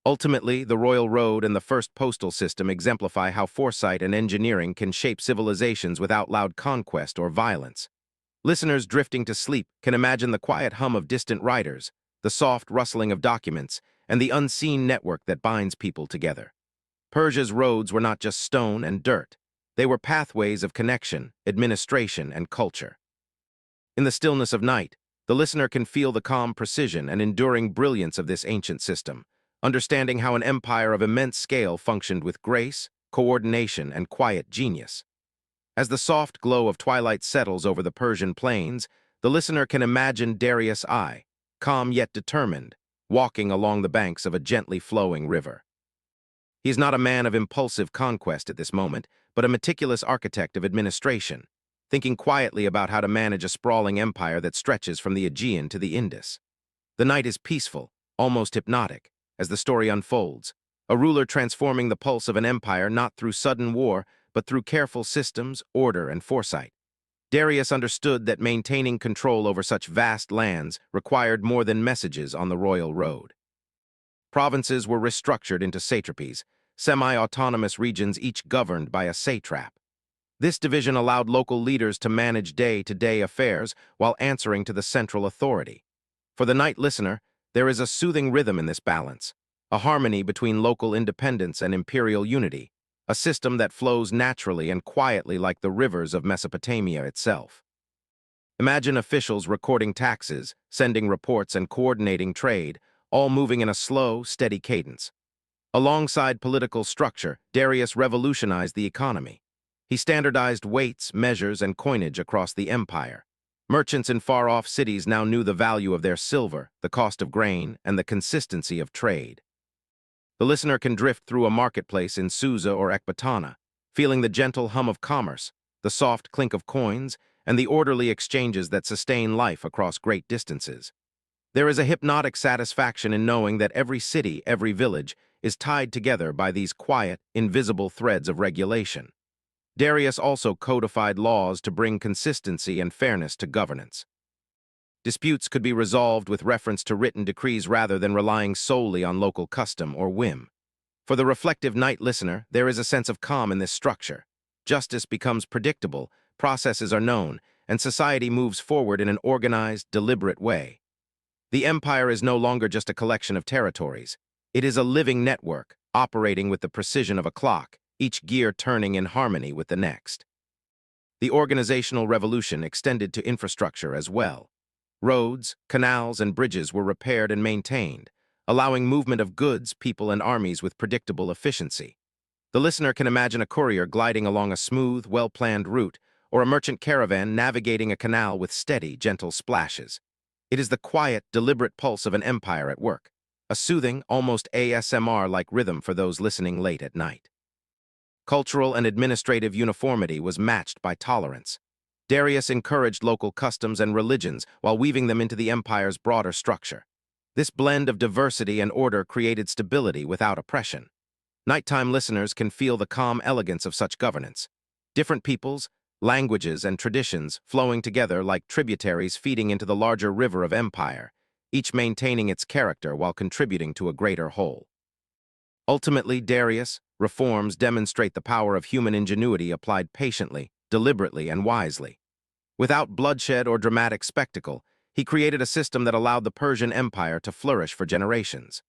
Ultimately, the Royal Road and the first postal system exemplify how foresight and engineering can shape civilizations without loud conquest or violence. Listeners drifting to sleep can imagine the quiet hum of distant riders, the soft rustling of documents, and the unseen network that binds people together. Persia's roads were not just stone and dirt. They were pathways of connection, administration, and culture. In the stillness of night, the listener can feel the calm precision and enduring brilliance of this ancient system, understanding how an empire of immense scale functioned with grace, coordination, and quiet genius. As the soft glow of twilight settles over the Persian plains, the listener can imagine Darius I, calm yet determined, walking along the banks of a gently flowing river. He is not a man of impulsive conquest at this moment, but a meticulous architect of administration, thinking quietly about how to manage a sprawling empire that stretches from the Aegean to the Indus. The night is peaceful, almost hypnotic, as the story unfolds, a ruler transforming the pulse of an empire not through sudden war, but through careful systems, order, and foresight. Darius understood that maintaining control over such vast lands required more than messages on the royal road. Provinces were restructured into satrapies, semi-autonomous regions each governed by a satrap. This division allowed local leaders to manage day-to-day affairs while answering to the central authority. For the night listener, there is a soothing rhythm in this balance, a harmony between local independence and imperial unity, a system that flows naturally and quietly like the rivers of Mesopotamia itself. Imagine officials recording taxes, sending reports, and coordinating trade, all moving in a slow, steady cadence. Alongside political structure, Darius revolutionized the economy. He standardized weights, measures, and coinage across the empire. Merchants in far-off cities now knew the value of their silver, the cost of grain, and the consistency of trade. The listener can drift through a marketplace in Susa or Ecbatana, feeling the gentle hum of commerce, the soft clink of coins, and the orderly exchanges that sustain life across great distances. There is a hypnotic satisfaction in knowing that every city, every village, is tied together by these quiet, invisible threads of regulation. Darius also codified laws to bring consistency and fairness to governance. Disputes could be resolved with reference to written decrees rather than relying solely on local custom or whim. For the reflective night listener, there is a sense of calm in this structure. Justice becomes predictable, processes are known, and society moves forward in an organized, deliberate way. The empire is no longer just a collection of territories. It is a living network, operating with the precision of a clock, each gear turning in harmony with the next. The organizational revolution extended to infrastructure as well. Roads, canals, and bridges were repaired and maintained, allowing movement of goods, people, and armies with predictable efficiency. The listener can imagine a courier gliding along a smooth, well-planned route, or a merchant caravan navigating a canal with steady, gentle splashes. It is the quiet, deliberate pulse of an empire at work, a soothing, almost ASMR-like rhythm for those listening late at night. Cultural and administrative uniformity was matched by tolerance. Darius encouraged local customs and religions while weaving them into the empire's broader structure. This blend of diversity and order created stability without oppression. Nighttime listeners can feel the calm elegance of such governance. Different peoples, languages, and traditions flowing together like tributaries feeding into the larger river of empire, each maintaining its character while contributing to a greater whole. Ultimately, Darius' reforms demonstrate the power of human ingenuity applied patiently, deliberately, and wisely. Without bloodshed or dramatic spectacle, he created a system that allowed the Persian Empire to flourish for generations.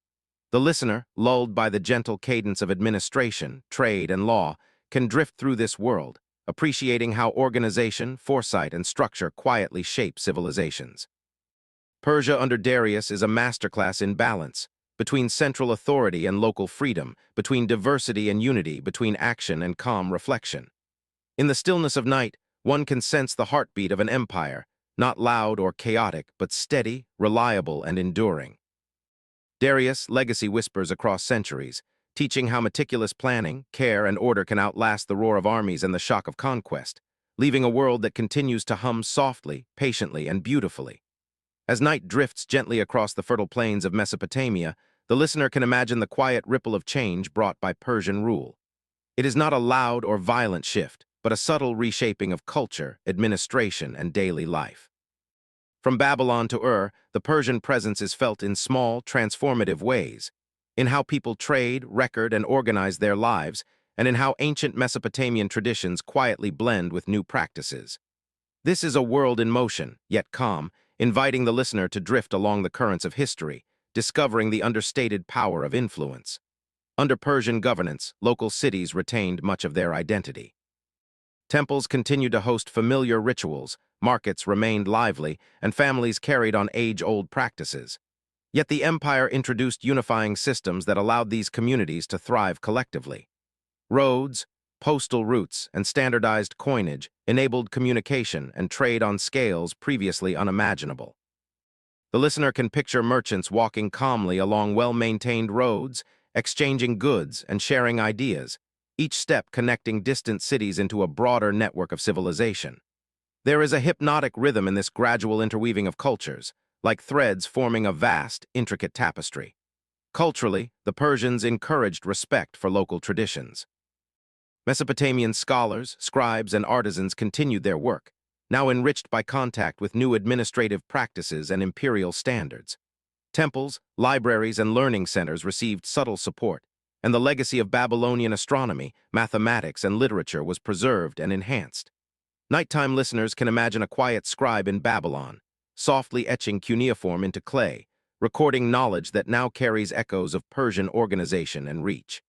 The listener, lulled by the gentle cadence of administration, trade, and law, can drift through this world, appreciating how organization, foresight, and structure quietly shape civilizations. Persia under Darius is a masterclass in balance, between central authority and local freedom, between diversity and unity, between action and calm reflection. In the stillness of night, one can sense the heartbeat of an empire, not loud or chaotic, but steady, reliable, and enduring. Darius' legacy whispers across centuries, teaching how meticulous planning, care, and order can outlast the roar of armies and the shock of conquest, leaving a world that continues to hum softly, patiently, and beautifully. As night drifts gently across the fertile plains of Mesopotamia, the listener can imagine the quiet ripple of change brought by Persian rule. It is not a loud or violent shift, but a subtle reshaping of culture, administration, and daily life. From Babylon to Ur, the Persian presence is felt in small, transformative ways, in how people trade, record, and organize their lives, and in how ancient Mesopotamian traditions quietly blend with new practices. This is a world in motion, yet calm, inviting the listener to drift along the currents of history, discovering the understated power of influence. Under Persian governance, local cities retained much of their identity. Temples continued to host familiar rituals, markets remained lively, and families carried on age-old practices. Yet the empire introduced unifying systems that allowed these communities to thrive collectively. Roads, postal routes, and standardized coinage enabled communication and trade on scales previously unimaginable. The listener can picture merchants walking calmly along well-maintained roads, exchanging goods and sharing ideas, each step connecting distant cities into a broader network of civilization. There is a hypnotic rhythm in this gradual interweaving of cultures, like threads forming a vast, intricate tapestry. Culturally, the Persians encouraged respect for local traditions. Mesopotamian scholars, scribes, and artisans continued their work, now enriched by contact with new administrative practices and imperial standards. Temples, libraries, and learning centers received subtle support, and the legacy of Babylonian astronomy, mathematics, and literature was preserved and enhanced. Nighttime listeners can imagine a quiet scribe in Babylon, softly etching cuneiform into clay, recording knowledge that now carries echoes of Persian organization and reach.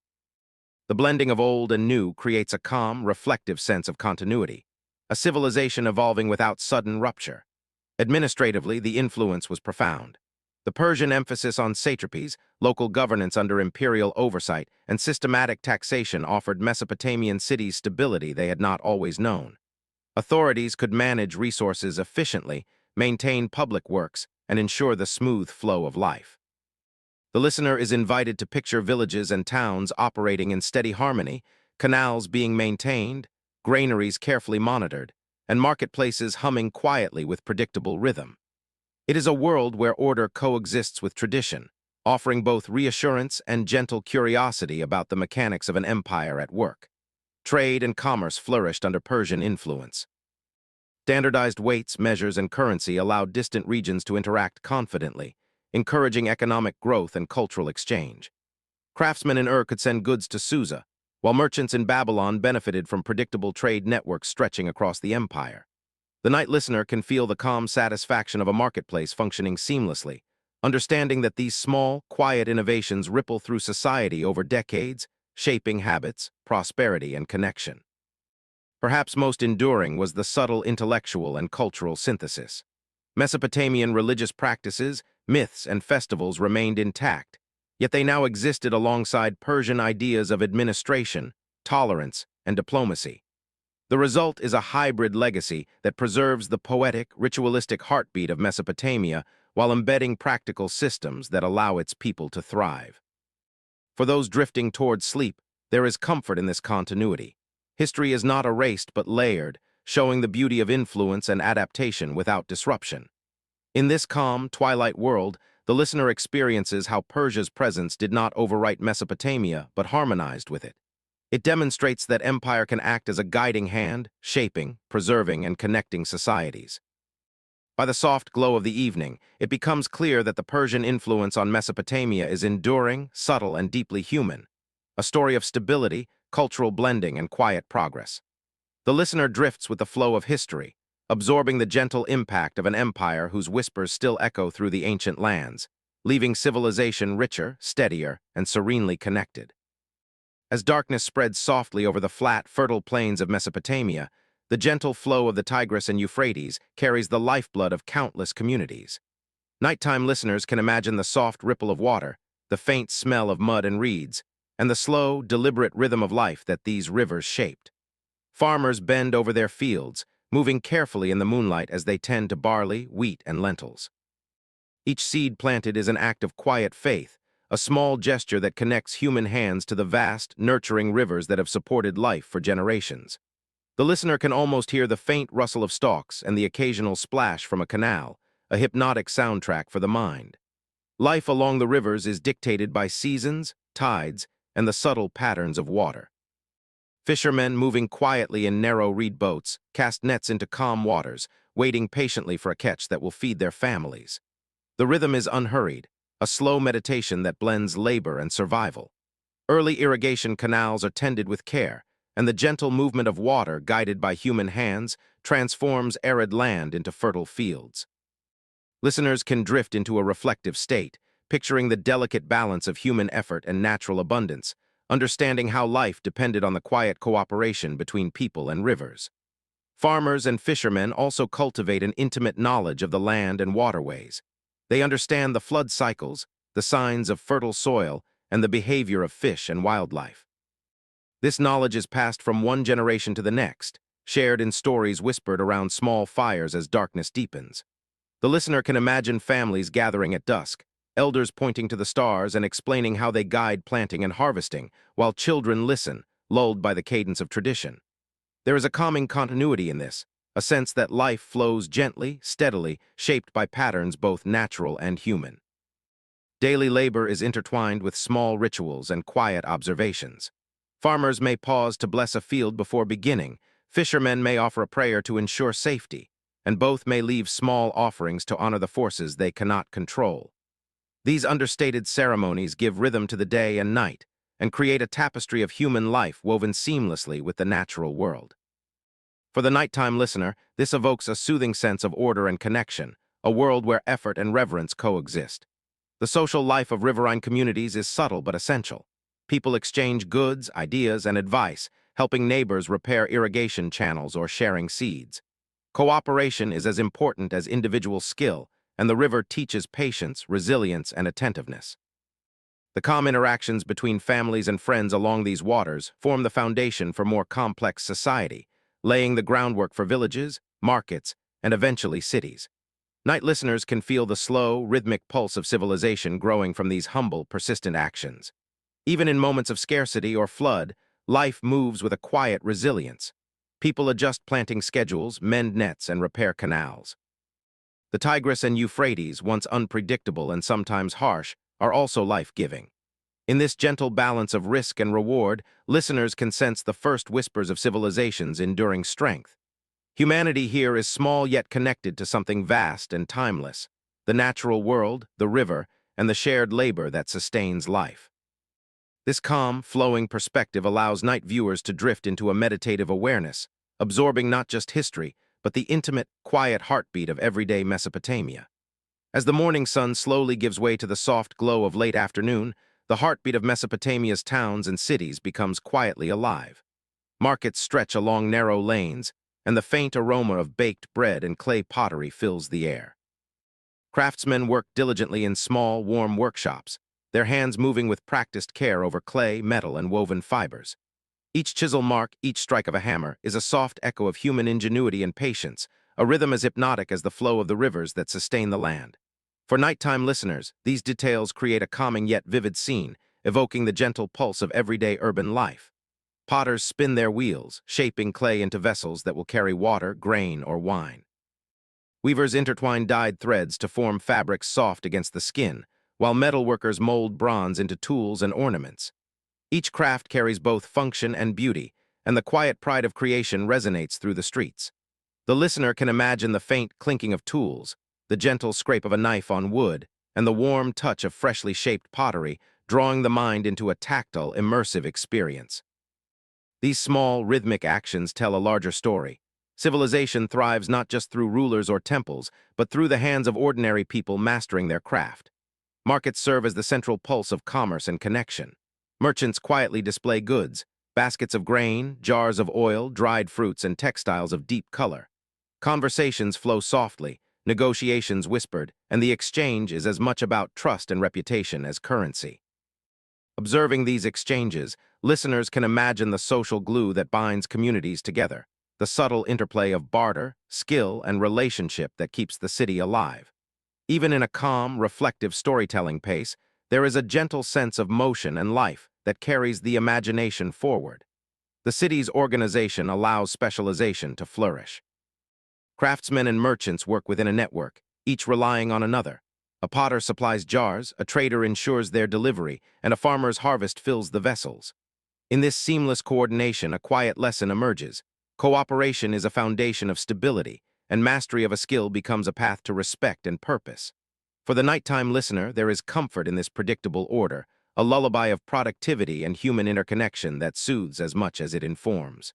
The blending of old and new creates a calm, reflective sense of continuity, a civilization evolving without sudden rupture. Administratively, the influence was profound. The Persian emphasis on satrapies, local governance under imperial oversight, and systematic taxation offered Mesopotamian cities stability they had not always known. Authorities could manage resources efficiently, maintain public works, and ensure the smooth flow of life. The listener is invited to picture villages and towns operating in steady harmony, canals being maintained, granaries carefully monitored, and marketplaces humming quietly with predictable rhythm. It is a world where order coexists with tradition, offering both reassurance and gentle curiosity about the mechanics of an empire at work. Trade and commerce flourished under Persian influence. Standardized weights, measures, and currency allowed distant regions to interact confidently, encouraging economic growth and cultural exchange. Craftsmen in Ur could send goods to Susa, while merchants in Babylon benefited from predictable trade networks stretching across the empire. The night listener can feel the calm satisfaction of a marketplace functioning seamlessly, understanding that these small, quiet innovations ripple through society over decades, shaping habits, prosperity, and connection. Perhaps most enduring was the subtle intellectual and cultural synthesis. Mesopotamian religious practices, myths, and festivals remained intact, yet they now existed alongside Persian ideas of administration, tolerance, and diplomacy. The result is a hybrid legacy that preserves the poetic, ritualistic heartbeat of Mesopotamia while embedding practical systems that allow its people to thrive. For those drifting towards sleep, there is comfort in this continuity. History is not erased but layered, showing the beauty of influence and adaptation without disruption. In this calm, twilight world, the listener experiences how Persia's presence did not overwrite Mesopotamia but harmonized with it. It demonstrates that empire can act as a guiding hand, shaping, preserving, and connecting societies. By the soft glow of the evening, it becomes clear that the Persian influence on Mesopotamia is enduring, subtle, and deeply human, a story of stability, cultural blending, and quiet progress. The listener drifts with the flow of history, absorbing the gentle impact of an empire whose whispers still echo through the ancient lands, leaving civilization richer, steadier, and serenely connected. As darkness spreads softly over the flat, fertile plains of Mesopotamia, the gentle flow of the Tigris and Euphrates carries the lifeblood of countless communities. Nighttime listeners can imagine the soft ripple of water, the faint smell of mud and reeds, and the slow, deliberate rhythm of life that these rivers shaped. Farmers bend over their fields, moving carefully in the moonlight as they tend to barley, wheat, and lentils. Each seed planted is an act of quiet faith, a small gesture that connects human hands to the vast, nurturing rivers that have supported life for generations. The listener can almost hear the faint rustle of stalks and the occasional splash from a canal, a hypnotic soundtrack for the mind. Life along the rivers is dictated by seasons, tides, and the subtle patterns of water. Fishermen moving quietly in narrow reed boats cast nets into calm waters, waiting patiently for a catch that will feed their families. The rhythm is unhurried, a slow meditation that blends labor and survival. Early irrigation canals are tended with care, and the gentle movement of water, guided by human hands, transforms arid land into fertile fields. Listeners can drift into a reflective state, picturing the delicate balance of human effort and natural abundance, understanding how life depended on the quiet cooperation between people and rivers. Farmers and fishermen also cultivate an intimate knowledge of the land and waterways. They understand the flood cycles, the signs of fertile soil, and the behavior of fish and wildlife. This knowledge is passed from one generation to the next, shared in stories whispered around small fires as darkness deepens. The listener can imagine families gathering at dusk, elders pointing to the stars and explaining how they guide planting and harvesting, while children listen, lulled by the cadence of tradition. There is a calming continuity in this, a sense that life flows gently, steadily, shaped by patterns both natural and human. Daily labor is intertwined with small rituals and quiet observations. Farmers may pause to bless a field before beginning, fishermen may offer a prayer to ensure safety, and both may leave small offerings to honor the forces they cannot control. These understated ceremonies give rhythm to the day and night, and create a tapestry of human life woven seamlessly with the natural world. For the nighttime listener, this evokes a soothing sense of order and connection, a world where effort and reverence coexist. The social life of riverine communities is subtle but essential. People exchange goods, ideas, and advice, helping neighbors repair irrigation channels or sharing seeds. Cooperation is as important as individual skill, and the river teaches patience, resilience, and attentiveness. The calm interactions between families and friends along these waters form the foundation for more complex society, laying the groundwork for villages, markets, and eventually cities. Night listeners can feel the slow, rhythmic pulse of civilization growing from these humble, persistent actions. Even in moments of scarcity or flood, life moves with a quiet resilience. People adjust planting schedules, mend nets, and repair canals. The Tigris and Euphrates, once unpredictable and sometimes harsh, are also life-giving. In this gentle balance of risk and reward, listeners can sense the first whispers of civilization's enduring strength. Humanity here is small yet connected to something vast and timeless, the natural world, the river, and the shared labor that sustains life. This calm, flowing perspective allows night viewers to drift into a meditative awareness, absorbing not just history, but the intimate, quiet heartbeat of everyday Mesopotamia. As the morning sun slowly gives way to the soft glow of late afternoon, the heartbeat of Mesopotamia's towns and cities becomes quietly alive. Markets stretch along narrow lanes, and the faint aroma of baked bread and clay pottery fills the air. Craftsmen work diligently in small, warm workshops, their hands moving with practiced care over clay, metal, and woven fibers. Each chisel mark, each strike of a hammer, is a soft echo of human ingenuity and patience, a rhythm as hypnotic as the flow of the rivers that sustain the land. For nighttime listeners, these details create a calming yet vivid scene, evoking the gentle pulse of everyday urban life. Potters spin their wheels, shaping clay into vessels that will carry water, grain, or wine. Weavers intertwine dyed threads to form fabrics soft against the skin, while metalworkers mold bronze into tools and ornaments. Each craft carries both function and beauty, and the quiet pride of creation resonates through the streets. The listener can imagine the faint clinking of tools, the gentle scrape of a knife on wood, and the warm touch of freshly shaped pottery, drawing the mind into a tactile, immersive experience. These small, rhythmic actions tell a larger story. Civilization thrives not just through rulers or temples, but through the hands of ordinary people mastering their craft. Markets serve as the central pulse of commerce and connection. Merchants quietly display goods, baskets of grain, jars of oil, dried fruits, and textiles of deep color. Conversations flow softly, negotiations whispered, and the exchange is as much about trust and reputation as currency. Observing these exchanges, listeners can imagine the social glue that binds communities together, the subtle interplay of barter, skill, and relationship that keeps the city alive. Even in a calm, reflective storytelling pace, there is a gentle sense of motion and life that carries the imagination forward. The city's organization allows specialization to flourish. Craftsmen and merchants work within a network, each relying on another. A potter supplies jars, a trader ensures their delivery, and a farmer's harvest fills the vessels. In this seamless coordination, a quiet lesson emerges. Cooperation is a foundation of stability, and mastery of a skill becomes a path to respect and purpose. For the nighttime listener, there is comfort in this predictable order, a lullaby of productivity and human interconnection that soothes as much as it informs.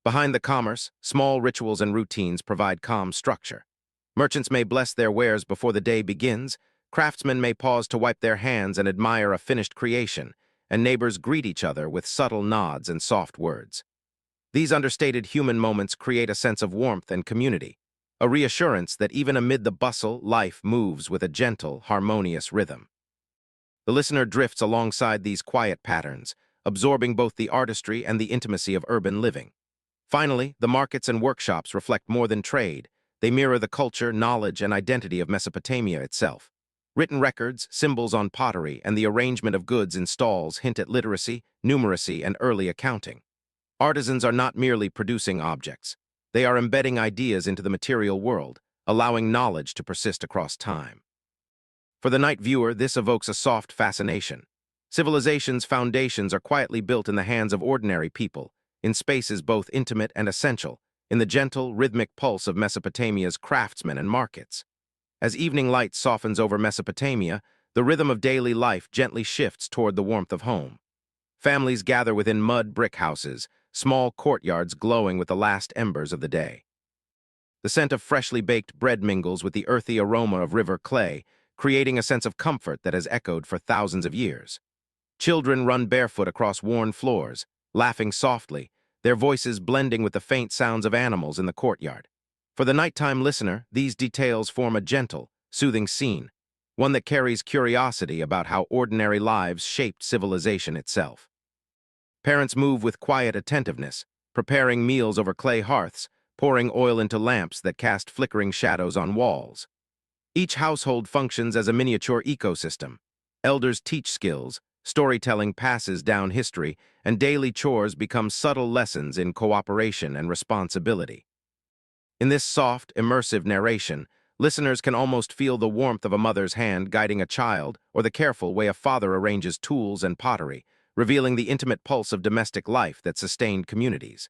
Behind the commerce, small rituals and routines provide calm structure. Merchants may bless their wares before the day begins, craftsmen may pause to wipe their hands and admire a finished creation, and neighbors greet each other with subtle nods and soft words. These understated human moments create a sense of warmth and community, a reassurance that even amid the bustle, life moves with a gentle, harmonious rhythm. The listener drifts alongside these quiet patterns, absorbing both the artistry and the intimacy of urban living. Finally, the markets and workshops reflect more than trade. They mirror the culture, knowledge, and identity of Mesopotamia itself. Written records, symbols on pottery, and the arrangement of goods in stalls hint at literacy, numeracy, and early accounting. Artisans are not merely producing objects. They are embedding ideas into the material world, allowing knowledge to persist across time. For the night viewer, this evokes a soft fascination. Civilization's foundations are quietly built in the hands of ordinary people, in spaces both intimate and essential, in the gentle, rhythmic pulse of Mesopotamia's craftsmen and markets. As evening light softens over Mesopotamia, the rhythm of daily life gently shifts toward the warmth of home. Families gather within mud brick houses, small courtyards glowing with the last embers of the day. The scent of freshly baked bread mingles with the earthy aroma of river clay, creating a sense of comfort that has echoed for thousands of years. Children run barefoot across worn floors, laughing softly, their voices blending with the faint sounds of animals in the courtyard. For the nighttime listener, these details form a gentle, soothing scene, one that carries curiosity about how ordinary lives shaped civilization itself. Parents move with quiet attentiveness, preparing meals over clay hearths, pouring oil into lamps that cast flickering shadows on walls. Each household functions as a miniature ecosystem. Elders teach skills, storytelling passes down history, and daily chores become subtle lessons in cooperation and responsibility. In this soft, immersive narration, listeners can almost feel the warmth of a mother's hand guiding a child or the careful way a father arranges tools and pottery, revealing the intimate pulse of domestic life that sustained communities.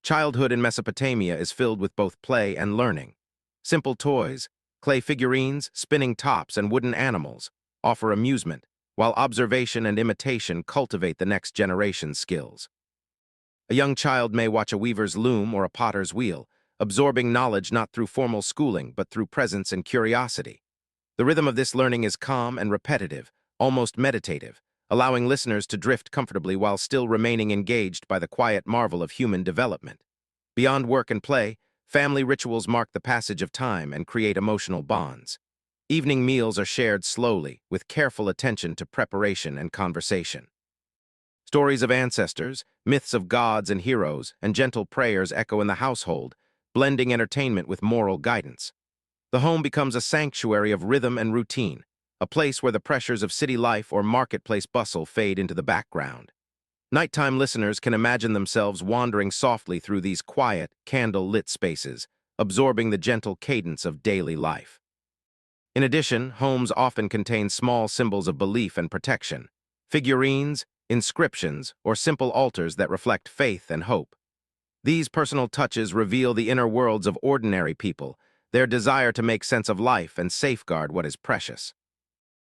Childhood in Mesopotamia is filled with both play and learning. Simple toys, clay figurines, spinning tops, and wooden animals offer amusement, while observation and imitation cultivate the next generation's skills. A young child may watch a weaver's loom or a potter's wheel, absorbing knowledge not through formal schooling but through presence and curiosity. The rhythm of this learning is calm and repetitive, almost meditative, allowing listeners to drift comfortably while still remaining engaged by the quiet marvel of human development. Beyond work and play, family rituals mark the passage of time and create emotional bonds. Evening meals are shared slowly, with careful attention to preparation and conversation. Stories of ancestors, myths of gods and heroes, and gentle prayers echo in the household, blending entertainment with moral guidance. The home becomes a sanctuary of rhythm and routine, a place where the pressures of city life or marketplace bustle fade into the background. Nighttime listeners can imagine themselves wandering softly through these quiet, candle-lit spaces, absorbing the gentle cadence of daily life. In addition, homes often contain small symbols of belief and protection, figurines, inscriptions, or simple altars that reflect faith and hope. These personal touches reveal the inner worlds of ordinary people, their desire to make sense of life and safeguard what is precious.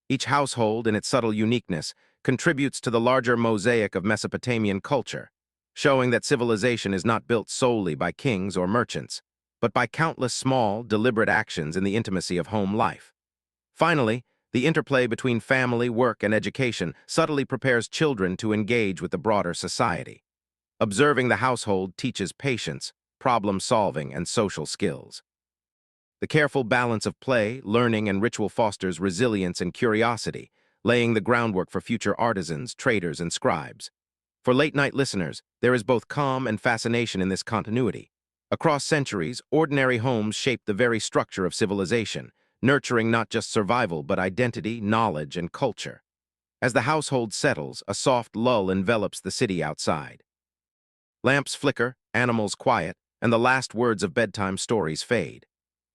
Each household, in its subtle uniqueness, contributes to the larger mosaic of Mesopotamian culture, showing that civilization is not built solely by kings or merchants, but by countless small, deliberate actions in the intimacy of home life. Finally, the interplay between family, work, and education subtly prepares children to engage with the broader society. Observing the household teaches patience, problem-solving, and social skills. The careful balance of play, learning, and ritual fosters resilience and curiosity, laying the groundwork for future artisans, traders, and scribes. For late-night listeners, there is both calm and fascination in this continuity. Across centuries, ordinary homes shape the very structure of civilization, nurturing not just survival but identity, knowledge, and culture. As the household settles, a soft lull envelops the city outside. Lamps flicker, animals quiet, and the last words of bedtime stories fade.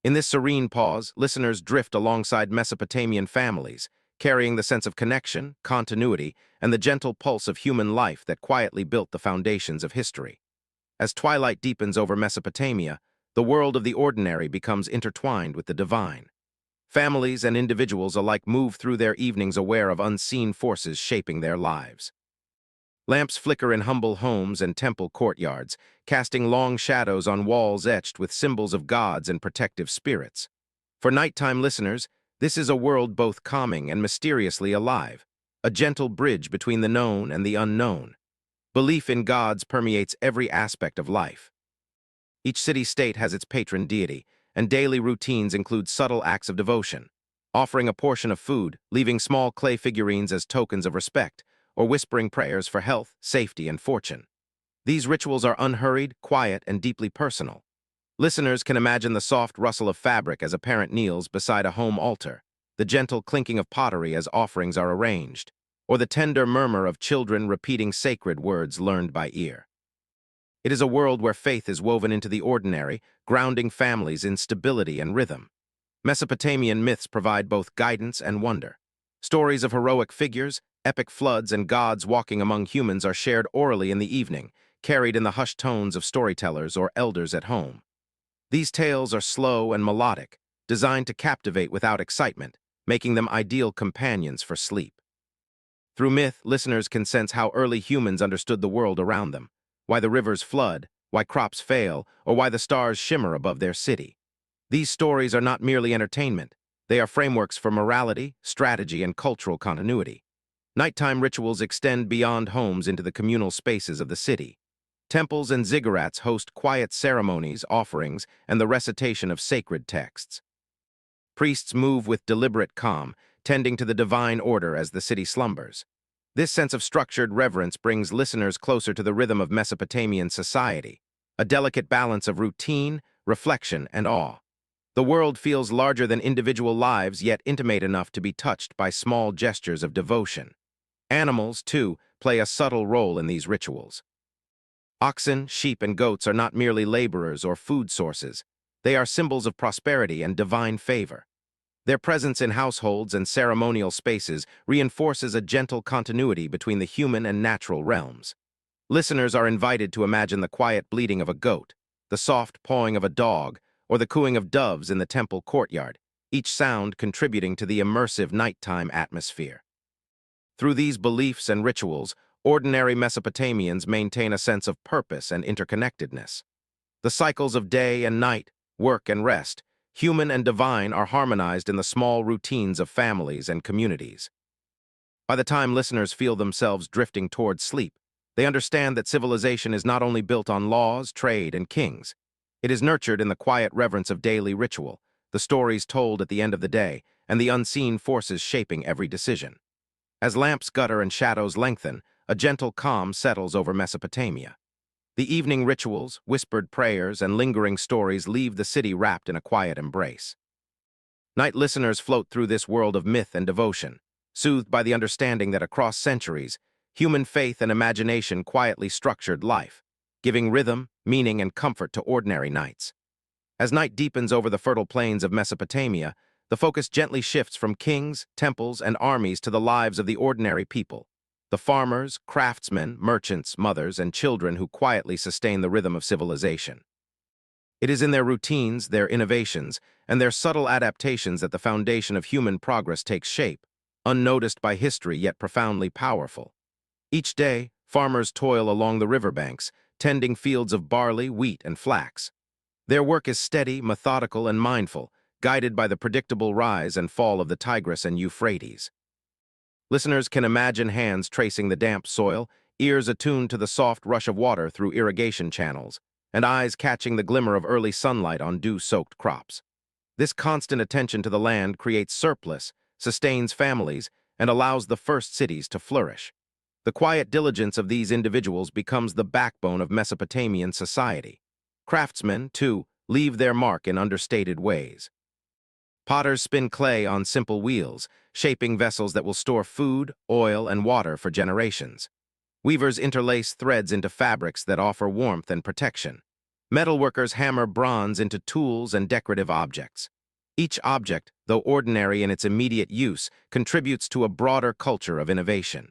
In this serene pause, listeners drift alongside Mesopotamian families, carrying the sense of connection, continuity, and the gentle pulse of human life that quietly built the foundations of history. As twilight deepens over Mesopotamia, the world of the ordinary becomes intertwined with the divine. Families and individuals alike move through their evenings aware of unseen forces shaping their lives. Lamps flicker in humble homes and temple courtyards, casting long shadows on walls etched with symbols of gods and protective spirits. For nighttime listeners, this is a world both calming and mysteriously alive, a gentle bridge between the known and the unknown. Belief in gods permeates every aspect of life. Each city-state has its patron deity, and daily routines include subtle acts of devotion, offering a portion of food, leaving small clay figurines as tokens of respect, or whispering prayers for health, safety, and fortune. These rituals are unhurried, quiet, and deeply personal. Listeners can imagine the soft rustle of fabric as a parent kneels beside a home altar, the gentle clinking of pottery as offerings are arranged, or the tender murmur of children repeating sacred words learned by ear. It is a world where faith is woven into the ordinary, grounding families in stability and rhythm. Mesopotamian myths provide both guidance and wonder. Stories of heroic figures, epic floods, and gods walking among humans are shared orally in the evening, carried in the hushed tones of storytellers or elders at home. These tales are slow and melodic, designed to captivate without excitement, making them ideal companions for sleep. Through myth, listeners can sense how early humans understood the world around them, why the rivers flood, why crops fail, or why the stars shimmer above their city. These stories are not merely entertainment. They are frameworks for morality, strategy, and cultural continuity. Nighttime rituals extend beyond homes into the communal spaces of the city. Temples and ziggurats host quiet ceremonies, offerings, and the recitation of sacred texts. Priests move with deliberate calm, tending to the divine order as the city slumbers. This sense of structured reverence brings listeners closer to the rhythm of Mesopotamian society, a delicate balance of routine, reflection, and awe. The world feels larger than individual lives, yet intimate enough to be touched by small gestures of devotion. Animals, too, play a subtle role in these rituals. Oxen, sheep, and goats are not merely laborers or food sources. They are symbols of prosperity and divine favor. Their presence in households and ceremonial spaces reinforces a gentle continuity between the human and natural realms. Listeners are invited to imagine the quiet bleating of a goat, the soft pawing of a dog, or the cooing of doves in the temple courtyard, each sound contributing to the immersive nighttime atmosphere. Through these beliefs and rituals, ordinary Mesopotamians maintain a sense of purpose and interconnectedness. The cycles of day and night, work and rest, human and divine, are harmonized in the small routines of families and communities. By the time listeners feel themselves drifting toward sleep, they understand that civilization is not only built on laws, trade, and kings. It is nurtured in the quiet reverence of daily ritual, the stories told at the end of the day, and the unseen forces shaping every decision. As lamps gutter and shadows lengthen, a gentle calm settles over Mesopotamia. The evening rituals, whispered prayers, and lingering stories leave the city wrapped in a quiet embrace. Night listeners float through this world of myth and devotion, soothed by the understanding that across centuries, human faith and imagination quietly structured life, giving rhythm, meaning, and comfort to ordinary nights. As night deepens over the fertile plains of Mesopotamia, the focus gently shifts from kings, temples, and armies to the lives of the ordinary people, the farmers, craftsmen, merchants, mothers, and children who quietly sustain the rhythm of civilization. It is in their routines, their innovations, and their subtle adaptations that the foundation of human progress takes shape, unnoticed by history yet profoundly powerful. Each day, farmers toil along the riverbanks, tending fields of barley, wheat, and flax. Their work is steady, methodical, and mindful, guided by the predictable rise and fall of the Tigris and Euphrates. Listeners can imagine hands tracing the damp soil, ears attuned to the soft rush of water through irrigation channels, and eyes catching the glimmer of early sunlight on dew-soaked crops. This constant attention to the land creates surplus, sustains families, and allows the first cities to flourish. The quiet diligence of these individuals becomes the backbone of Mesopotamian society. Craftsmen, too, leave their mark in understated ways. Potters spin clay on simple wheels, shaping vessels that will store food, oil, and water for generations. Weavers interlace threads into fabrics that offer warmth and protection. Metalworkers hammer bronze into tools and decorative objects. Each object, though ordinary in its immediate use, contributes to a broader culture of innovation.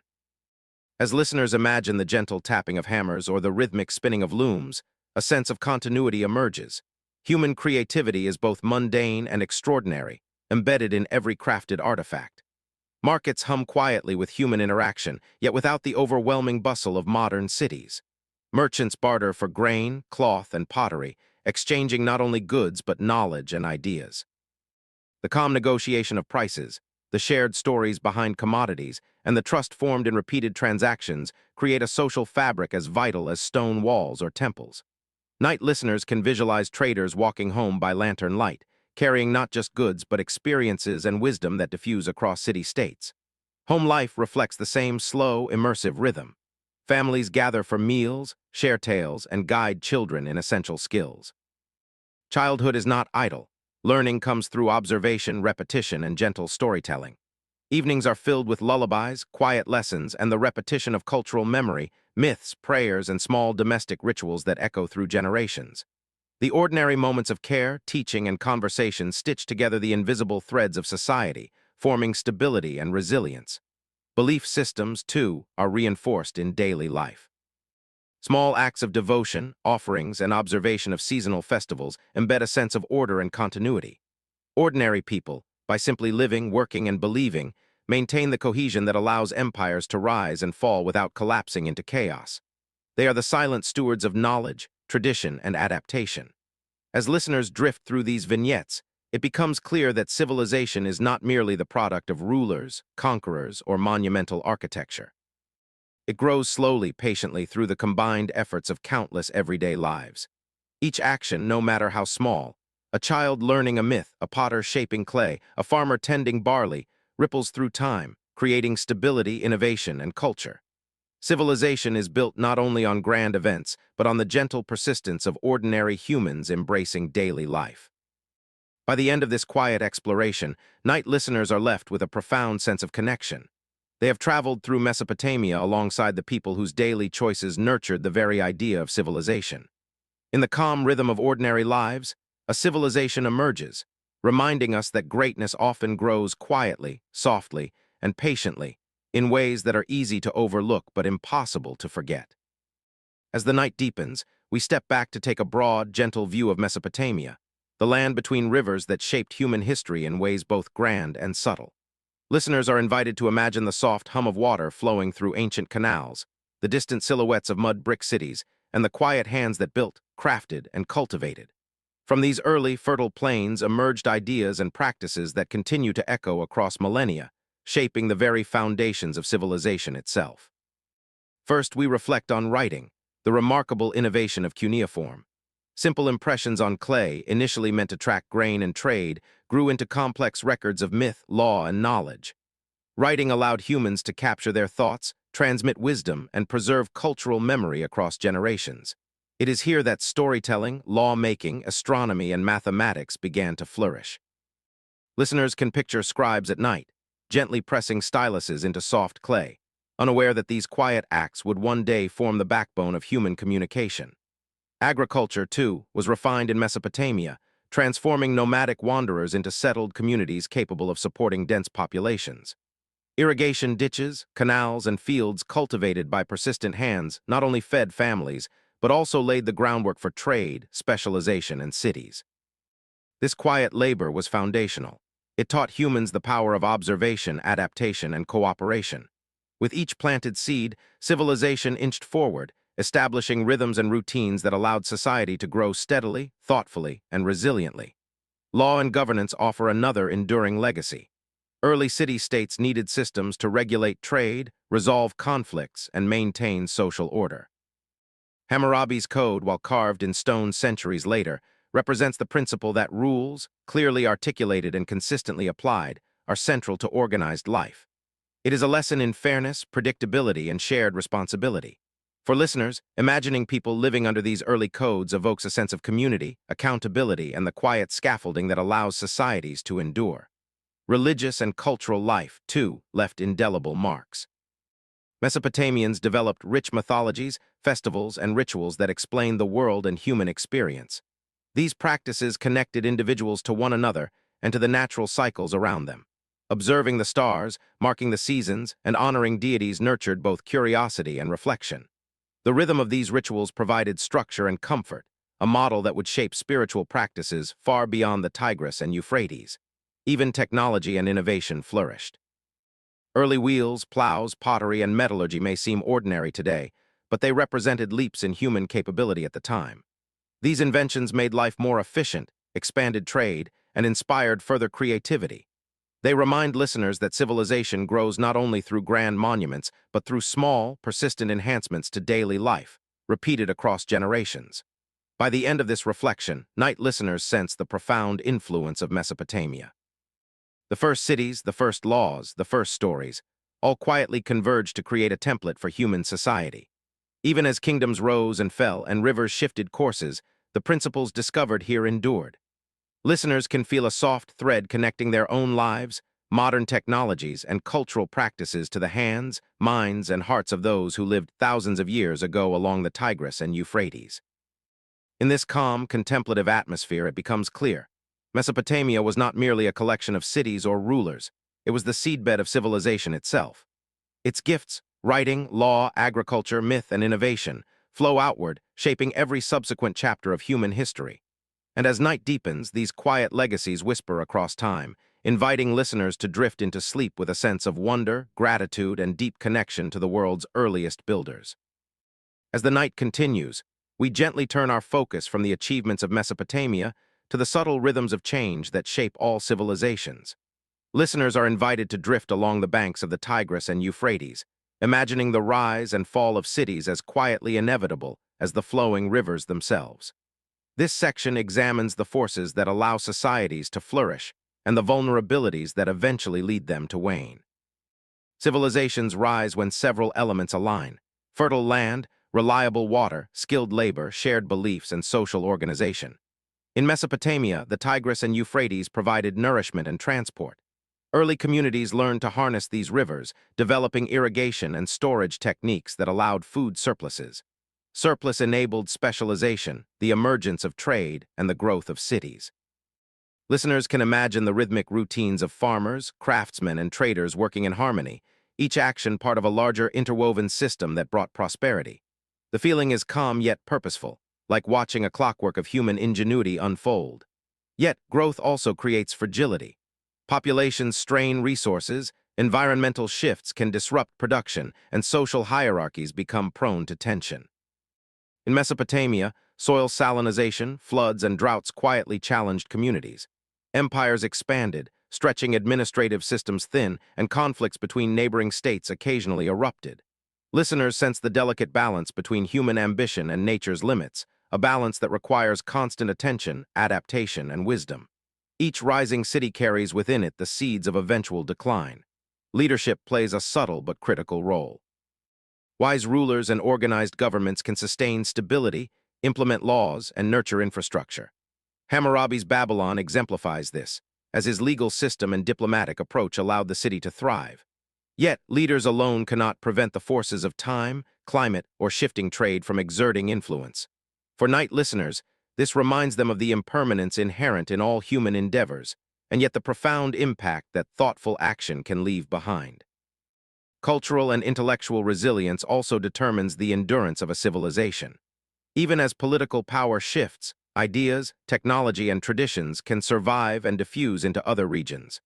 As listeners imagine the gentle tapping of hammers or the rhythmic spinning of looms, a sense of continuity emerges. Human creativity is both mundane and extraordinary, embedded in every crafted artifact. Markets hum quietly with human interaction, yet without the overwhelming bustle of modern cities. Merchants barter for grain, cloth, and pottery, exchanging not only goods but knowledge and ideas. The calm negotiation of prices, the shared stories behind commodities, and the trust formed in repeated transactions create a social fabric as vital as stone walls or temples. Night listeners can visualize traders walking home by lantern light, carrying not just goods but experiences and wisdom that diffuse across city-states. Home life reflects the same slow, immersive rhythm. Families gather for meals, share tales, and guide children in essential skills. Childhood is not idle. Learning comes through observation, repetition, and gentle storytelling. Evenings are filled with lullabies, quiet lessons, and the repetition of cultural memory, myths, prayers, and small domestic rituals that echo through generations. The ordinary moments of care, teaching, and conversation stitch together the invisible threads of society, forming stability and resilience. Belief systems, too, are reinforced in daily life. Small acts of devotion, offerings, and observation of seasonal festivals embed a sense of order and continuity. Ordinary people, by simply living, working, and believing, maintain the cohesion that allows empires to rise and fall without collapsing into chaos. They are the silent stewards of knowledge, tradition, and adaptation. As listeners drift through these vignettes, it becomes clear that civilization is not merely the product of rulers, conquerors, or monumental architecture. It grows slowly, patiently, through the combined efforts of countless everyday lives. Each action, no matter how small, a child learning a myth, a potter shaping clay, a farmer tending barley, ripples through time, creating stability, innovation, and culture. Civilization is built not only on grand events, but on the gentle persistence of ordinary humans embracing daily life. By the end of this quiet exploration, night listeners are left with a profound sense of connection. They have traveled through Mesopotamia alongside the people whose daily choices nurtured the very idea of civilization. In the calm rhythm of ordinary lives, a civilization emerges, reminding us that greatness often grows quietly, softly, and patiently, in ways that are easy to overlook but impossible to forget. As the night deepens, we step back to take a broad, gentle view of Mesopotamia, the land between rivers that shaped human history in ways both grand and subtle. Listeners are invited to imagine the soft hum of water flowing through ancient canals, the distant silhouettes of mud brick cities, and the quiet hands that built, crafted, and cultivated. From these early, fertile plains emerged ideas and practices that continue to echo across millennia, shaping the very foundations of civilization itself. First, we reflect on writing, the remarkable innovation of cuneiform. Simple impressions on clay, initially meant to track grain and trade, grew into complex records of myth, law, and knowledge. Writing allowed humans to capture their thoughts, transmit wisdom, and preserve cultural memory across generations. It is here that storytelling, law-making, astronomy, and mathematics began to flourish. Listeners can picture scribes at night, gently pressing styluses into soft clay, unaware that these quiet acts would one day form the backbone of human communication. Agriculture, too, was refined in Mesopotamia, transforming nomadic wanderers into settled communities capable of supporting dense populations. Irrigation ditches, canals, and fields cultivated by persistent hands not only fed families, but also laid the groundwork for trade, specialization, and cities. This quiet labor was foundational. It taught humans the power of observation, adaptation, and cooperation. With each planted seed, civilization inched forward, establishing rhythms and routines that allowed society to grow steadily, thoughtfully, and resiliently. Law and governance offer another enduring legacy. Early city-states needed systems to regulate trade, resolve conflicts, and maintain social order. Hammurabi's code, while carved in stone centuries later, represents the principle that rules, clearly articulated and consistently applied, are central to organized life. It is a lesson in fairness, predictability, and shared responsibility. For listeners, imagining people living under these early codes evokes a sense of community, accountability, and the quiet scaffolding that allows societies to endure. Religious and cultural life, too, left indelible marks. Mesopotamians developed rich mythologies, festivals, and rituals that explain the world and human experience. These practices connected individuals to one another and to the natural cycles around them. Observing the stars, marking the seasons, and honoring deities nurtured both curiosity and reflection. The rhythm of these rituals provided structure and comfort, a model that would shape spiritual practices far beyond the Tigris and Euphrates. Even technology and innovation flourished. Early wheels, plows, pottery, and metallurgy may seem ordinary today, but they represented leaps in human capability at the time. These inventions made life more efficient, expanded trade, and inspired further creativity. They remind listeners that civilization grows not only through grand monuments, but through small, persistent enhancements to daily life, repeated across generations. By the end of this reflection, night listeners sense the profound influence of Mesopotamia. The first cities, the first laws, the first stories, all quietly converged to create a template for human society. Even as kingdoms rose and fell and rivers shifted courses, the principles discovered here endured. Listeners can feel a soft thread connecting their own lives, modern technologies, and cultural practices to the hands, minds, and hearts of those who lived thousands of years ago along the Tigris and Euphrates. In this calm, contemplative atmosphere, it becomes clear. Mesopotamia was not merely a collection of cities or rulers. It was the seedbed of civilization itself. Its gifts, writing, law, agriculture, myth, and innovation, flow outward, shaping every subsequent chapter of human history. And as night deepens, these quiet legacies whisper across time, inviting listeners to drift into sleep with a sense of wonder, gratitude, and deep connection to the world's earliest builders. As the night continues, we gently turn our focus from the achievements of Mesopotamia to the subtle rhythms of change that shape all civilizations. Listeners are invited to drift along the banks of the Tigris and Euphrates, imagining the rise and fall of cities as quietly inevitable as the flowing rivers themselves. This section examines the forces that allow societies to flourish and the vulnerabilities that eventually lead them to wane. Civilizations rise when several elements align: fertile land, reliable water, skilled labor, shared beliefs, and social organization. In Mesopotamia, the Tigris and Euphrates provided nourishment and transport. Early communities learned to harness these rivers, developing irrigation and storage techniques that allowed food surpluses. Surplus enabled specialization, the emergence of trade, and the growth of cities. Listeners can imagine the rhythmic routines of farmers, craftsmen, and traders working in harmony, each action part of a larger interwoven system that brought prosperity. The feeling is calm yet purposeful, like watching a clockwork of human ingenuity unfold. Yet, growth also creates fragility. Populations strain resources, environmental shifts can disrupt production, and social hierarchies become prone to tension. In Mesopotamia, soil salinization, floods, and droughts quietly challenged communities. Empires expanded, stretching administrative systems thin, and conflicts between neighboring states occasionally erupted. Listeners sense the delicate balance between human ambition and nature's limits, a balance that requires constant attention, adaptation, and wisdom. Each rising city carries within it the seeds of eventual decline. Leadership plays a subtle but critical role. Wise rulers and organized governments can sustain stability, implement laws, and nurture infrastructure. Hammurabi's Babylon exemplifies this, as his legal system and diplomatic approach allowed the city to thrive. Yet, leaders alone cannot prevent the forces of time, climate, or shifting trade from exerting influence. For night listeners, this reminds them of the impermanence inherent in all human endeavors, and yet the profound impact that thoughtful action can leave behind. Cultural and intellectual resilience also determines the endurance of a civilization. Even as political power shifts, ideas, technology, and traditions can survive and diffuse into other regions.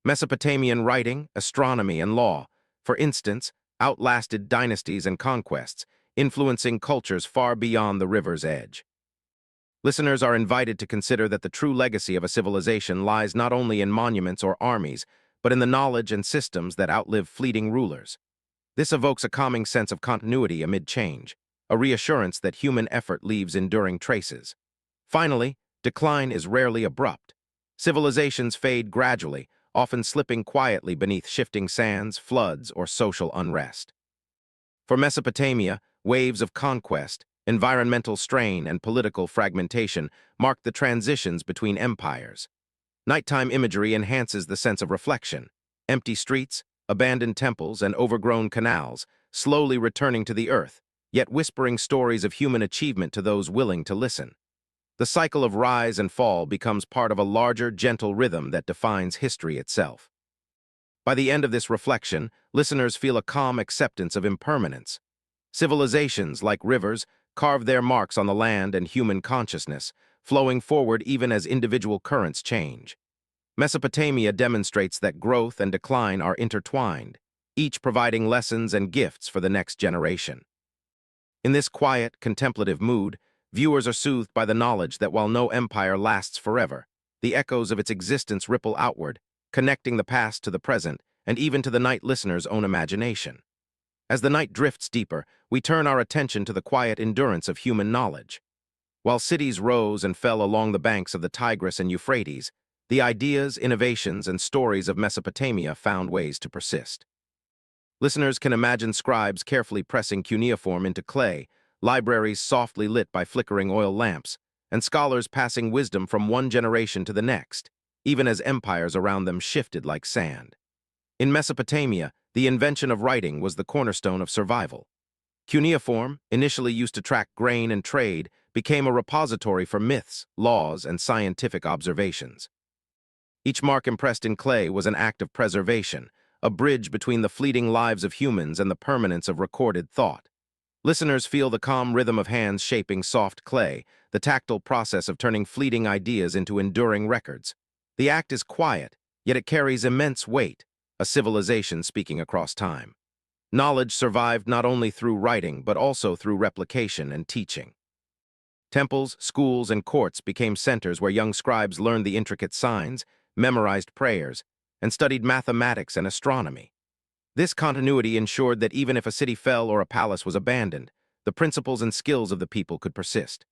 Mesopotamian writing, astronomy, and law, for instance, outlasted dynasties and conquests, influencing cultures far beyond the river's edge. Listeners are invited to consider that the true legacy of a civilization lies not only in monuments or armies, but in the knowledge and systems that outlive fleeting rulers. This evokes a calming sense of continuity amid change, a reassurance that human effort leaves enduring traces. Finally, decline is rarely abrupt. Civilizations fade gradually, often slipping quietly beneath shifting sands, floods, or social unrest. For Mesopotamia, waves of conquest, environmental strain, and political fragmentation mark the transitions between empires. Nighttime imagery enhances the sense of reflection. Empty streets, abandoned temples, and overgrown canals, slowly returning to the earth, yet whispering stories of human achievement to those willing to listen. The cycle of rise and fall becomes part of a larger, gentle rhythm that defines history itself. By the end of this reflection, listeners feel a calm acceptance of impermanence. Civilizations, like rivers, carve their marks on the land and human consciousness, flowing forward even as individual currents change. Mesopotamia demonstrates that growth and decline are intertwined, each providing lessons and gifts for the next generation. In this quiet, contemplative mood, viewers are soothed by the knowledge that while no empire lasts forever, the echoes of its existence ripple outward, connecting the past to the present and even to the night listener's own imagination. As the night drifts deeper, we turn our attention to the quiet endurance of human knowledge. While cities rose and fell along the banks of the Tigris and Euphrates, the ideas, innovations, and stories of Mesopotamia found ways to persist. Listeners can imagine scribes carefully pressing cuneiform into clay, libraries softly lit by flickering oil lamps, and scholars passing wisdom from one generation to the next, even as empires around them shifted like sand. In Mesopotamia, the invention of writing was the cornerstone of survival. Cuneiform, initially used to track grain and trade, became a repository for myths, laws, and scientific observations. Each mark impressed in clay was an act of preservation, a bridge between the fleeting lives of humans and the permanence of recorded thought. Listeners feel the calm rhythm of hands shaping soft clay, the tactile process of turning fleeting ideas into enduring records. The act is quiet, yet it carries immense weight, a civilization speaking across time. Knowledge survived not only through writing, but also through replication and teaching. Temples, schools, and courts became centers where young scribes learned the intricate signs, memorized prayers, and studied mathematics and astronomy. This continuity ensured that even if a city fell or a palace was abandoned, the principles and skills of the people could persist.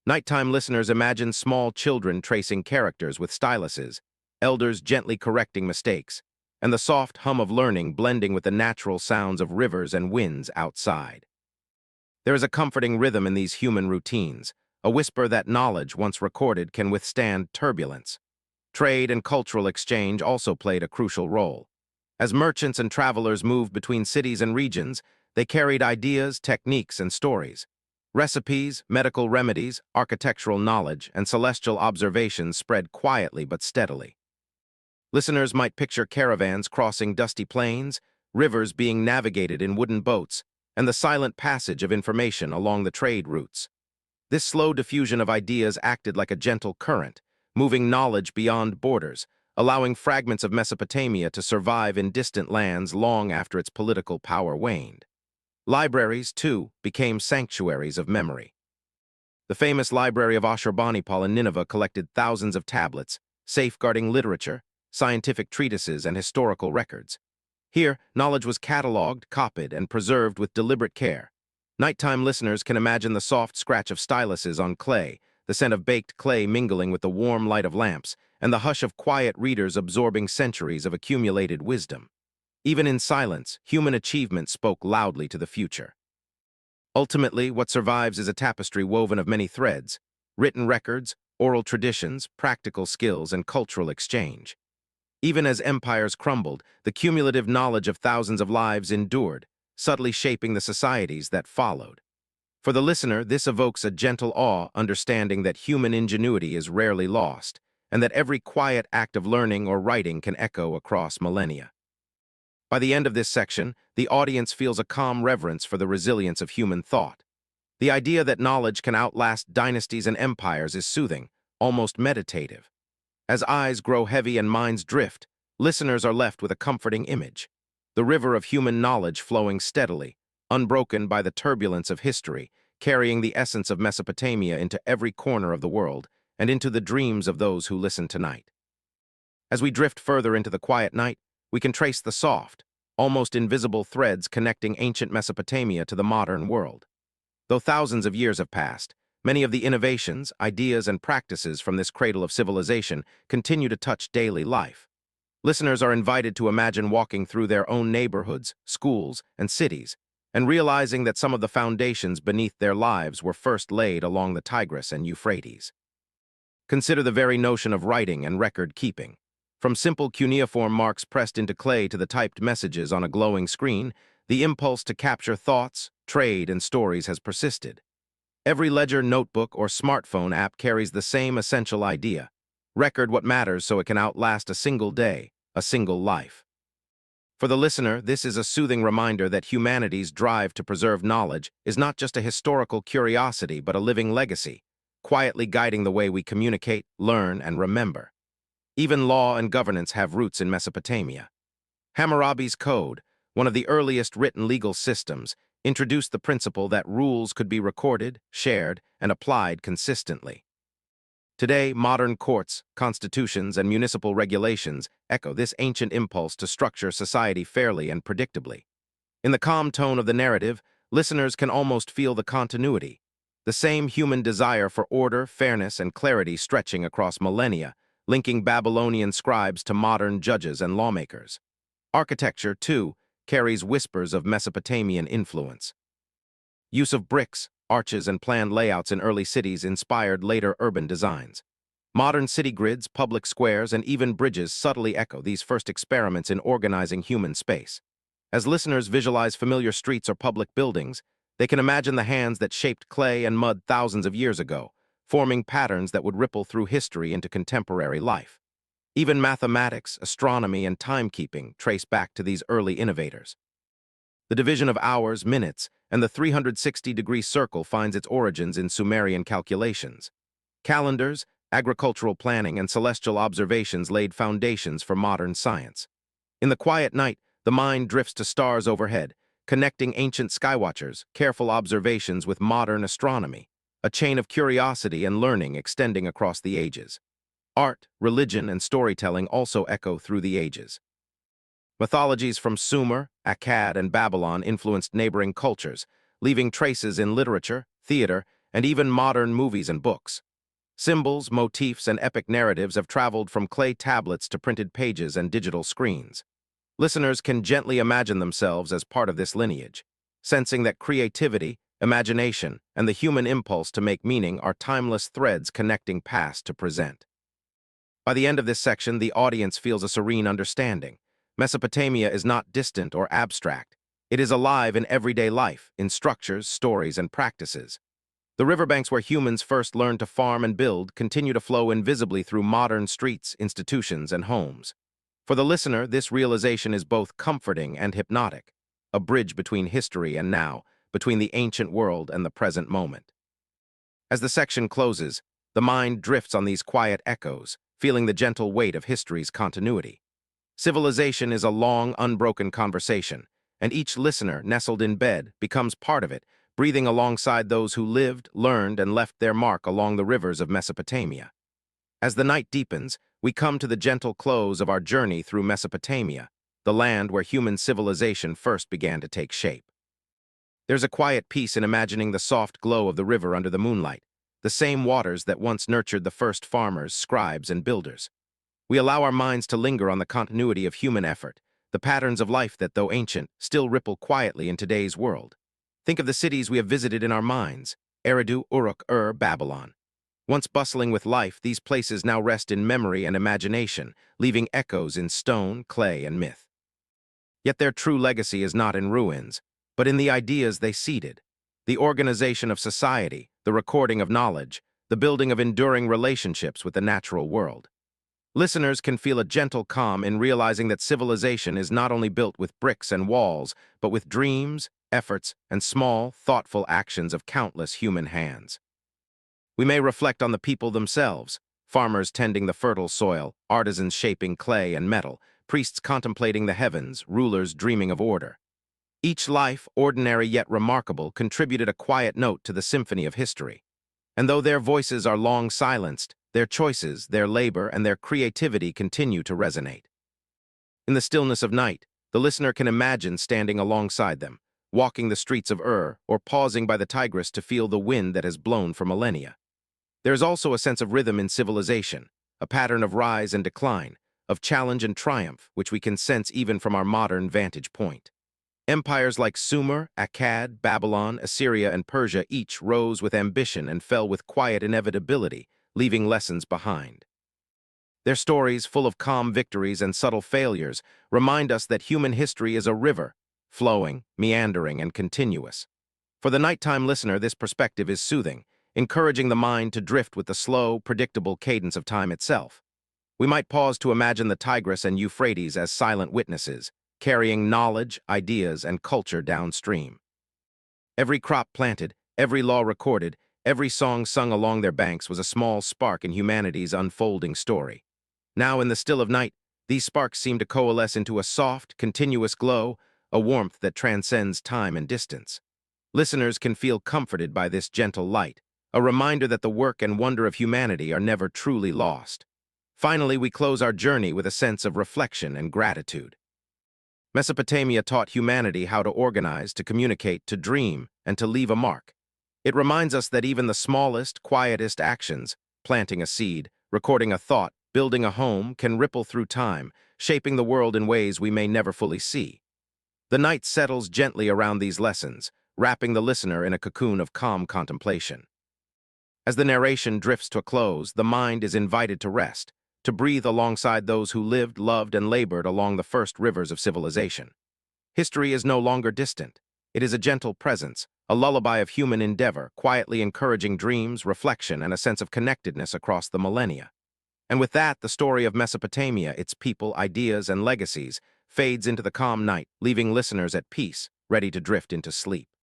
Nighttime listeners imagined small children tracing characters with styluses, elders gently correcting mistakes, and the soft hum of learning blending with the natural sounds of rivers and winds outside. There is a comforting rhythm in these human routines, a whisper that knowledge, once recorded, can withstand turbulence. Trade and cultural exchange also played a crucial role. As merchants and travelers moved between cities and regions, they carried ideas, techniques, and stories. Recipes, medical remedies, architectural knowledge, and celestial observations spread quietly but steadily. Listeners might picture caravans crossing dusty plains, rivers being navigated in wooden boats, and the silent passage of information along the trade routes. This slow diffusion of ideas acted like a gentle current, moving knowledge beyond borders, allowing fragments of Mesopotamia to survive in distant lands long after its political power waned. Libraries, too, became sanctuaries of memory. The famous library of Ashurbanipal in Nineveh collected thousands of tablets, safeguarding literature, scientific treatises, and historical records. Here, knowledge was cataloged, copied, and preserved with deliberate care. Nighttime listeners can imagine the soft scratch of styluses on clay, the scent of baked clay mingling with the warm light of lamps, and the hush of quiet readers absorbing centuries of accumulated wisdom. Even in silence, human achievement spoke loudly to the future. Ultimately, what survives is a tapestry woven of many threads, written records, oral traditions, practical skills, and cultural exchange. Even as empires crumbled, the cumulative knowledge of thousands of lives endured, subtly shaping the societies that followed. For the listener, this evokes a gentle awe, understanding that human ingenuity is rarely lost, and that every quiet act of learning or writing can echo across millennia. By the end of this section, the audience feels a calm reverence for the resilience of human thought. The idea that knowledge can outlast dynasties and empires is soothing, almost meditative. As eyes grow heavy and minds drift, listeners are left with a comforting image. The river of human knowledge flowing steadily, unbroken by the turbulence of history, carrying the essence of Mesopotamia into every corner of the world and into the dreams of those who listen tonight. As we drift further into the quiet night, we can trace the soft, almost invisible threads connecting ancient Mesopotamia to the modern world. Though thousands of years have passed, many of the innovations, ideas, and practices from this cradle of civilization continue to touch daily life. Listeners are invited to imagine walking through their own neighborhoods, schools, and cities, and realizing that some of the foundations beneath their lives were first laid along the Tigris and Euphrates. Consider the very notion of writing and record-keeping. From simple cuneiform marks pressed into clay to the typed messages on a glowing screen, the impulse to capture thoughts, trade, and stories has persisted. Every ledger, notebook, or smartphone app carries the same essential idea: record what matters so it can outlast a single day, a single life. For the listener, this is a soothing reminder that humanity's drive to preserve knowledge is not just a historical curiosity but a living legacy, quietly guiding the way we communicate, learn, and remember. Even law and governance have roots in Mesopotamia. Hammurabi's Code, one of the earliest written legal systems, introduced the principle that rules could be recorded, shared, and applied consistently. Today, modern courts, constitutions, and municipal regulations echo this ancient impulse to structure society fairly and predictably. In the calm tone of the narrative, listeners can almost feel the continuity, the same human desire for order, fairness, and clarity stretching across millennia, linking Babylonian scribes to modern judges and lawmakers. Architecture, too, carries whispers of Mesopotamian influence. Use of bricks, arches, and planned layouts in early cities inspired later urban designs. Modern city grids, public squares, and even bridges subtly echo these first experiments in organizing human space. As listeners visualize familiar streets or public buildings, they can imagine the hands that shaped clay and mud thousands of years ago, forming patterns that would ripple through history into contemporary life. Even mathematics, astronomy, and timekeeping trace back to these early innovators. The division of hours, minutes, and the 360-degree circle finds its origins in Sumerian calculations. Calendars, agricultural planning, and celestial observations laid foundations for modern science. In the quiet night, the mind drifts to stars overhead, connecting ancient skywatchers, careful observations with modern astronomy, a chain of curiosity and learning extending across the ages. Art, religion, and storytelling also echo through the ages. Mythologies from Sumer, Akkad, and Babylon influenced neighboring cultures, leaving traces in literature, theater, and even modern movies and books. Symbols, motifs, and epic narratives have traveled from clay tablets to printed pages and digital screens. Listeners can gently imagine themselves as part of this lineage, sensing that creativity, imagination, and the human impulse to make meaning are timeless threads connecting past to present. By the end of this section, the audience feels a serene understanding. Mesopotamia is not distant or abstract. It is alive in everyday life, in structures, stories, and practices. The riverbanks where humans first learned to farm and build continue to flow invisibly through modern streets, institutions, and homes. For the listener, this realization is both comforting and hypnotic, a bridge between history and now, between the ancient world and the present moment. As the section closes, the mind drifts on these quiet echoes, feeling the gentle weight of history's continuity. Civilization is a long, unbroken conversation, and each listener, nestled in bed, becomes part of it, breathing alongside those who lived, learned, and left their mark along the rivers of Mesopotamia. As the night deepens, we come to the gentle close of our journey through Mesopotamia, the land where human civilization first began to take shape. There's a quiet peace in imagining the soft glow of the river under the moonlight, the same waters that once nurtured the first farmers, scribes, and builders. We allow our minds to linger on the continuity of human effort, the patterns of life that, though ancient, still ripple quietly in today's world. Think of the cities we have visited in our minds: Eridu, Uruk, Babylon. Once bustling with life, these places now rest in memory and imagination, leaving echoes in stone, clay, and myth. Yet their true legacy is not in ruins, but in the ideas they seeded: the organization of society, the recording of knowledge, the building of enduring relationships with the natural world. Listeners can feel a gentle calm in realizing that civilization is not only built with bricks and walls, but with dreams, efforts, and small, thoughtful actions of countless human hands. We may reflect on the people themselves: farmers tending the fertile soil, artisans shaping clay and metal, priests contemplating the heavens, rulers dreaming of order. Each life, ordinary yet remarkable, contributed a quiet note to the symphony of history. And though their voices are long silenced, their choices, their labor, and their creativity continue to resonate. In the stillness of night, the listener can imagine standing alongside them, walking the streets of Ur, or pausing by the Tigris to feel the wind that has blown for millennia. There is also a sense of rhythm in civilization, a pattern of rise and decline, of challenge and triumph, which we can sense even from our modern vantage point. Empires like Sumer, Akkad, Babylon, Assyria, and Persia each rose with ambition and fell with quiet inevitability, leaving lessons behind. Their stories, full of calm victories and subtle failures, remind us that human history is a river, flowing, meandering, and continuous. For the nighttime listener, this perspective is soothing, encouraging the mind to drift with the slow, predictable cadence of time itself. We might pause to imagine the Tigris and Euphrates as silent witnesses, carrying knowledge, ideas, and culture downstream. Every crop planted, every law recorded, every song sung along their banks was a small spark in humanity's unfolding story. Now, in the still of night, these sparks seem to coalesce into a soft, continuous glow, a warmth that transcends time and distance. Listeners can feel comforted by this gentle light, a reminder that the work and wonder of humanity are never truly lost. Finally, we close our journey with a sense of reflection and gratitude. Mesopotamia taught humanity how to organize, to communicate, to dream, and to leave a mark. It reminds us that even the smallest, quietest actions, planting a seed, recording a thought, building a home, can ripple through time, shaping the world in ways we may never fully see. The night settles gently around these lessons, wrapping the listener in a cocoon of calm contemplation. As the narration drifts to a close, the mind is invited to rest, to breathe alongside those who lived, loved, and labored along the first rivers of civilization. History is no longer distant. It is a gentle presence, a lullaby of human endeavor, quietly encouraging dreams, reflection, and a sense of connectedness across the millennia. And with that, the story of Mesopotamia, its people, ideas, and legacies, fades into the calm night, leaving listeners at peace, ready to drift into sleep.